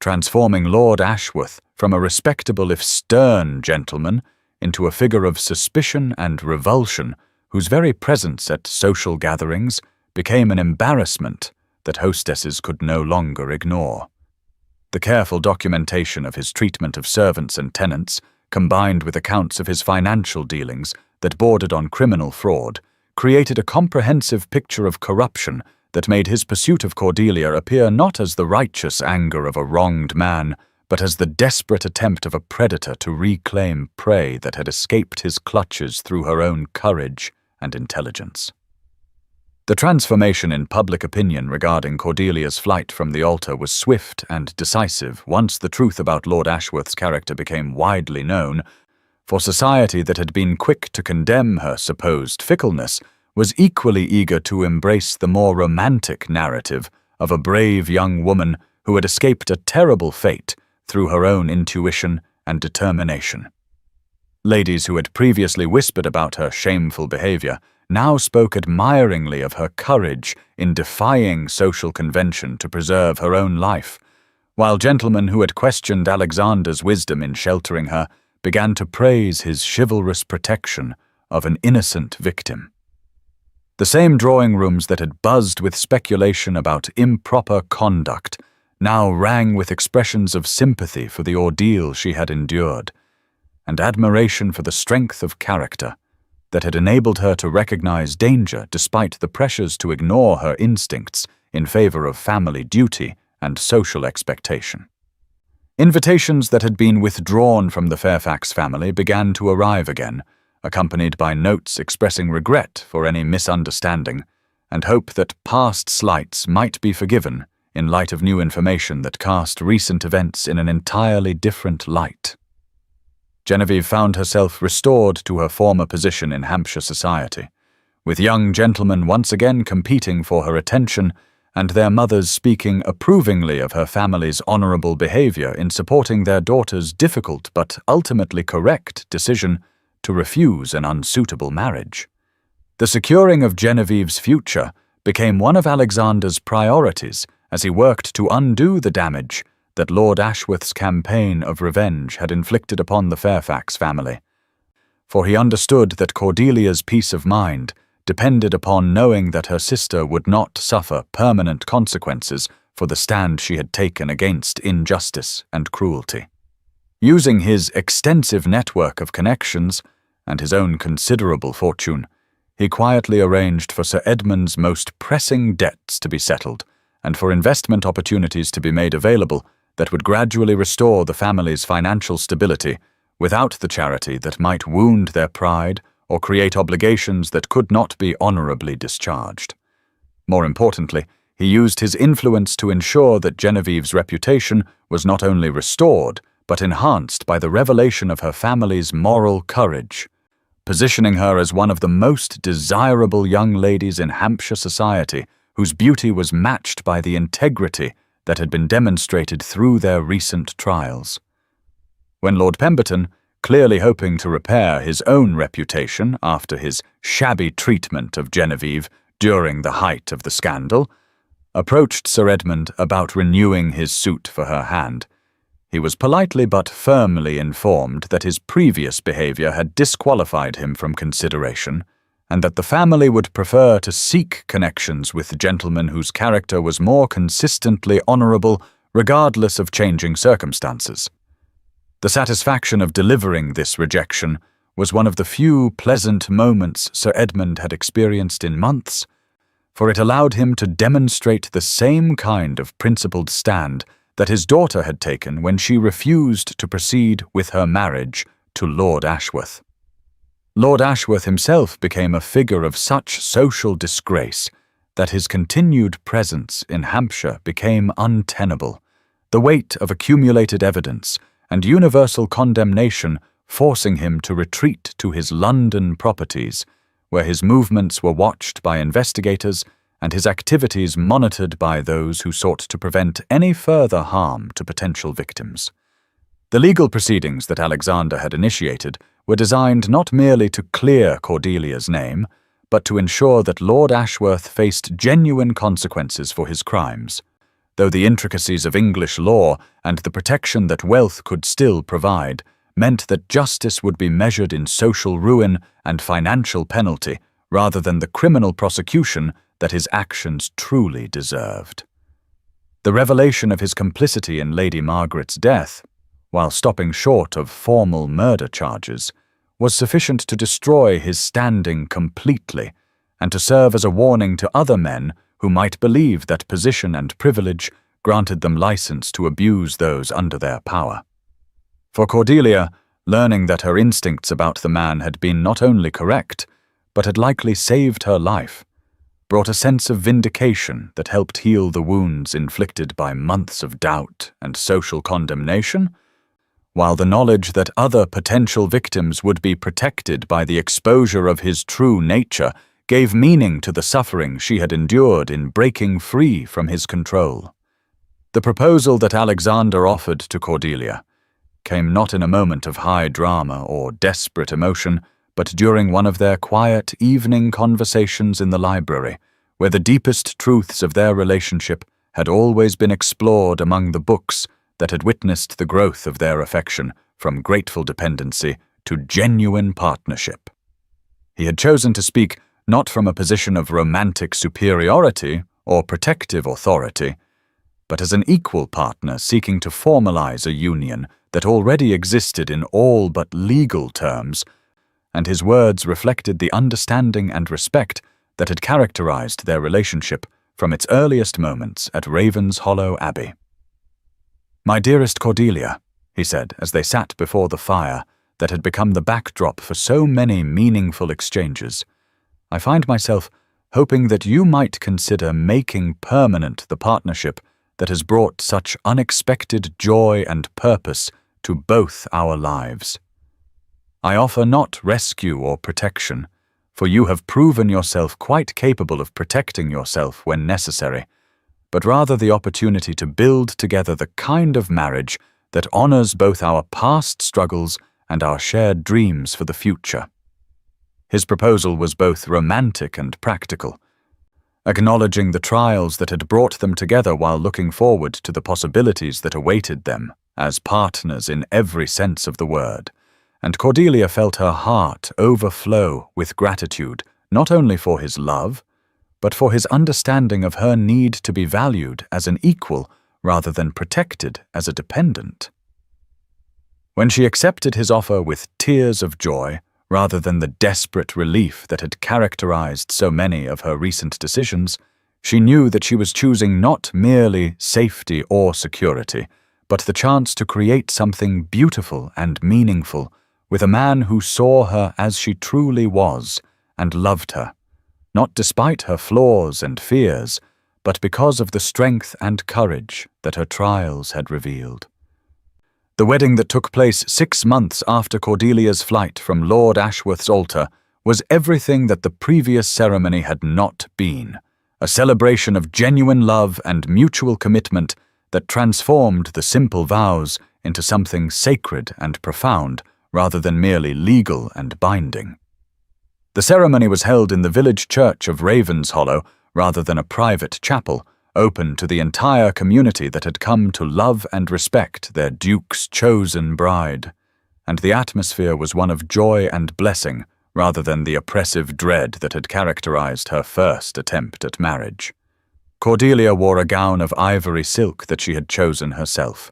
transforming Lord Ashworth from a respectable if stern gentleman into a figure of suspicion and revulsion whose very presence at social gatherings became an embarrassment that hostesses could no longer ignore. The careful documentation of his treatment of servants and tenants, combined with accounts of his financial dealings that bordered on criminal fraud, created a comprehensive picture of corruption that made his pursuit of Cordelia appear not as the righteous anger of a wronged man, but as the desperate attempt of a predator to reclaim prey that had escaped his clutches through her own courage and intelligence. The transformation in public opinion regarding Cordelia's flight from the altar was swift and decisive once the truth about Lord Ashworth's character became widely known, for society that had been quick to condemn her supposed fickleness was equally eager to embrace the more romantic narrative of a brave young woman who had escaped a terrible fate through her own intuition and determination. Ladies who had previously whispered about her shameful behavior now spoke admiringly of her courage in defying social convention to preserve her own life, while gentlemen who had questioned Alexander's wisdom in sheltering her began to praise his chivalrous protection of an innocent victim. The same drawing rooms that had buzzed with speculation about improper conduct now rang with expressions of sympathy for the ordeal she had endured, and admiration for the strength of character that had enabled her to recognize danger despite the pressures to ignore her instincts in favor of family duty and social expectation. Invitations that had been withdrawn from the Fairfax family began to arrive again, accompanied by notes expressing regret for any misunderstanding and hope that past slights might be forgiven in light of new information that cast recent events in an entirely different light. Genevieve found herself restored to her former position in Hampshire society, with young gentlemen once again competing for her attention and their mothers speaking approvingly of her family's honorable behavior in supporting their daughter's difficult but ultimately correct decision to refuse an unsuitable marriage. The securing of Genevieve's future became one of Alexander's priorities as he worked to undo the damage that Lord Ashworth's campaign of revenge had inflicted upon the Fairfax family, for he understood that Cordelia's peace of mind depended upon knowing that her sister would not suffer permanent consequences for the stand she had taken against injustice and cruelty. Using his extensive network of connections and his own considerable fortune, he quietly arranged for Sir Edmund's most pressing debts to be settled and for investment opportunities to be made available that would gradually restore the family's financial stability without the charity that might wound their pride or create obligations that could not be honorably discharged. More importantly, he used his influence to ensure that Genevieve's reputation was not only restored, but enhanced by the revelation of her family's moral courage, positioning her as one of the most desirable young ladies in Hampshire society, whose beauty was matched by the integrity that had been demonstrated through their recent trials. When Lord Pemberton, clearly hoping to repair his own reputation after his shabby treatment of Genevieve during the height of the scandal, approached Sir Edmund about renewing his suit for her hand, he was politely but firmly informed that his previous behavior had disqualified him from consideration, and that the family would prefer to seek connections with gentlemen whose character was more consistently honorable regardless of changing circumstances. The satisfaction of delivering this rejection was one of the few pleasant moments Sir Edmund had experienced in months, for it allowed him to demonstrate the same kind of principled stand that his daughter had taken when she refused to proceed with her marriage to Lord Ashworth. Lord Ashworth himself became a figure of such social disgrace that his continued presence in Hampshire became untenable, the weight of accumulated evidence and universal condemnation forcing him to retreat to his London properties, where his movements were watched by investigators and his activities monitored by those who sought to prevent any further harm to potential victims. The legal proceedings that Alexander had initiated were designed not merely to clear Cordelia's name, but to ensure that Lord Ashworth faced genuine consequences for his crimes, though the intricacies of English law and the protection that wealth could still provide meant that justice would be measured in social ruin and financial penalty rather than the criminal prosecution that his actions truly deserved. The revelation of his complicity in Lady Margaret's death, while stopping short of formal murder charges, was sufficient to destroy his standing completely and to serve as a warning to other men who might believe that position and privilege granted them license to abuse those under their power. For Cordelia, learning that her instincts about the man had been not only correct, but had likely saved her life, brought a sense of vindication that helped heal the wounds inflicted by months of doubt and social condemnation, while the knowledge that other potential victims would be protected by the exposure of his true nature gave meaning to the suffering she had endured in breaking free from his control. The proposal that Alexander offered to Cordelia came not in a moment of high drama or desperate emotion, but during one of their quiet evening conversations in the library, where the deepest truths of their relationship had always been explored among the books that had witnessed the growth of their affection from grateful dependency to genuine partnership. He had chosen to speak not from a position of romantic superiority or protective authority, but as an equal partner seeking to formalize a union that already existed in all but legal terms, and his words reflected the understanding and respect that had characterized their relationship from its earliest moments at Ravenshollow Abbey. "My dearest Cordelia," he said as they sat before the fire that had become the backdrop for so many meaningful exchanges, "I find myself hoping that you might consider making permanent the partnership that has brought such unexpected joy and purpose to both our lives. I offer not rescue or protection, for you have proven yourself quite capable of protecting yourself when necessary, but rather the opportunity to build together the kind of marriage that honors both our past struggles and our shared dreams for the future." His proposal was both romantic and practical, acknowledging the trials that had brought them together while looking forward to the possibilities that awaited them as partners in every sense of the word, and Cordelia felt her heart overflow with gratitude not only for his love, but for his understanding of her need to be valued as an equal rather than protected as a dependent. When she accepted his offer with tears of joy, rather than the desperate relief that had characterized so many of her recent decisions, she knew that she was choosing not merely safety or security, but the chance to create something beautiful and meaningful with a man who saw her as she truly was and loved her, not despite her flaws and fears, but because of the strength and courage that her trials had revealed. The wedding that took place 6 months after Cordelia's flight from Lord Ashworth's altar was everything that the previous ceremony had not been, a celebration of genuine love and mutual commitment that transformed the simple vows into something sacred and profound rather than merely legal and binding. The ceremony was held in the village church of Ravenshollow rather than a private chapel, open to the entire community that had come to love and respect their Duke's chosen bride, and the atmosphere was one of joy and blessing rather than the oppressive dread that had characterized her first attempt at marriage. Cordelia wore a gown of ivory silk that she had chosen herself,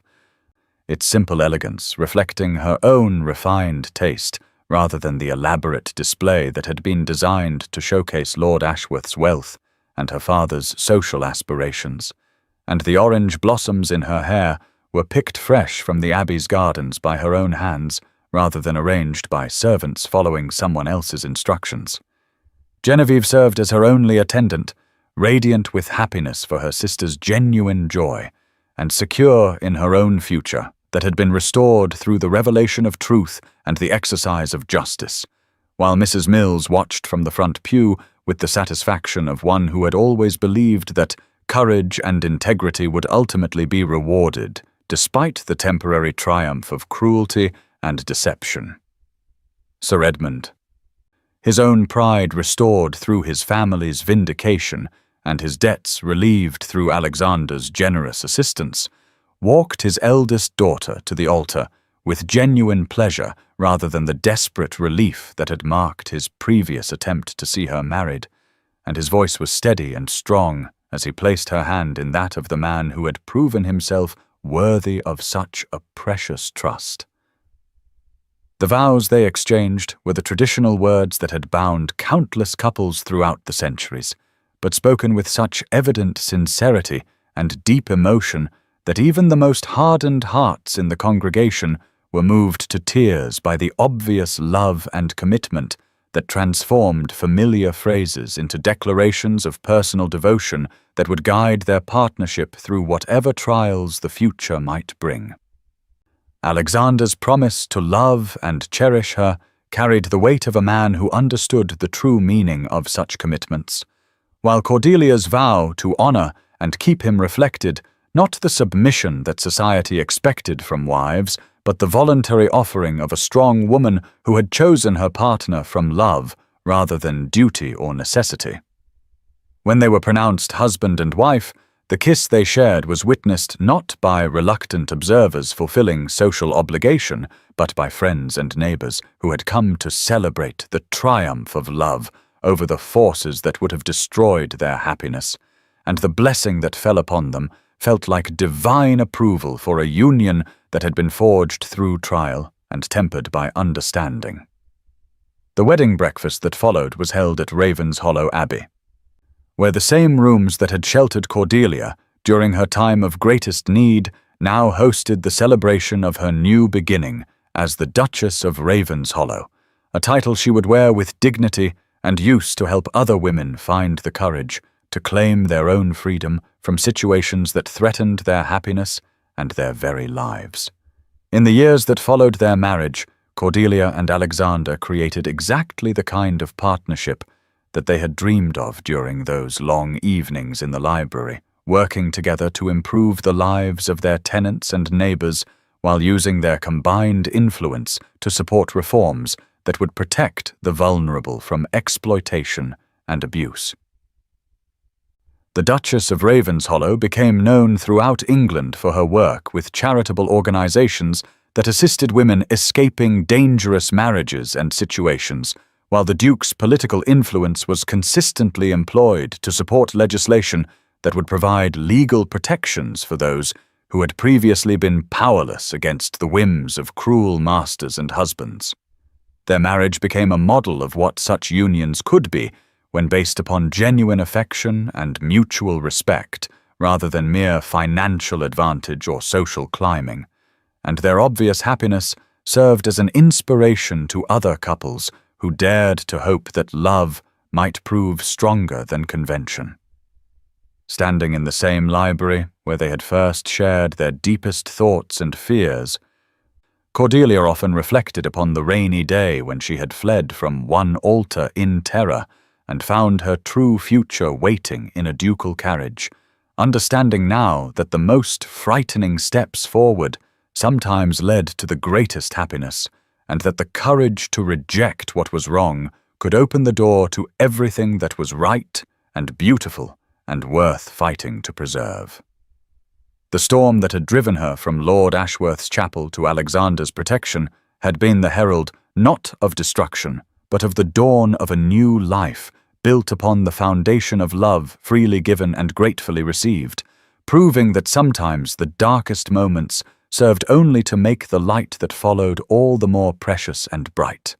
its simple elegance reflecting her own refined taste rather than the elaborate display that had been designed to showcase Lord Ashworth's wealth and her father's social aspirations, and the orange blossoms in her hair were picked fresh from the Abbey's gardens by her own hands rather than arranged by servants following someone else's instructions. Genevieve served as her only attendant, radiant with happiness for her sister's genuine joy, and secure in her own future that had been restored through the revelation of truth and the exercise of justice, while Mrs. Mills watched from the front pew with the satisfaction of one who had always believed that courage and integrity would ultimately be rewarded, despite the temporary triumph of cruelty and deception. Sir Edmund, his own pride restored through his family's vindication and his debts relieved through Alexander's generous assistance, walked his eldest daughter to the altar with genuine pleasure rather than the desperate relief that had marked his previous attempt to see her married, and his voice was steady and strong as he placed her hand in that of the man who had proven himself worthy of such a precious trust. The vows they exchanged were the traditional words that had bound countless couples throughout the centuries, but spoken with such evident sincerity and deep emotion that even the most hardened hearts in the congregation were moved to tears by the obvious love and commitment that transformed familiar phrases into declarations of personal devotion that would guide their partnership through whatever trials the future might bring. Alexander's promise to love and cherish her carried the weight of a man who understood the true meaning of such commitments, while Cordelia's vow to honor and keep him reflected not the submission that society expected from wives, but the voluntary offering of a strong woman who had chosen her partner from love rather than duty or necessity. When they were pronounced husband and wife, the kiss they shared was witnessed not by reluctant observers fulfilling social obligation, but by friends and neighbors who had come to celebrate the triumph of love over the forces that would have destroyed their happiness, and the blessing that fell upon them felt like divine approval for a union that had been forged through trial and tempered by understanding. The wedding breakfast that followed was held at Ravenshollow Abbey, where the same rooms that had sheltered Cordelia during her time of greatest need now hosted the celebration of her new beginning as the Duchess of Ravenshollow, a title she would wear with dignity and use to help other women find the courage to claim their own freedom from situations that threatened their happiness and their very lives. In the years that followed their marriage, Cordelia and Alexander created exactly the kind of partnership that they had dreamed of during those long evenings in the library, working together to improve the lives of their tenants and neighbors while using their combined influence to support reforms that would protect the vulnerable from exploitation and abuse. The Duchess of Ravenshollow became known throughout England for her work with charitable organizations that assisted women escaping dangerous marriages and situations, while the Duke's political influence was consistently employed to support legislation that would provide legal protections for those who had previously been powerless against the whims of cruel masters and husbands. Their marriage became a model of what such unions could be when based upon genuine affection and mutual respect rather than mere financial advantage or social climbing, and their obvious happiness served as an inspiration to other couples who dared to hope that love might prove stronger than convention. Standing in the same library where they had first shared their deepest thoughts and fears, Cordelia often reflected upon the rainy day when she had fled from one altar in terror and found her true future waiting in a ducal carriage, understanding now that the most frightening steps forward sometimes led to the greatest happiness, and that the courage to reject what was wrong could open the door to everything that was right and beautiful and worth fighting to preserve. The storm that had driven her from Lord Ashworth's chapel to Alexander's protection had been the herald not of destruction, but of the dawn of a new life built upon the foundation of love freely given and gratefully received, proving that sometimes the darkest moments served only to make the light that followed all the more precious and bright.